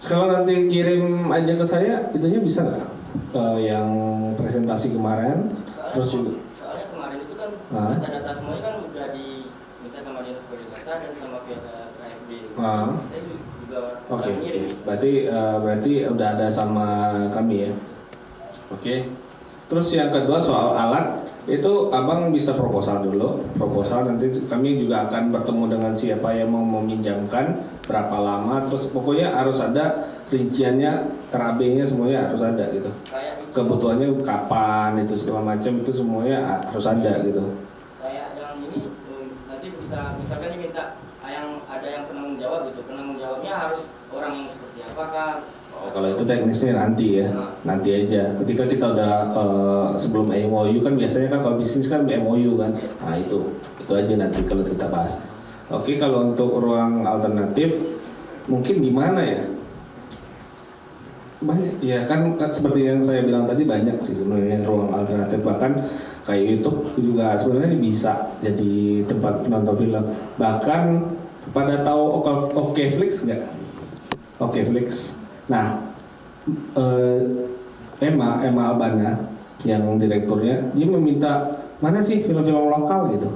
Kalau nanti kirim aja ke saya, itunya bisa nggak? Yang presentasi kemarin, terus juga. Soalnya kemarin itu kan data-data semuanya kan udah diminta sama Dinas Pariwisata dan sama pihak KFD. Saya juga Oke. Berarti udah ada sama kami ya. Oke. Terus yang kedua soal alat, itu Abang bisa proposal dulu. Proposal nanti kami juga akan bertemu dengan siapa yang mau meminjamkan, berapa lama, terus pokoknya harus ada rinciannya, terabengnya semuanya harus ada gitu. Kebutuhannya kapan, itu segala macam itu semuanya harus ada gitu. Kayak yang ini nanti bisa misalkan diminta yang ada yang penanggung jawab gitu. Penanggung jawabnya harus orang yang seperti apakah? Kalau itu teknisnya nanti ya, nanti aja. Ketika kita udah sebelum MOU kan biasanya kan kalau bisnis kan MOU kan, nah itu aja nanti kalau kita bahas. Oke, kalau untuk ruang alternatif mungkin gimana ya? Banyak ya kan seperti yang saya bilang tadi, banyak sih sebenarnya ruang alternatif, bahkan kayak YouTube juga sebenarnya bisa jadi tempat penonton film. Bahkan pada tahu Okeflix nggak? Okeflix. Nah, Emma Albana yang direkturnya, dia meminta mana sih film-film lokal gitu.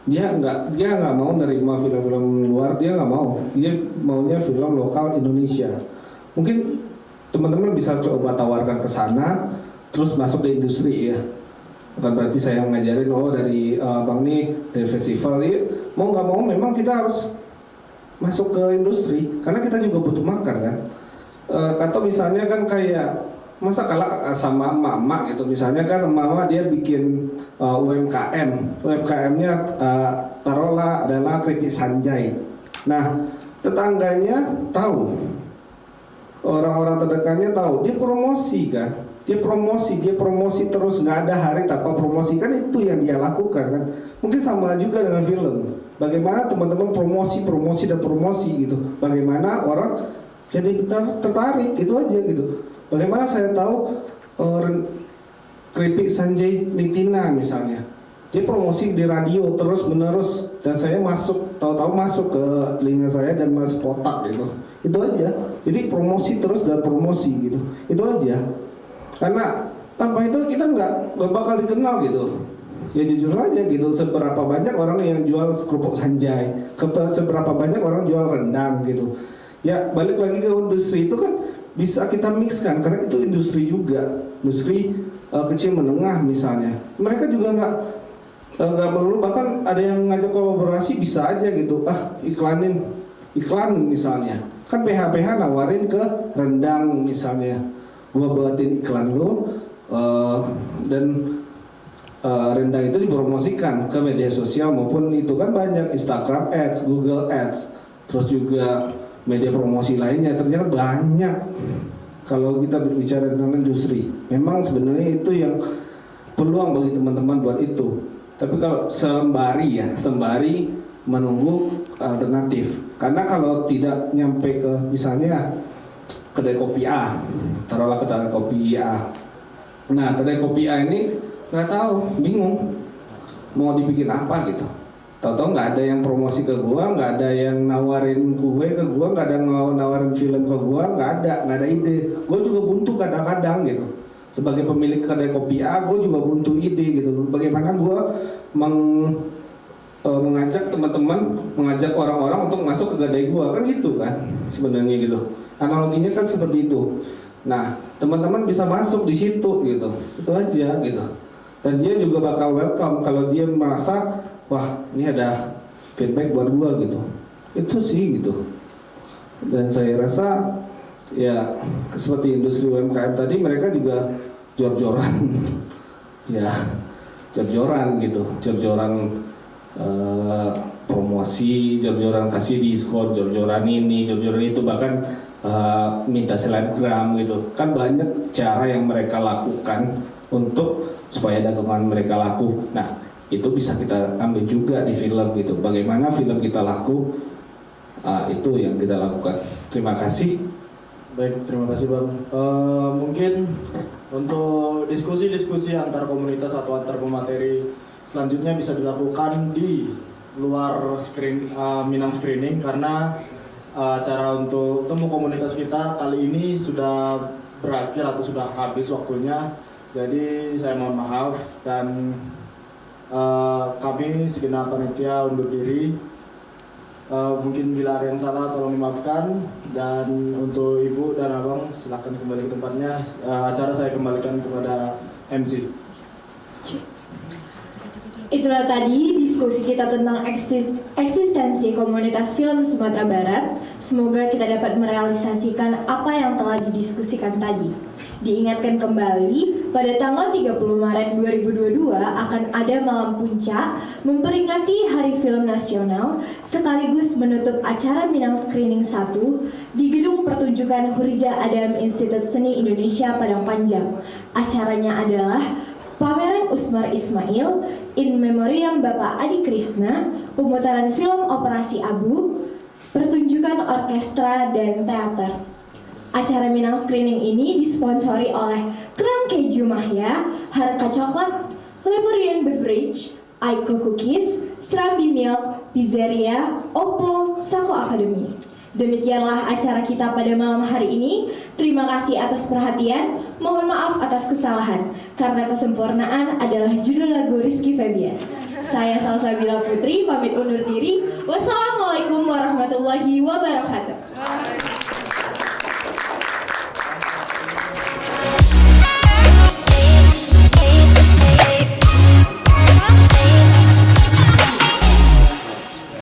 Dia nggak mau nerima film-film luar, dia nggak mau. Dia maunya film lokal Indonesia. Mungkin teman-teman bisa coba tawarkan ke sana, terus masuk ke industri ya. Bukan berarti saya ngajarin dari Bang nih dari festival ya. Mau nggak mau memang kita harus masuk ke industri karena kita juga butuh makan kan. Atau misalnya kan kayak masa kalah sama mama gitu, misalnya kan mama dia bikin UMKM-nya taruhlah adalah keripik Sanjay. Nah tetangganya tahu, orang-orang terdekatnya tahu, dia promosi kan, dia promosi terus, nggak ada hari tanpa promosi, kan itu yang dia lakukan kan. Mungkin sama juga dengan film, bagaimana teman-teman promosi gitu, bagaimana orang jadi tertarik, gitu aja gitu. Bagaimana saya tahu keripik Sanjay Nitina misalnya, dia promosi di radio terus menerus, dan saya tahu-tahu masuk ke telinga saya dan masuk kotak gitu. Itu aja. Jadi promosi terus dan promosi gitu. Itu aja. Karena tanpa itu kita nggak bakal dikenal gitu. Ya jujur aja gitu, seberapa banyak orang yang jual kerupuk Sanjay, seberapa banyak orang jual rendang gitu. Ya balik lagi ke industri itu kan bisa kita mixkan, karena itu industri juga, industri kecil menengah misalnya. Mereka juga nggak melulu, bahkan ada yang ngajak kolaborasi bisa aja gitu. Iklan misalnya. Kan PH nawarin ke rendang misalnya. Gua buatin iklan lo dan rendang itu dipromosikan ke media sosial maupun itu kan banyak, Instagram Ads, Google Ads, terus juga media promosi lainnya, ternyata banyak. Kalau kita berbicara tentang industri, memang sebenarnya itu yang peluang bagi teman-teman buat itu. Tapi kalau sembari menunggu alternatif, karena kalau tidak nyampe ke misalnya kedai kopi A, taruhlah kedai kopi A. Nah kedai kopi A ini nggak tahu, bingung mau dibikin apa gitu. Tahu-tahu nggak ada yang promosi ke gua, nggak ada yang nawarin kue ke gua, nggak ada yang nawarin film ke gua, nggak ada ide. Gua juga buntu kadang-kadang gitu. Sebagai pemilik kedai kopi A, gua juga buntu ide gitu. Bagaimana gua mengajak teman-teman, mengajak orang-orang untuk masuk ke kedai gua, kan gitu kan sebenarnya gitu. Analoginya kan seperti itu. Nah, teman-teman bisa masuk di situ gitu. Itu aja gitu. Dan dia juga bakal welcome kalau dia merasa, wah, ini ada feedback buat gua gitu. Itu sih gitu. Dan saya rasa ya seperti industri UMKM tadi, mereka juga jor-joran. Ya, jor-joran gitu. Jor-joran promosi, jor-joran kasih diskon, jor-joran ini, jor-joran itu, bahkan minta selebgram gitu. Kan banyak cara yang mereka lakukan untuk supaya dagangan mereka laku. Nah, itu bisa kita ambil juga di film gitu. Bagaimana film kita laku, itu yang kita lakukan. Terima kasih. Baik, terima kasih Bang. Mungkin untuk diskusi-diskusi antar komunitas atau antar pemateri selanjutnya bisa dilakukan di luar Minang Screening, karena acara untuk temu komunitas kita kali ini sudah berakhir atau sudah habis waktunya. Jadi saya mohon maaf dan kami segenap panitia undur diri. Mungkin bila ada yang salah tolong dimaafkan, dan untuk Ibu dan Abang silakan kembali ke tempatnya. Acara saya kembalikan kepada MC. Itulah tadi diskusi kita tentang eksistensi komunitas film Sumatera Barat. Semoga kita dapat merealisasikan apa yang telah didiskusikan tadi. Diingatkan kembali, pada tanggal 30 Maret 2022 akan ada malam puncak memperingati Hari Film Nasional sekaligus menutup acara Minang Screening 1 di Gedung Pertunjukan Hurija Adam Institut Seni Indonesia Padang Panjang. Acaranya adalah pameran Usmar Ismail, in memoriam Bapak Adi Krisna, pemutaran film Operasi Abu, pertunjukan orkestra dan teater. Acara Minang Screening ini disponsori oleh Kerang Keju Mahya, Harka Coklat, Lemurian Beverage, Aiko Cookies, Serambi Milk, Pizzeria, Oppo, Sako Academy. Demikianlah acara kita pada malam hari ini. Terima kasih atas perhatian. Mohon maaf atas kesalahan, karena kesempurnaan adalah judul lagu Rizky Febian. Saya Salsabila Putri, pamit undur diri. Wassalamualaikum warahmatullahi wabarakatuh.